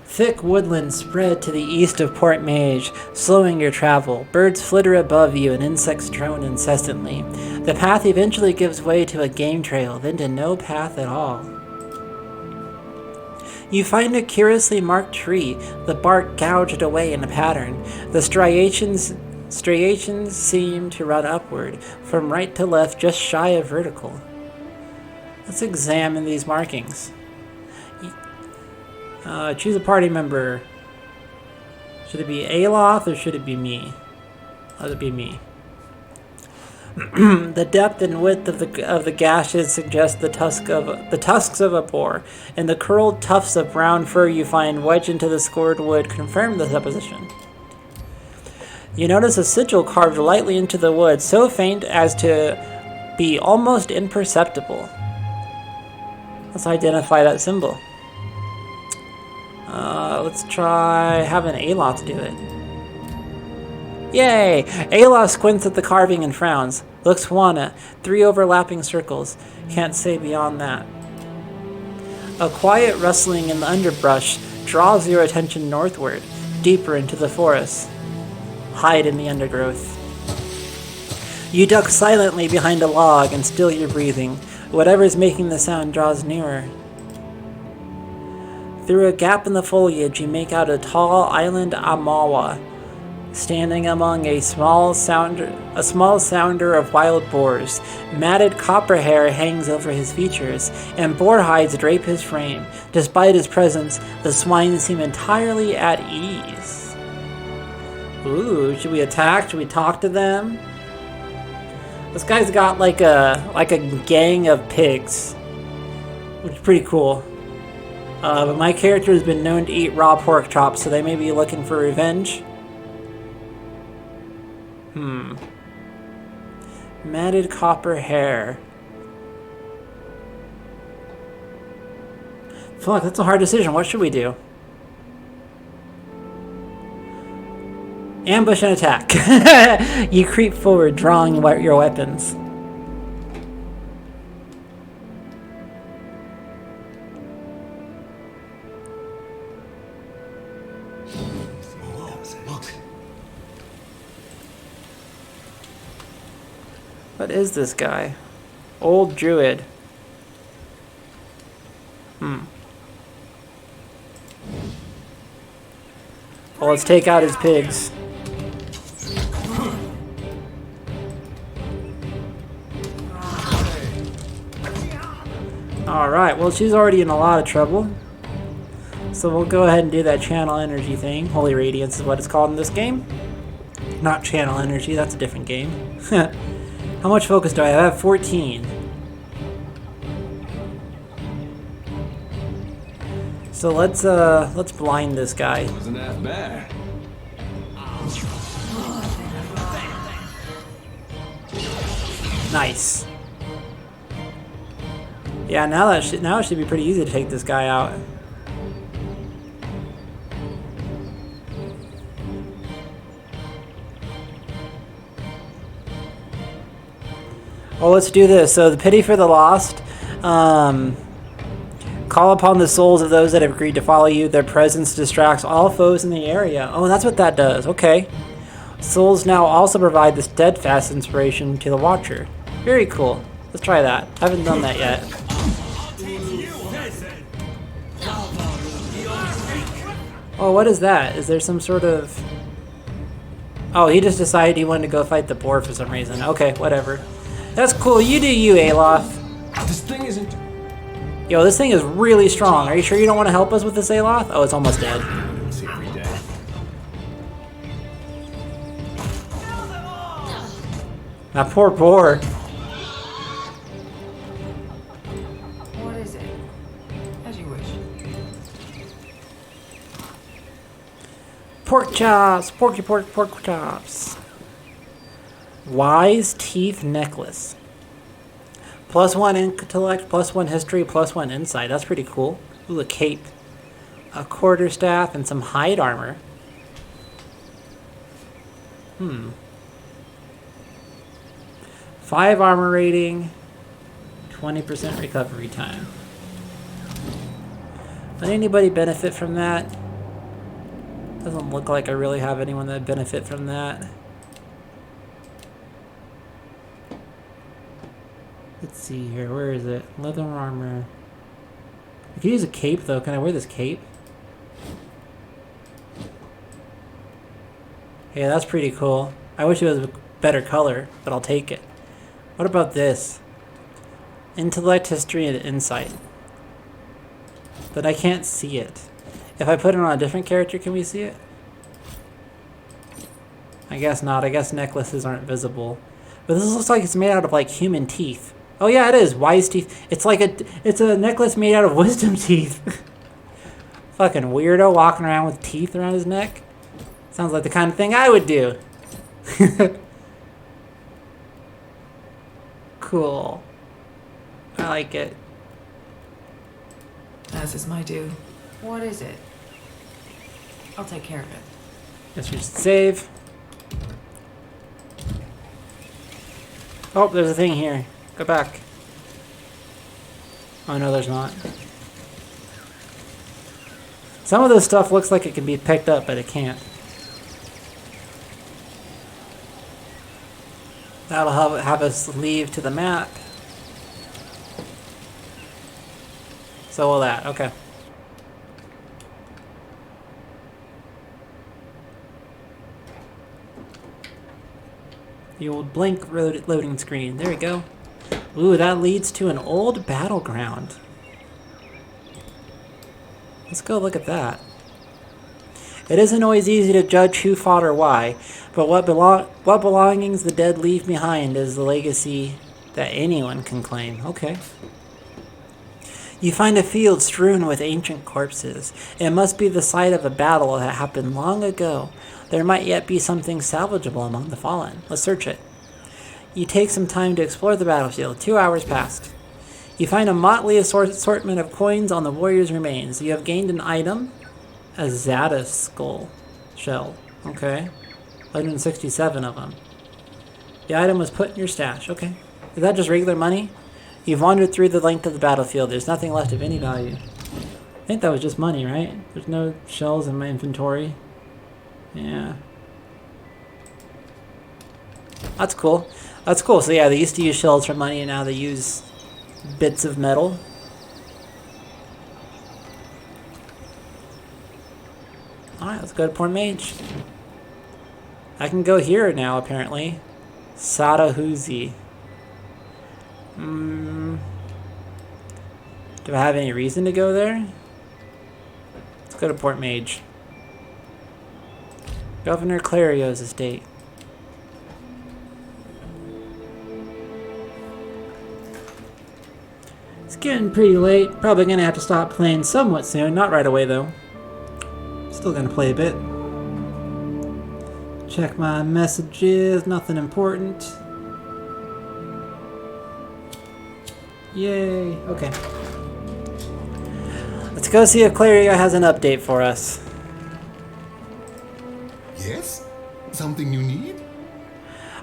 Thick woodlands spread to the east of Port Mage, slowing your travel. Birds flitter above you and insects drone incessantly. The path eventually gives way to a game trail, then to no path at all. You find a curiously marked tree, the bark gouged away in a pattern. The striations seem to run upward, from right to left just shy of vertical. Let's examine these markings. Choose a party member. Should it be Aeloth or should it be me? Let it be me. The depth and width of the gashes suggest the tusks of a boar, and the curled tufts of brown fur you find wedged into the scored wood confirm the supposition. You notice a sigil carved lightly into the wood, so faint as to be almost imperceptible. Let's identify that symbol. Let's try having Aeloth do it. Yay! Aeloth squints at the carving and frowns. Looks wanna. 3 overlapping circles. Can't say beyond that. A quiet rustling in the underbrush draws your attention northward, deeper into the forest. Hide in the undergrowth. You duck silently behind a log and still your breathing. Whatever's making the sound draws nearer. Through a gap in the foliage, you make out a tall island Amawa, standing among a small sounder of wild boars. Matted copper hair hangs over his features, and boar hides drape his frame. Despite his presence, the swine seem entirely at ease. Ooh, should we attack? Should we talk to them? This guy's got like a gang of pigs, which is pretty cool. But my character has been known to eat raw pork chops, so they may be looking for revenge. Matted copper hair. Fuck, that's a hard decision. What should we do? Ambush and attack. You creep forward, drawing your weapons. What is this guy? Old druid. Well, let's take out his pigs. Alright, well she's already in a lot of trouble. So we'll go ahead and do that channel energy thing. Holy Radiance is what it's called in this game. Not channel energy, that's a different game. How much focus do I have? I have 14. So let's blind this guy. Wasn't that bad? Nice. Yeah, now it should be pretty easy to take this guy out. Well, let's do this. So the pity for the lost. Call upon the souls of those that have agreed to follow you. Their presence distracts all foes in the area. Oh, that's what that does. Okay. Souls now also provide this steadfast inspiration to the Watcher. Very cool. Let's try that. I haven't done that yet. Oh, what is that? Is there some sort of... Oh, he just decided he wanted to go fight the boar for some reason. Okay, whatever. That's cool. You do you, Aeloth. This thing isn't... Yo, this thing is really strong. Are you sure you don't want to help us with this, Aeloth? Oh, it's almost dead. That poor boar. What is it? As you wish. Pork chops! Pork chops. Wise Teeth Necklace. +1 intellect, +1 history, +1 insight. That's pretty cool. Ooh, a cape. A quarterstaff and some hide armor. 5 armor rating, 20% recovery time. Would anybody benefit from that? Doesn't look like I really have anyone that would benefit from that. Let's see here, where is it? Leather armor. I could use a cape though. Can I wear this cape? Yeah, that's pretty cool. I wish it was a better color, but I'll take it. What about this? Intellect, history, and insight. But I can't see it. If I put it on a different character, can we see it? I guess not. I guess necklaces aren't visible. But this looks like it's made out of like human teeth. Oh yeah, it is. Wise teeth. It's like it's a necklace made out of wisdom teeth. Fucking weirdo walking around with teeth around his neck. Sounds like the kind of thing I would do. Cool. I like it. As is my due. What is it? I'll take care of it. Guess we should save. Oh, there's a thing here. Go back. Oh no, there's not. Some of this stuff looks like it can be picked up, but it can't. That'll have us leave to the map. So will that, okay. The old blink loading screen. There we go. Ooh, that leads to an old battleground. Let's go look at that. It isn't always easy to judge who fought or why, but what belongings the dead leave behind is the legacy that anyone can claim. Okay. You find a field strewn with ancient corpses. It must be the site of a battle that happened long ago. There might yet be something salvageable among the fallen. Let's search it. You take some time to explore the battlefield. 2 hours passed. You find a motley assortment of coins on the warrior's remains. You have gained an item. A Zata skull shell. Okay. 167 of them. The item was put in your stash. Okay. Is that just regular money? You've wandered through the length of the battlefield. There's nothing left of any value. I think that was just money, right? There's no shells in my inventory. Yeah. That's cool. That's cool. So yeah, they used to use shells for money and now they use bits of metal. Alright, let's go to Port Mage. I can go here now, apparently. Sadahuzi. Do I have any reason to go there? Let's go to Port Mage. Governor Clario's estate. It's getting pretty late. Probably gonna have to stop playing somewhat soon. Not right away though. Still gonna play a bit. Check my messages. Nothing important. Yay. Okay. Let's go see if Clario has an update for us. Yes? Something you need?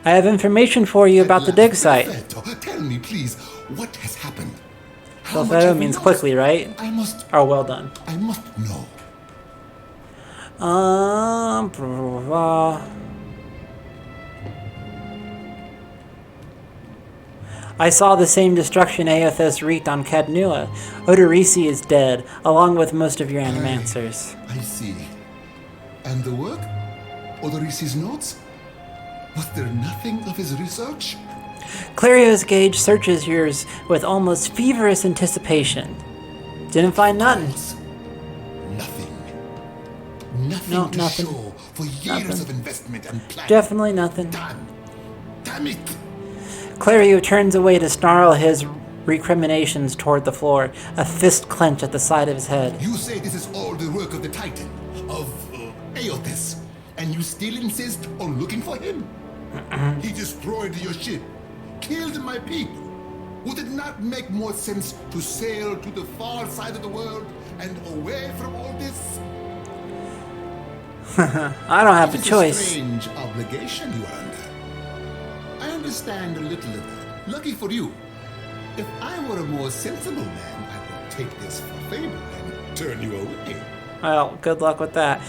I have information for you about the dig site. Perfetto. Tell me, please, what has happened? Perfetto means quickly, right? I must... Oh, well done. I must know. I saw the same destruction Aeothas wreaked on Cadnua. Odarissi is dead, along with most of your animancers. I see. And the work? Odarissi's notes? Was there nothing of his research? Clario's Gage searches yours with almost feverish anticipation. Didn't find nothing. Nothing to nothing. show for years of investment and planning. Definitely nothing. Damn it! Clario turns away to snarl his recriminations toward the floor, a fist clench at the side of his head. You say this is all the work of the Titan, of Aeothas, and you still insist on looking for him? He destroyed your ship, killed my people. Would it not make more sense to sail to the far side of the world and away from all this? I don't have a choice. It's a strange obligation you are under. I understand a little of that. Lucky for you. If I were a more sensible man, I would take this for favor and turn you away. Well, good luck with that.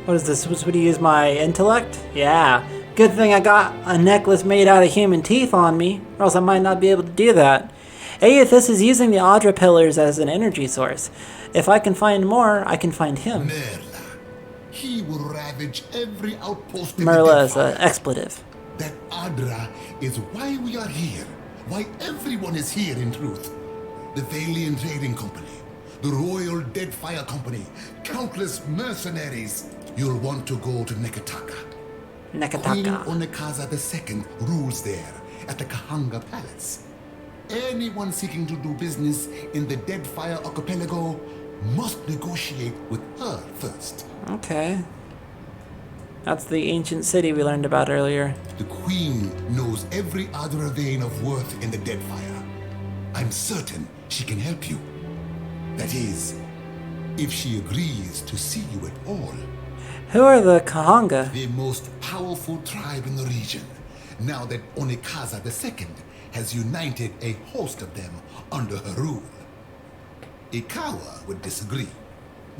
What is this? Would you use my intellect? Yeah. Good thing I got a necklace made out of human teeth on me, or else I might not be able to do that. Aeothas is using the Audra pillars as an energy source. If I can find more, I can find him. He will ravage every outpost in Merla the is an expletive. That Adra is why we are here. Why, everyone is here in truth. The Valiant Trading Company, the Royal Deadfire Company, countless mercenaries. You'll want to go to Nekataka. Queen Onekaza II rules there at the Kahanga Palace. Anyone seeking to do business in the Deadfire Archipelago must negotiate with her first. Okay. That's the ancient city we learned about earlier. The Queen knows every other vein of worth in the Deadfire. I'm certain she can help you. That is, if she agrees to see you at all. Who are the Kahanga? The most powerful tribe in the region, now that Onekaza II has united a host of them under her rule. Ikawa would disagree,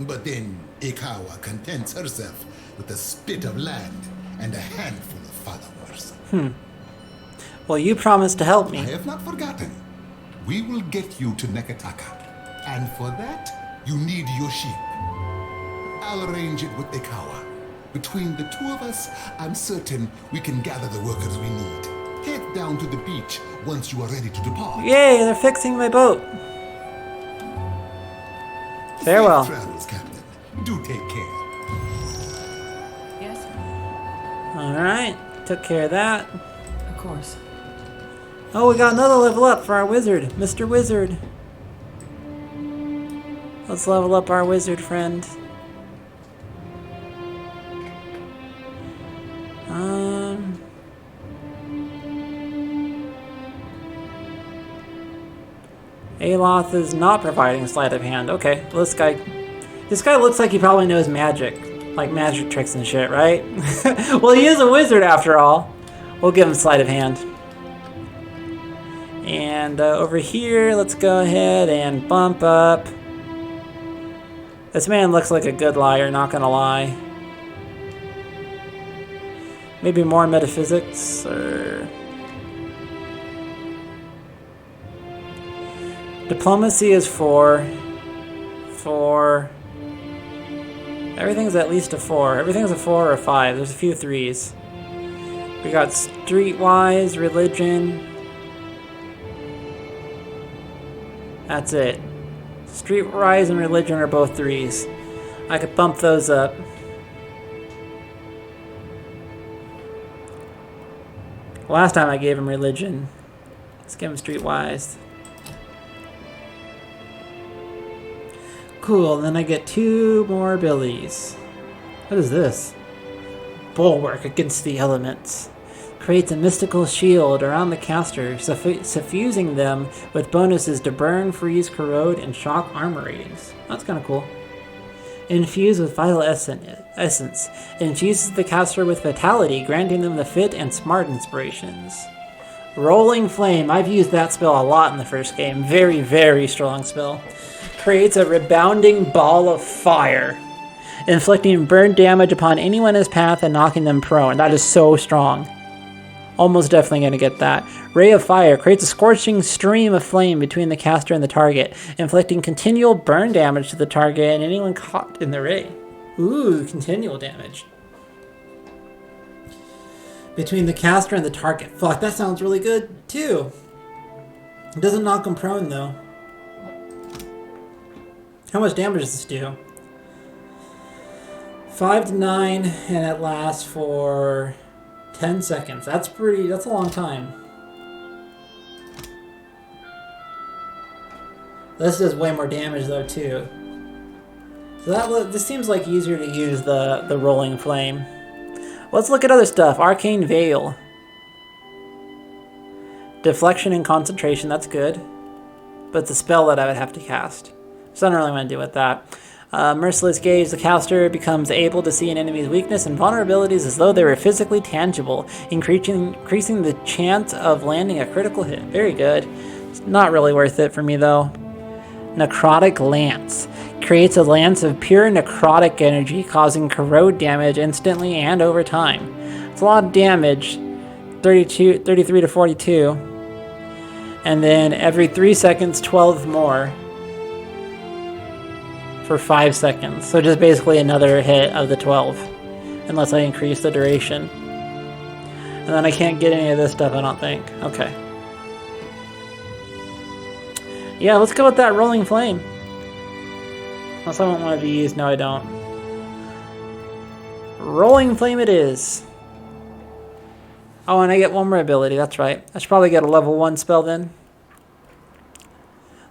but then Ikawa contents herself with a spit of land and a handful of followers. Well, you promised to help me. I have not forgotten. We will get you to Nekataka, and for that, you need your sheep. I'll arrange it with Ikawa. Between the two of us, I'm certain we can gather the workers we need. Head down to the beach once you are ready to depart. Yay, they're fixing my boat. Farewell. Safe travels, Captain. Do take care. Yes? Alright, took care of that. Of course. Oh, we got another level up for our wizard, Mr. Wizard. Let's level up our wizard friend. Aloth is not providing sleight of hand. Okay, well, this guy looks like he probably knows magic. Like magic tricks and shit, right? Well, he is a wizard after all. We'll give him sleight of hand. And over here, let's go ahead and bump up. This man looks like a good liar, not gonna lie. Maybe more metaphysics, or... Diplomacy is 4. Everything's at least a 4. Everything's a 4 or a 5. There's a few 3s. We got streetwise, religion. That's it. Streetwise and religion are both 3s. I could bump those up. Last time I gave him religion. Let's give him streetwise. Cool, then I get 2 more abilities. What is this? Bulwark against the elements. Creates a mystical shield around the caster, suffusing them with bonuses to burn, freeze, corrode, and shock armor ratings. That's kind of cool. Infused with vital essence. It infuses the caster with vitality, granting them the fit and smart inspirations. Rolling Flame. I've used that spell a lot in the first game. Very, very strong spell. Creates a rebounding ball of fire, inflicting burn damage upon anyone in his path and knocking them prone. That is so strong. Almost definitely going to get that. Ray of Fire creates a scorching stream of flame between the caster and the target, inflicting continual burn damage to the target and anyone caught in the ray. Ooh, continual damage. Between the caster and the target. Fuck, that sounds really good, too. It doesn't knock him prone, though. How much damage does this do? 5 to 9, and it lasts for 10 seconds. That's a long time. This does way more damage though too. So this seems like easier to use the Rolling Flame. Let's look at other stuff. Arcane Veil. Deflection and concentration, that's good. But it's a spell that I would have to cast. So I don't really want to deal with that. Merciless Gaze, the caster becomes able to see an enemy's weakness and vulnerabilities as though they were physically tangible, increasing the chance of landing a critical hit. Very good. It's not really worth it for me though. Necrotic Lance. Creates a lance of pure necrotic energy, causing corrode damage instantly and over time. It's a lot of damage. 33 to 42. And then every 3 seconds, 12 more. For 5 seconds. So just basically another hit of the 12. Unless I increase the duration. And then I can't get any of this stuff, I don't think. Okay. Yeah, let's go with that Rolling Flame. Unless I want one of these. No, I don't. Rolling Flame it is. Oh, and I get one more ability. That's right. I should probably get a level 1 spell then.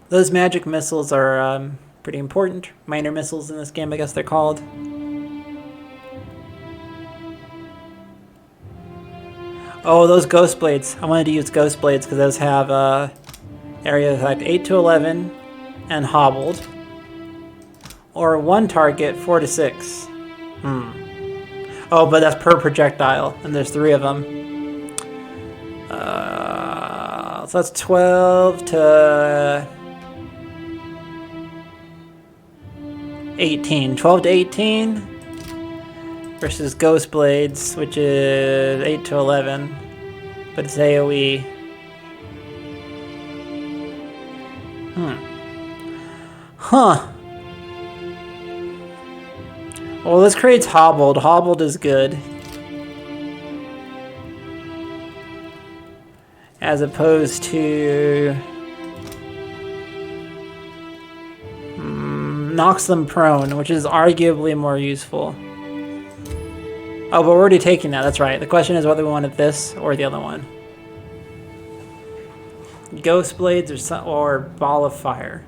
Those magic missiles are pretty important. Minor missiles in this game, I guess they're called. Oh, those Ghost Blades. I wanted to use Ghost Blades because those have area effect 8 to 11 and hobbled. Or one target, 4 to 6. Oh, but that's per projectile, and there's 3 of them. So that's 12 to 18. 12 to 18 versus Ghost Blades, which is 8 to 11, but it's AoE. Huh. Well, this creates Hobbled. Hobbled is good. As opposed to... knocks them prone, which is arguably more useful. Oh, but we're already taking that. That's right. The question is whether we wanted this or the other one. Ghost Blades or Ball of Fire.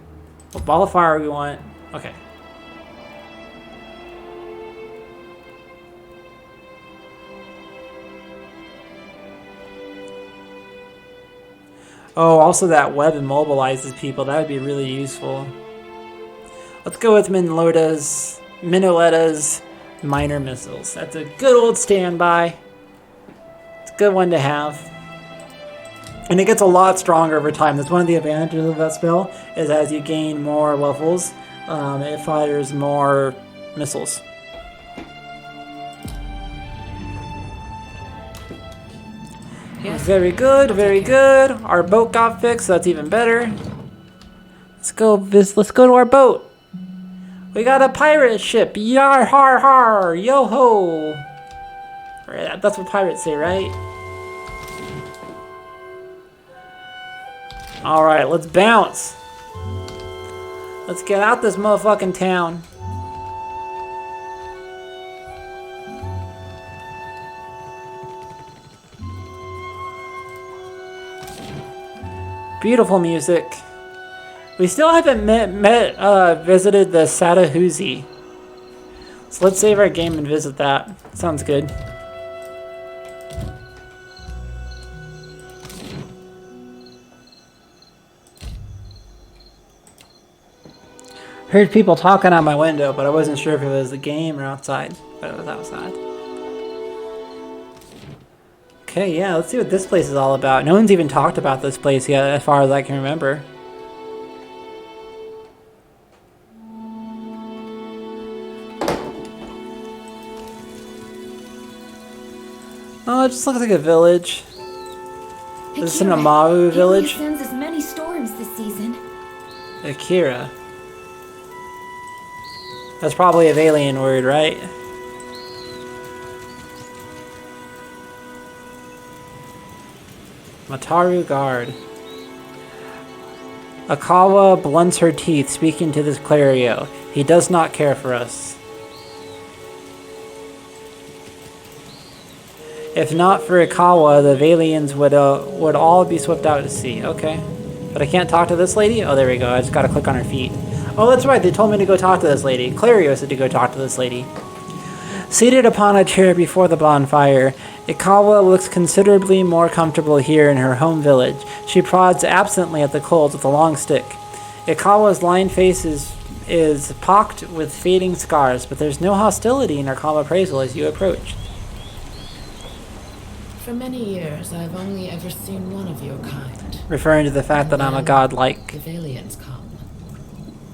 Well, Ball of Fire we want... Okay. Oh, also that web immobilizes people. That would be really useful. Let's go with Minoletta's minor missiles. That's a good old standby. It's a good one to have. And it gets a lot stronger over time. That's one of the advantages of that spell, is as you gain more levels, it fires more missiles. Yes. Very good, very good. Our boat got fixed, so that's even better. Let's go to our boat. We got a pirate ship. Yar har har, yo ho. That's what pirates say, right? Alright, let's bounce. Let's get out this motherfucking town. Beautiful music. We still haven't visited the Satahuzi. So let's save our game and visit that. Sounds good. Heard people talking out my window, but I wasn't sure if it was the game or outside. But it was outside. Okay, yeah, let's see what this place is all about. No one's even talked about this place yet, as far as I can remember. Oh, it just looks like a village. This is an Amaru village. Sends us many storms this season. Akira. That's probably a Valian word, right? Mataru Guard. Akawa blunts her teeth, speaking to this Clario. He does not care for us. If not for Akawa, the Valians would all be swept out to sea. Okay. But I can't talk to this lady? Oh, there we go. I just gotta click on her feet. Oh, that's right. They told me to go talk to this lady. Clario said to go talk to this lady. Seated upon a chair before the bonfire, Ikawa looks considerably more comfortable here in her home village. She prods absently at the coals with a long stick. Ikawa's lined face is pocked with fading scars, but there's no hostility in her calm appraisal as you approach. For many years, I've only ever seen one of your kind. Referring to the fact that I'm a godlike. The Valians come.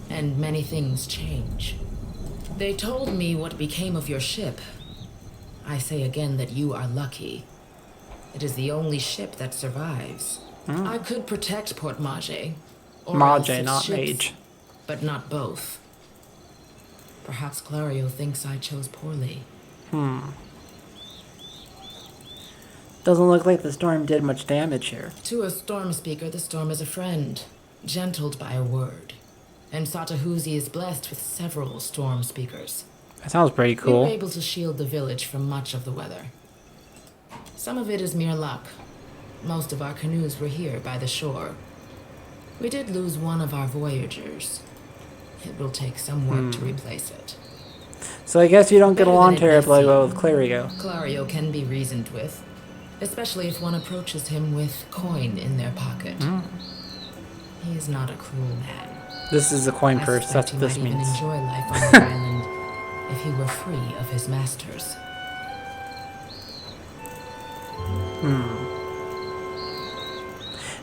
And many things change. They told me what became of your ship. I say again that you are lucky. It is the only ship that survives. I could protect Port Mage. Or Mage, not Mage. But not both. Perhaps Clario thinks I chose poorly. Doesn't look like the storm did much damage here. To a storm speaker, the storm is a friend. gentled by a word, and Satahuzi is blessed with several storm speakers. That sounds pretty We cool. were able to shield the village from much of the weather. Some of it is mere luck. Most of our canoes were here by the shore. We did lose one of our voyagers. It will take some work to replace it. So I guess you don't get Better along than it may terribly well seem. with Clario. Clario can be reasoned with, especially if one approaches him with coin in their pocket. He is not a cruel man. This is a coin I purse, suspect that's what this he might means. even enjoy life on the island if he were free of his masters.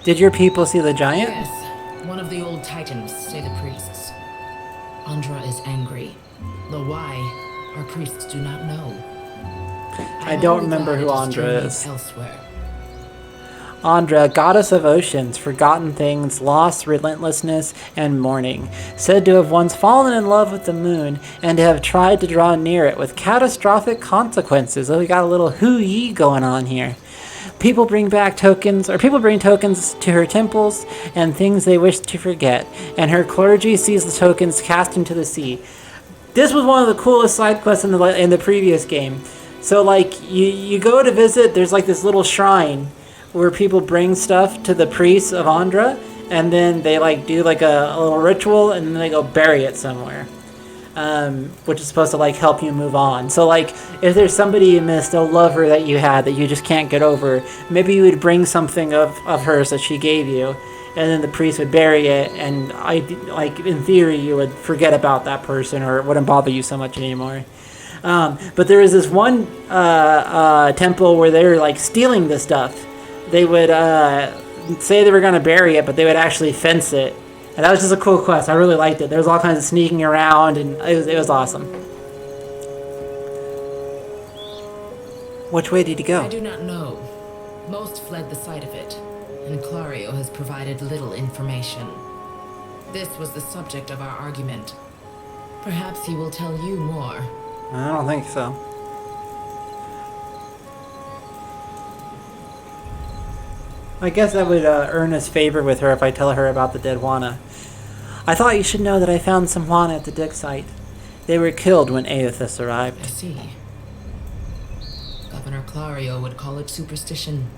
Did your people see the giant? Yes, one of the old titans, say the priests. Andra is angry. The why, our priests do not know. I don't remember who Andra is. Elsewhere. Andra, goddess of oceans, forgotten things, loss, relentlessness, and mourning, said to have once fallen in love with the moon and to have tried to draw near it with catastrophic consequences. Oh, we got a little hoo-yee going on here. People bring tokens to her temples and things they wish to forget, and her clergy sees the tokens cast into the sea. This was one of the coolest side quests in the previous game. So, like, you go to visit, there's like this little shrine where people bring stuff to the priests of Andra, and then they like do like a little ritual, and then they go bury it somewhere, which is supposed to like help you move on. So like, if there's somebody you missed, a lover that you had that you just can't get over, maybe you would bring something of hers that she gave you, and then the priest would bury it, and in theory you would forget about that person, or it wouldn't bother you so much anymore. But there was this one temple where they were like stealing this stuff. They would say they were going to bury it, but they would actually fence it. And that was just a cool quest. I really liked it. There was all kinds of sneaking around, and it was awesome. Which way did he go? I do not know. Most fled the sight of it, and Clario has provided little information. This was the subject of our argument. Perhaps he will tell you more. I don't think so. I guess I would earn his favor with her if I tell her about the dead Wana. I thought you should know that I found some Wana at the dig site. They were killed when Aeothas arrived. I see. Governor Clario would call it superstition.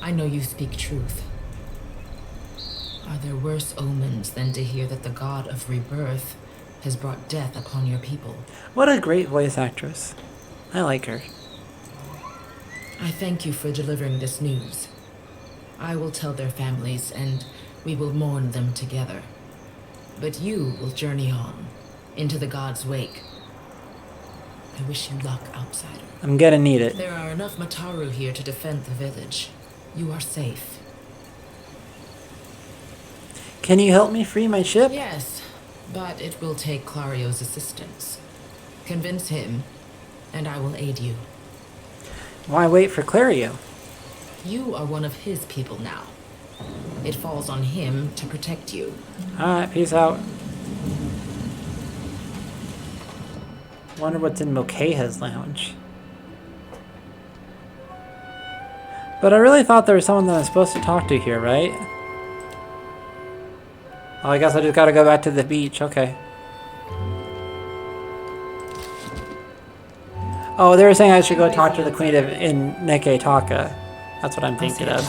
I know you speak truth. Are there worse omens than to hear that the god of rebirth has brought death upon your people? What a great voice actress. I like her. I thank you for delivering this news. I will tell their families, and we will mourn them together. But you will journey on, into the god's wake. I wish you luck, outsider. I'm gonna need it. There are enough Mataru here to defend the village. You are safe. Can you help me free my ship? Yes, but it will take Clario's assistance. Convince him, and I will aid you. Why wait for Clario? You are one of his people now. It falls on him to protect you. Alright, peace out. Wonder what's in Mokeha's lounge. But I really thought there was someone that I'm supposed to talk to here, right? Oh, I guess I just gotta go back to the beach, okay. Oh, they were saying I should go talk to the queen in Neketaka. That's what I'm thinking of.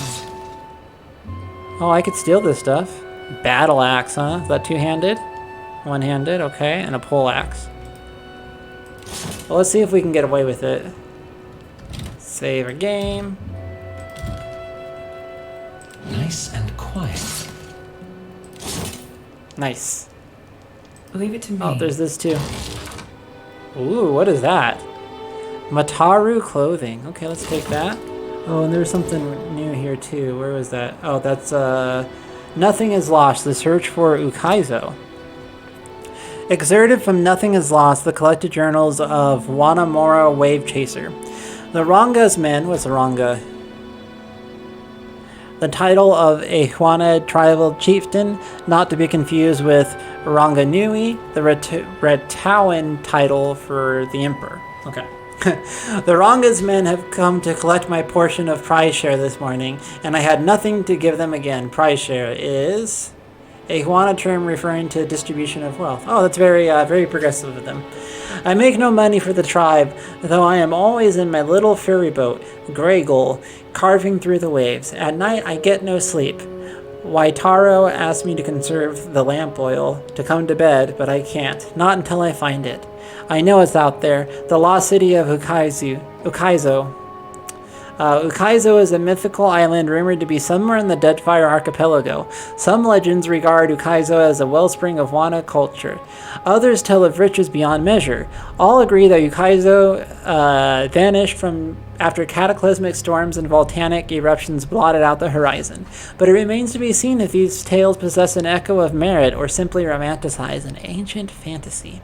Oh, I could steal this stuff. Battle axe, huh? Is that two-handed? One-handed, okay. And a pole axe. Well, let's see if we can get away with it. Save our game. Nice and quiet. Nice. Leave it to me. Oh, there's this too. Ooh, what is that? Mataru clothing. Okay, let's take that. Oh, and there's something new here too. Where was that? Oh, that's Nothing is Lost, the search for Hukaizu. Excerpted from Nothing is Lost, the collected journals of Wanamora Wave Chaser. The Ranga's Men, what's the Ranga? The title of a Huana tribal chieftain, not to be confused with Ranga Nui, the Retawan title for the emperor. Okay. The Ranga's men have come to collect my portion of prize share this morning, and I had nothing to give them again. Prize share is a Huana term referring to distribution of wealth. Oh, that's very progressive of them. I make no money for the tribe, though I am always in my little ferry boat, Grey Gull, carving through the waves. At night, I get no sleep. Waitaro asked me to conserve the lamp oil to come to bed, but I can't. Not until I find it. I know it's out there, the lost city of Hukaizu. Hukaizu is a mythical island rumored to be somewhere in the Deadfire archipelago. Some legends regard Hukaizu as a wellspring of Wana culture. Others tell of riches beyond measure. All agree that Hukaizu vanished from after cataclysmic storms and volcanic eruptions blotted out the horizon. But it remains to be seen if these tales possess an echo of merit or simply romanticize an ancient fantasy.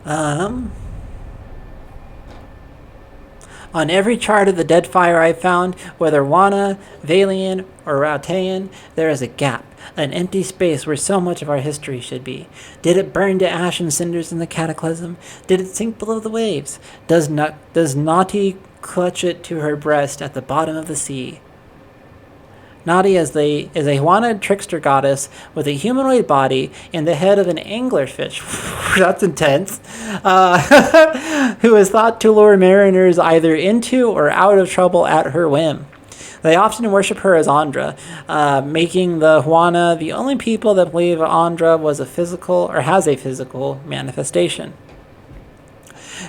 On every chart of the Deadfire I found, whether Wana, Valian, or Rautayan, there is a gap, an empty space where so much of our history should be. Did it burn to ash and cinders in the cataclysm? Did it sink below the waves? Does Nati clutch it to her breast at the bottom of the sea? Nati is a Huana trickster goddess with a humanoid body and the head of an anglerfish. That's intense. Who is thought to lure mariners either into or out of trouble at her whim. They often worship her as Andra, making the Huana the only people that believe Andra was a physical or has a physical manifestation.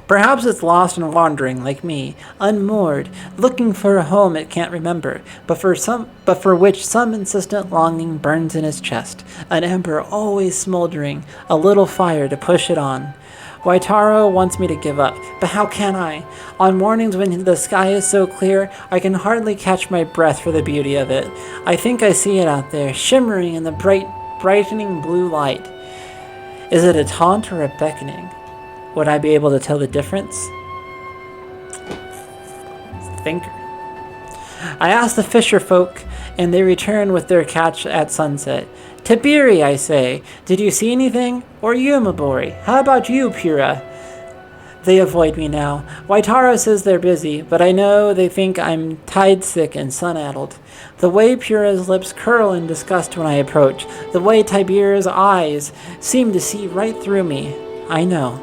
Perhaps it's lost and wandering like me, unmoored, looking for a home it can't remember, but for which some insistent longing burns in its chest, an ember always smoldering, a little fire to push it on. Waitaro wants me to give up, but how can I? On mornings when the sky is so clear, I can hardly catch my breath for the beauty of it. I think I see it out there, shimmering in the brightening blue light. Is it a taunt or a beckoning? Would I be able to tell the difference? Thinker. I asked the fisher folk, and they return with their catch at sunset. Tiberi, I say, did you see anything? Or you, Mabori? How about you, Pura? They avoid me now. Waitaro says they're busy, but I know they think I'm tide-sick and sun-addled. The way Pura's lips curl in disgust when I approach, the way Tiberi's eyes seem to see right through me, I know.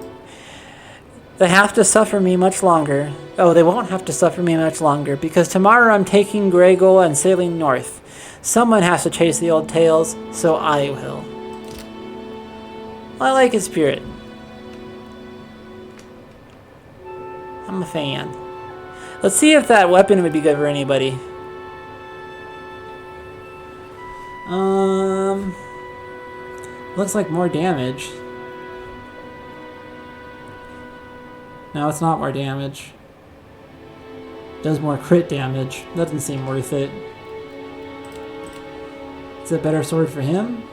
They have to suffer me much longer. Oh, they won't have to suffer me much longer, because tomorrow I'm taking Grey Gull and sailing north. Someone has to chase the old tales, so I will. I like his spirit. I'm a fan. Let's see if that weapon would be good for anybody. Looks like more damage. No, it's not more damage. Does more crit damage. Doesn't seem worth it. Is it a better sword for him?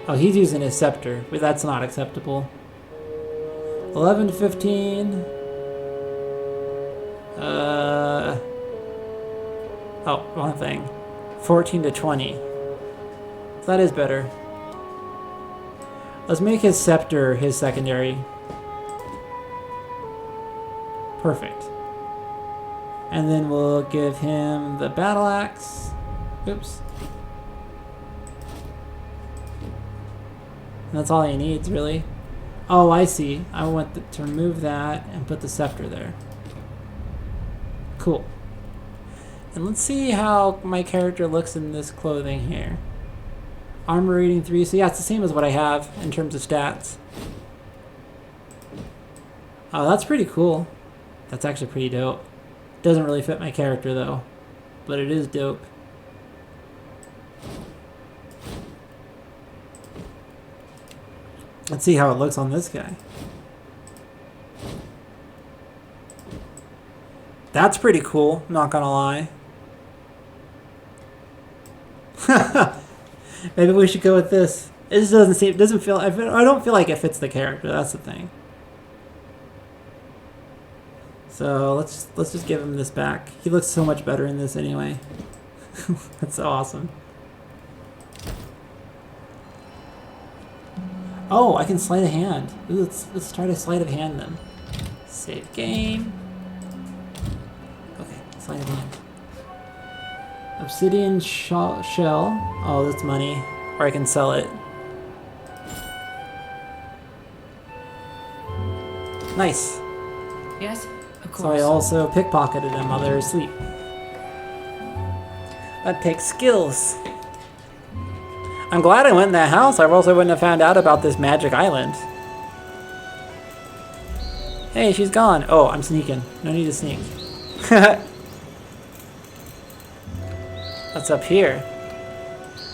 Oh, he's using his scepter. But that's not acceptable. 11 to 15. Oh, wrong thing. 14 to 20. That is better. Let's make his scepter his secondary. Perfect. And then we'll give him the battle axe. Oops. And that's all he needs, really. Oh, I see. I want to remove that and put the scepter there. Cool. And let's see how my character looks in this clothing here. Armor rating 3. So yeah, it's the same as what I have in terms of stats. Oh, that's pretty cool. That's actually pretty dope. Doesn't really fit my character though, but it is dope. Let's see how it looks on this guy. That's pretty cool, not gonna lie. Maybe we should go with this. It just doesn't feel, I don't feel like it fits the character, that's the thing. So let's just give him this back. He looks so much better in this anyway. That's so awesome. Oh, I can sleight of hand. Ooh, let's try to sleight of hand them. Save game. Okay, slide it in. Obsidian shell. Oh, that's money. Or I can sell it. Nice. Yes, of course. So I also pickpocketed them while they were asleep. That takes skills. I'm glad I went in that house. I also wouldn't have found out about this magic island. Hey, she's gone. Oh, I'm sneaking. No need to sneak. What's up here?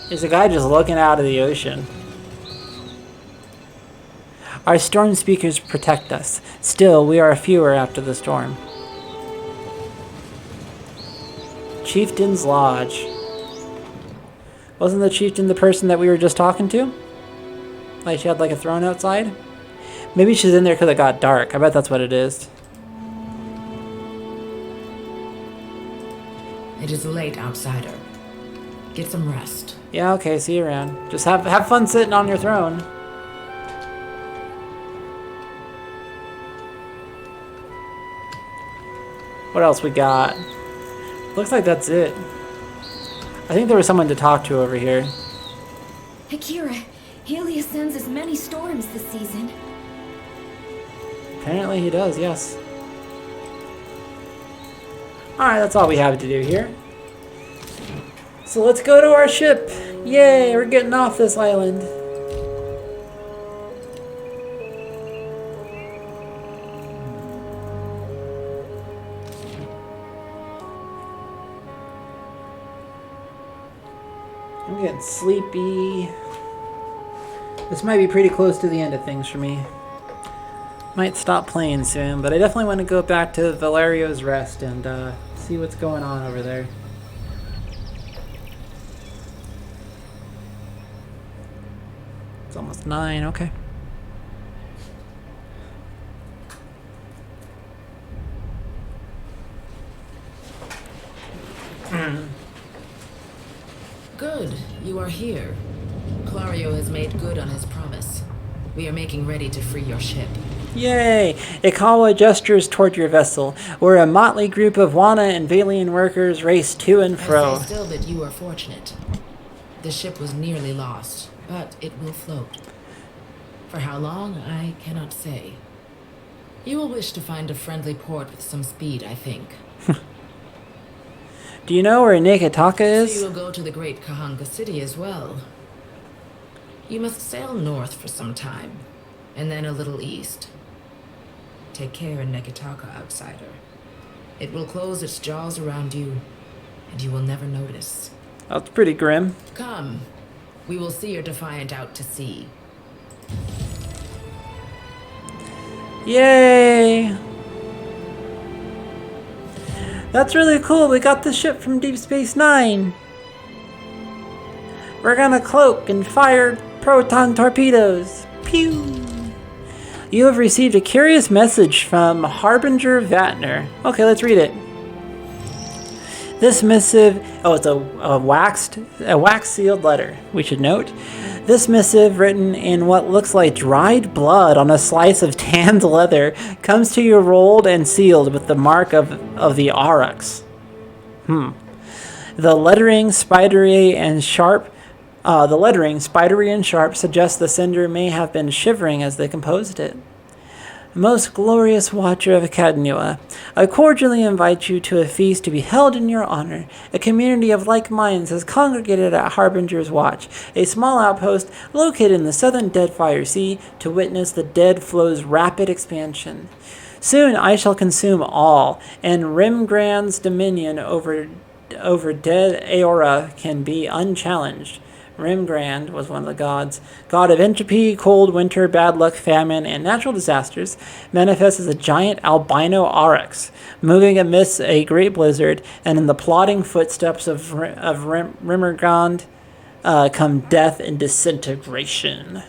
There's a guy just looking out of the ocean. Our storm speakers protect us. Still, we are fewer after the storm. Chieftain's Lodge. Wasn't the chieftain the person that we were just talking to? Like she had like a throne outside? Maybe she's in there because it got dark. I bet that's what it is. It is late, outsider. Get some rest. Yeah, okay, see you around. Just have fun sitting on your throne. What else we got? Looks like that's it. I think there was someone to talk to over here. Akira, Helios sends us many storms this season. Apparently he does, yes. Alright, that's all we have to do here. So let's go to our ship. Yay, we're getting off this island. I'm getting sleepy. This might be pretty close to the end of things for me. Might stop playing soon, but I definitely want to go back to Valerio's Rest and see what's going on over there. It's almost 9, okay. Good, you are here. Clario has made good on his promise. We are making ready to free your ship. Yay! Ikawa gestures toward your vessel, where a motley group of Wana and Valian workers race to and fro. I say still that you are fortunate. The ship was nearly lost, but it will float. For how long, I cannot say. You will wish to find a friendly port with some speed, I think. Do you know where Nekataka is? So you will go to the great Kahanga city as well. You must sail north for some time, and then a little east. Take care in Nekataka, outsider. It will close its jaws around you, and you will never notice. That's pretty grim. Come, we will see your defiant out to sea. Yay! That's really cool. We got the ship from Deep Space Nine. We're gonna cloak and fire proton torpedoes. Pew! You have received a curious message from Harbinger Vatner. Okay, let's read it. This missive, it's a wax sealed letter, we should note. This missive, written in what looks like dried blood on a slice of tanned leather, comes to you rolled and sealed with the mark of the Aurochs. The lettering, spidery and sharp, suggests the sender may have been shivering as they composed it. Most glorious watcher of Acadnua, I cordially invite you to a feast to be held in your honor. A community of like minds has congregated at Harbinger's Watch, a small outpost located in the southern Deadfire Sea, to witness the Dead Flow's rapid expansion. Soon I shall consume all, and Rimgrand's dominion over dead Aora can be unchallenged. Rimgrand was one of the gods. God of entropy, cold winter, bad luck, famine, and natural disasters, manifests as a giant albino aurochs, moving amidst a great blizzard, and in the plodding footsteps of Rimgrand come death and disintegration.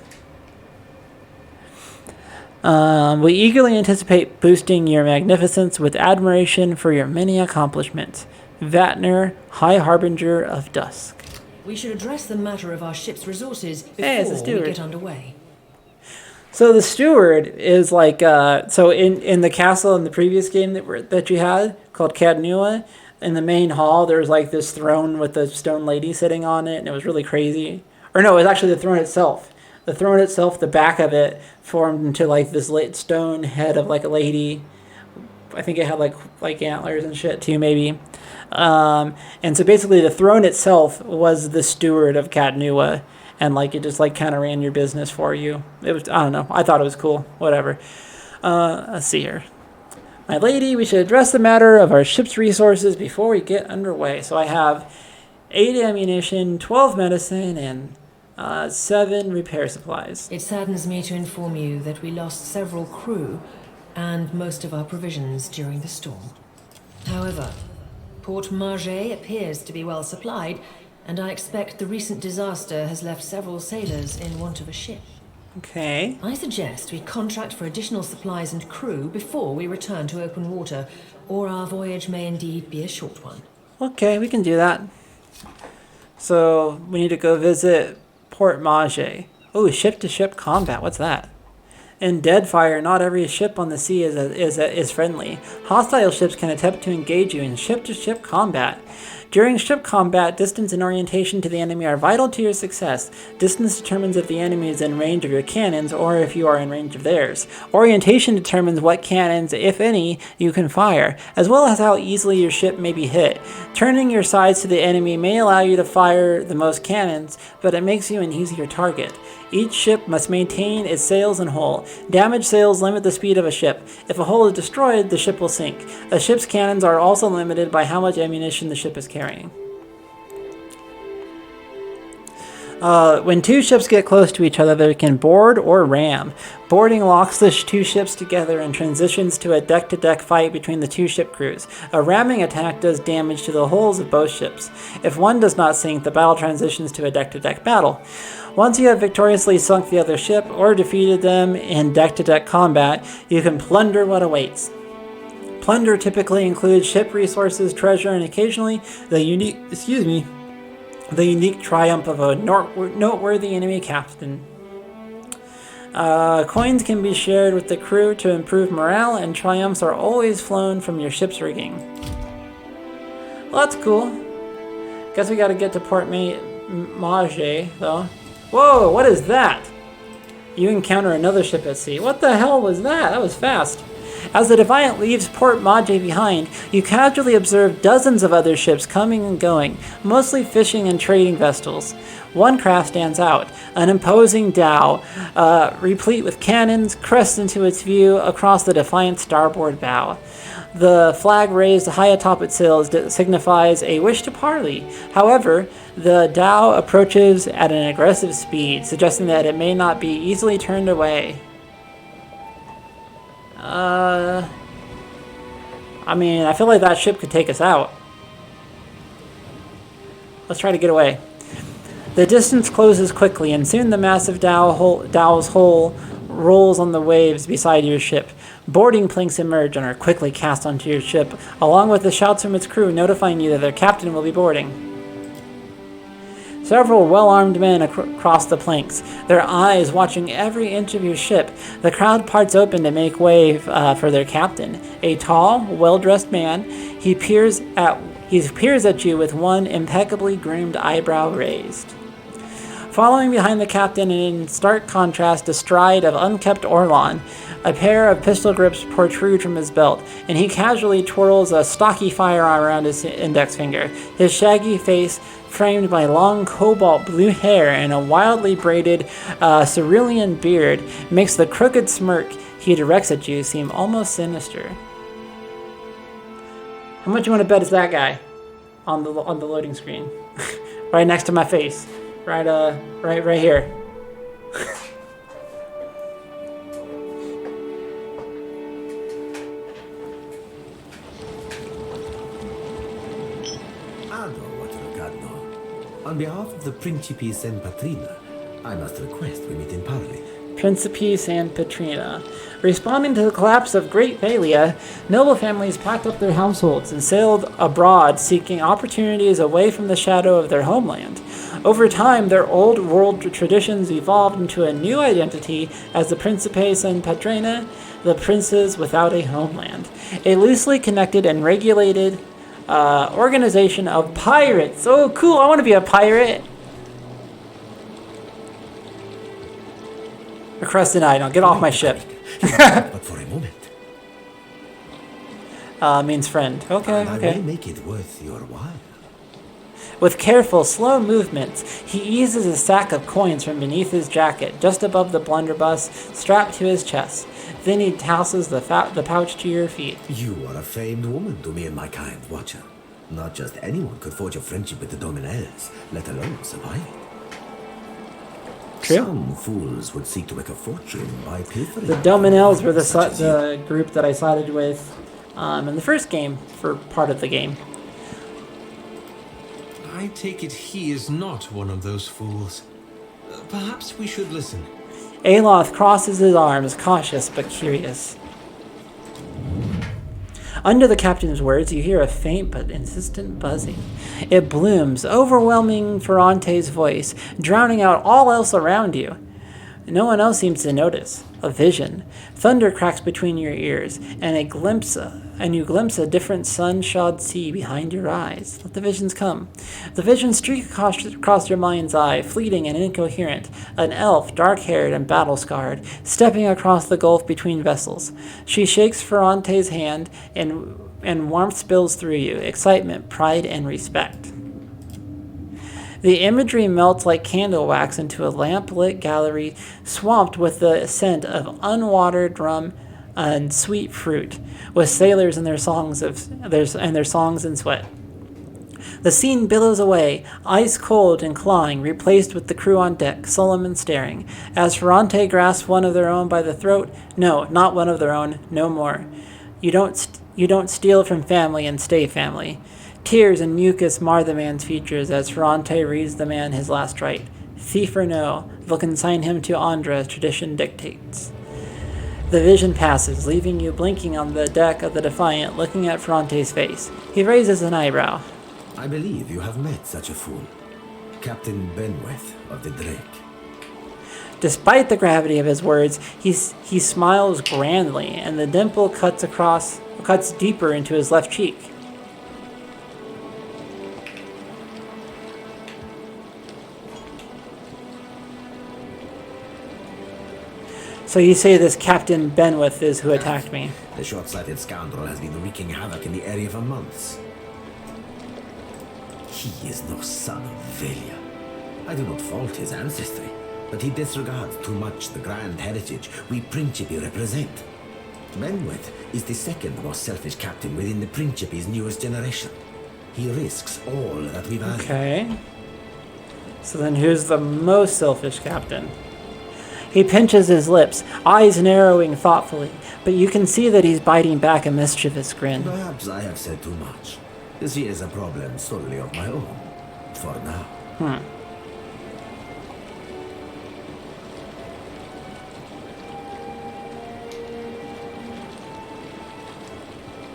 We eagerly anticipate boosting your magnificence with admiration for your many accomplishments. Vatner, High Harbinger of Dusk. We should address the matter of our ship's resources before we get underway. So the steward is like so in the castle in the previous game that you had called Cadnua, in the main hall there's like this throne with the stone lady sitting on it, and it was really crazy. Or no, it was actually the throne itself. The throne itself, the back of it formed into like this stone head of like a lady. I think it had like antlers and shit too, maybe. And so basically the throne itself was the steward of Cadnua, and like it just like kind of ran your business for you. It was, I don't know, I thought it was cool. Whatever. Let's see here. My lady, we should address the matter of our ship's resources before we get underway. So I have 8 ammunition, 12 medicine, and 7 repair supplies. It saddens me to inform you that we lost several crew and most of our provisions during the storm. However, Port Mage appears to be well supplied, and I expect the recent disaster has left several sailors in want of a ship. Okay. I suggest we contract for additional supplies and crew before we return to open water, or our voyage may indeed be a short one. Okay, we can do that. So we need to go visit Port Mage. Oh, ship-to-ship combat. What's that? In Deadfire, not every ship on the sea is friendly. Hostile ships can attempt to engage you in ship-to-ship combat. During ship combat, distance and orientation to the enemy are vital to your success. Distance determines if the enemy is in range of your cannons or if you are in range of theirs. Orientation determines what cannons, if any, you can fire, as well as how easily your ship may be hit. Turning your sides to the enemy may allow you to fire the most cannons, but it makes you an easier target. Each ship must maintain its sails and hull. Damaged sails limit the speed of a ship. If a hull is destroyed, the ship will sink. A ship's cannons are also limited by how much ammunition the ship is carrying. When 2 ships get close to each other, they can board or ram. Boarding locks the 2 ships together and transitions to a deck-to-deck fight between the 2 ship crews. A ramming attack does damage to the hulls of both ships. If one does not sink, the battle transitions to a deck-to-deck battle. Once you have victoriously sunk the other ship or defeated them in deck-to-deck combat, you can plunder what awaits. Plunder typically includes ship resources, treasure, and occasionally the unique triumph of a noteworthy enemy captain. Coins can be shared with the crew to improve morale, and triumphs are always flown from your ship's rigging. Well, that's cool. Guess we gotta get to Port Mage, though. Whoa, what is that? You encounter another ship at sea. What the hell was that? That was fast. As the Defiant leaves Port Mage behind, you casually observe dozens of other ships coming and going, mostly fishing and trading vessels. One craft stands out, an imposing dhow, replete with cannons, crests into its view across the Defiant starboard bow. The flag raised high atop its sails signifies a wish to parley. However, the dhow approaches at an aggressive speed, suggesting that it may not be easily turned away. I mean, I feel like that ship could take us out. Let's try to get away. The distance closes quickly, and soon the massive dow's hull rolls on the waves beside your ship. Boarding planks emerge and are quickly cast onto your ship, along with the shouts from its crew notifying you that their captain will be boarding. Several well-armed men cross the planks, their eyes watching every inch of your ship. The crowd parts open to make way for their captain. A tall, well-dressed man, he peers at you with one impeccably groomed eyebrow raised. Following behind the captain and in stark contrast, a stride of unkempt Orlon. A pair of pistol grips protrude from his belt, and he casually twirls a stocky firearm around his index finger. His shaggy face, framed by long cobalt blue hair and a wildly braided cerulean beard, makes the crooked smirk he directs at you seem almost sinister. How much you want to bet it's that guy on the loading screen, right next to my face, right here. On behalf of the Principes and Patrina, I must request we meet in parley. Principe and Petrina. Responding to the collapse of Great Thalia, noble families packed up their households and sailed abroad, seeking opportunities away from the shadow of their homeland. Over time, their old world traditions evolved into a new identity as the Principes and Patrina, the princes without a homeland, a loosely connected and regulated organization of pirates. Oh, cool! I want to be a pirate. Request denied. I'll get off my ship. But for a moment. Means friend. Okay, And okay. I will make it worth your while. With careful, slow movements, he eases a sack of coins from beneath his jacket, just above the blunderbuss, strapped to his chest. Then he tosses the pouch to your feet. You are a famed woman to me and my kind, Watcher. Not just anyone could forge a friendship with the Dominels, let alone survive it. True. Some fools would seek to make a fortune by pilfering. The Dominels were the group that I sided with in the first game, for part of the game. I take it he is not one of those fools. Perhaps we should listen. Aloth crosses his arms, cautious but curious. Under the captain's words, you hear a faint but insistent buzzing. It blooms, overwhelming Ferrante's voice, drowning out all else around you. No one else seems to notice. A vision. Thunder cracks between your ears, and you glimpse a different sun-shod sea behind your eyes. Let the visions come. The visions streak across your mind's eye, fleeting and incoherent. An elf, dark-haired and battle-scarred, stepping across the gulf between vessels. She shakes Ferrante's hand, and warmth spills through you. Excitement, pride, and respect. The imagery melts like candle wax into a lamp-lit gallery swamped with the scent of unwatered rum and sweet fruit, with sailors and their songs and sweat. The scene billows away, ice cold and clawing, replaced with the crew on deck, solemn and staring. As Ferrante grasps one of their own by the throat, no, not one of their own, no more. You don't steal from family and stay family. Tears and mucus mar the man's features as Ferrante reads the man his last right. Thief or no, they'll consign him to Andra as tradition dictates. The vision passes, leaving you blinking on the deck of the Defiant, looking at Ferrante's face. He raises an eyebrow. I believe you have met such a fool. Captain Benweth of the Drake. Despite the gravity of his words, he smiles grandly, and the dimple cuts deeper into his left cheek. So you say this Captain Benweth is who attacked me? The short-sighted scoundrel has been wreaking havoc in the area for months. He is no son of Velia. I do not fault his ancestry, but he disregards too much the grand heritage we Principi represent. Benweth is the second most selfish captain within the Principi's newest generation. He risks all that we value. Okay. So then who's the most selfish captain? He pinches his lips, eyes narrowing thoughtfully, but you can see that he's biting back a mischievous grin. Perhaps I have said too much. This is a problem solely of my own. For now.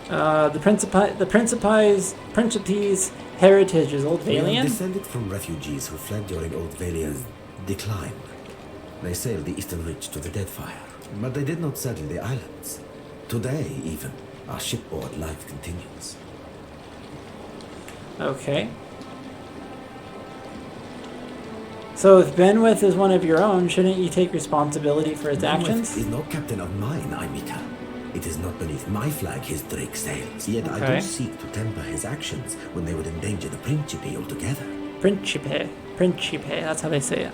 The Principe's heritage is Old We are Valian? descended from refugees who fled during Old Valia's decline. They sailed the eastern reach to the Deadfire, but they did not settle the islands. Today, even, our shipboard life continues. Okay. So if Benweth is one of your own, shouldn't you take responsibility for his actions? Benweth is no captain of mine, Imita. It is not beneath my flag his Drake sails. Yet I Okay. do seek to temper his actions when they would endanger the Principe altogether. Principe, that's how they say it.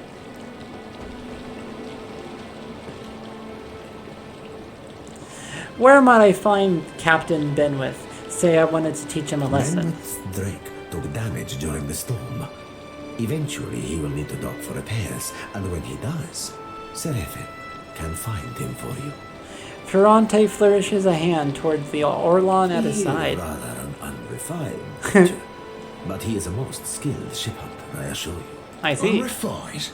Where might I find Captain Benweth? Say I wanted to teach him a lesson. Benweth's Drake took damage during the storm. Eventually, he will need to dock for repairs, and when he does, Seraphin can find him for you. Ferrante flourishes a hand towards the Orlon at his He is side. rather an unrefined creature, but he is a most skilled ship hunter, I assure you. I see. Unrefined?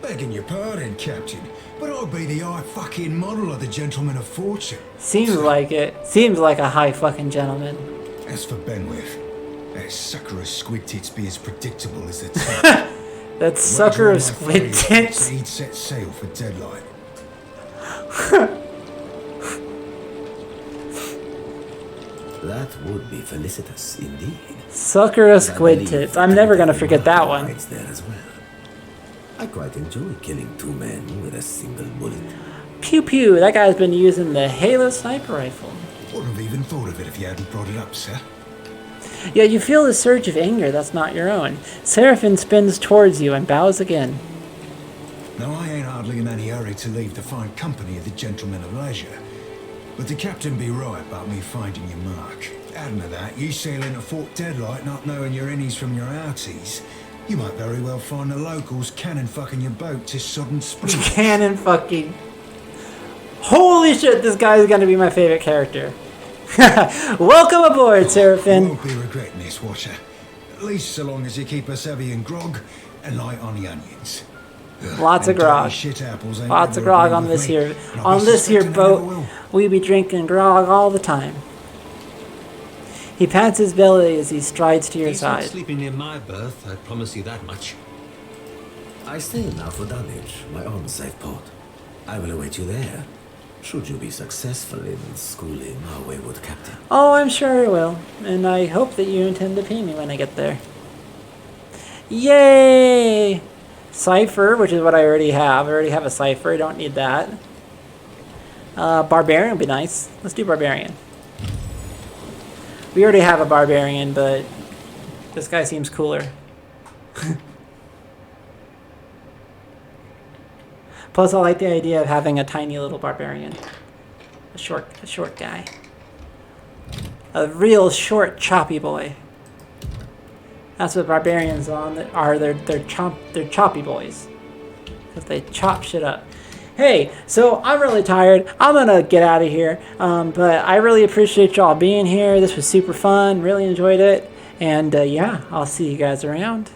Begging your pardon, Captain, but I'll be the high fucking model of the Gentleman of Fortune. Seems like it. Seems like a high fucking gentleman. As for Benwith, that sucker of squid tits be as predictable as the tip. That sucker of squid tits. He'd set sail for Deadlight. That would be felicitous indeed. Sucker of squid tits. I'm never gonna forget that one. There as well. I quite enjoy killing two men with a single bullet. Pew pew, that guy's been using the Halo sniper rifle. Wouldn't have even thought of it if you hadn't brought it up, sir. Yeah, you feel the surge of anger that's not your own. Seraphim spins towards you and bows again. Now, I ain't hardly in any hurry to leave the fine company of the Gentlemen of Leisure. But the captain be right about me finding your mark. Adding to that, you sail into Fort Deadlight not knowing your innies from your outies. You might very well find the locals cannon fucking your boat to sudden split. Cannon fucking. Holy shit, this guy is gonna be my favorite character. Welcome aboard, Seraphim. You won't be regretting this, Watcher. At least so long as you keep us heavy in grog and light on the onions. Lots of grog. Lots of grog on this here. On this here boat, we be drinking grog all the time. He pats his belly as he strides to your He's not side. sleeping near my berth, I promise you that much. I sail now for Dunwich, my own safe port. I will await you there, should you be successful in schooling our wayward captain. Oh, I'm sure I will. And I hope that you intend to pay me when I get there. Yay! Cipher, which is what I already have. I already have a Cipher. I don't need that. Barbarian would be nice. Let's do Barbarian. We already have a Barbarian, but this guy seems cooler. Plus, I like the idea of having a tiny little Barbarian. A short guy. A real short, choppy boy. That's what Barbarians are. They're choppy boys. Because they chop shit up. Hey, so I'm really tired. I'm gonna get out of here. But I really appreciate y'all being here. This was super fun. Really enjoyed it. And yeah, I'll see you guys around.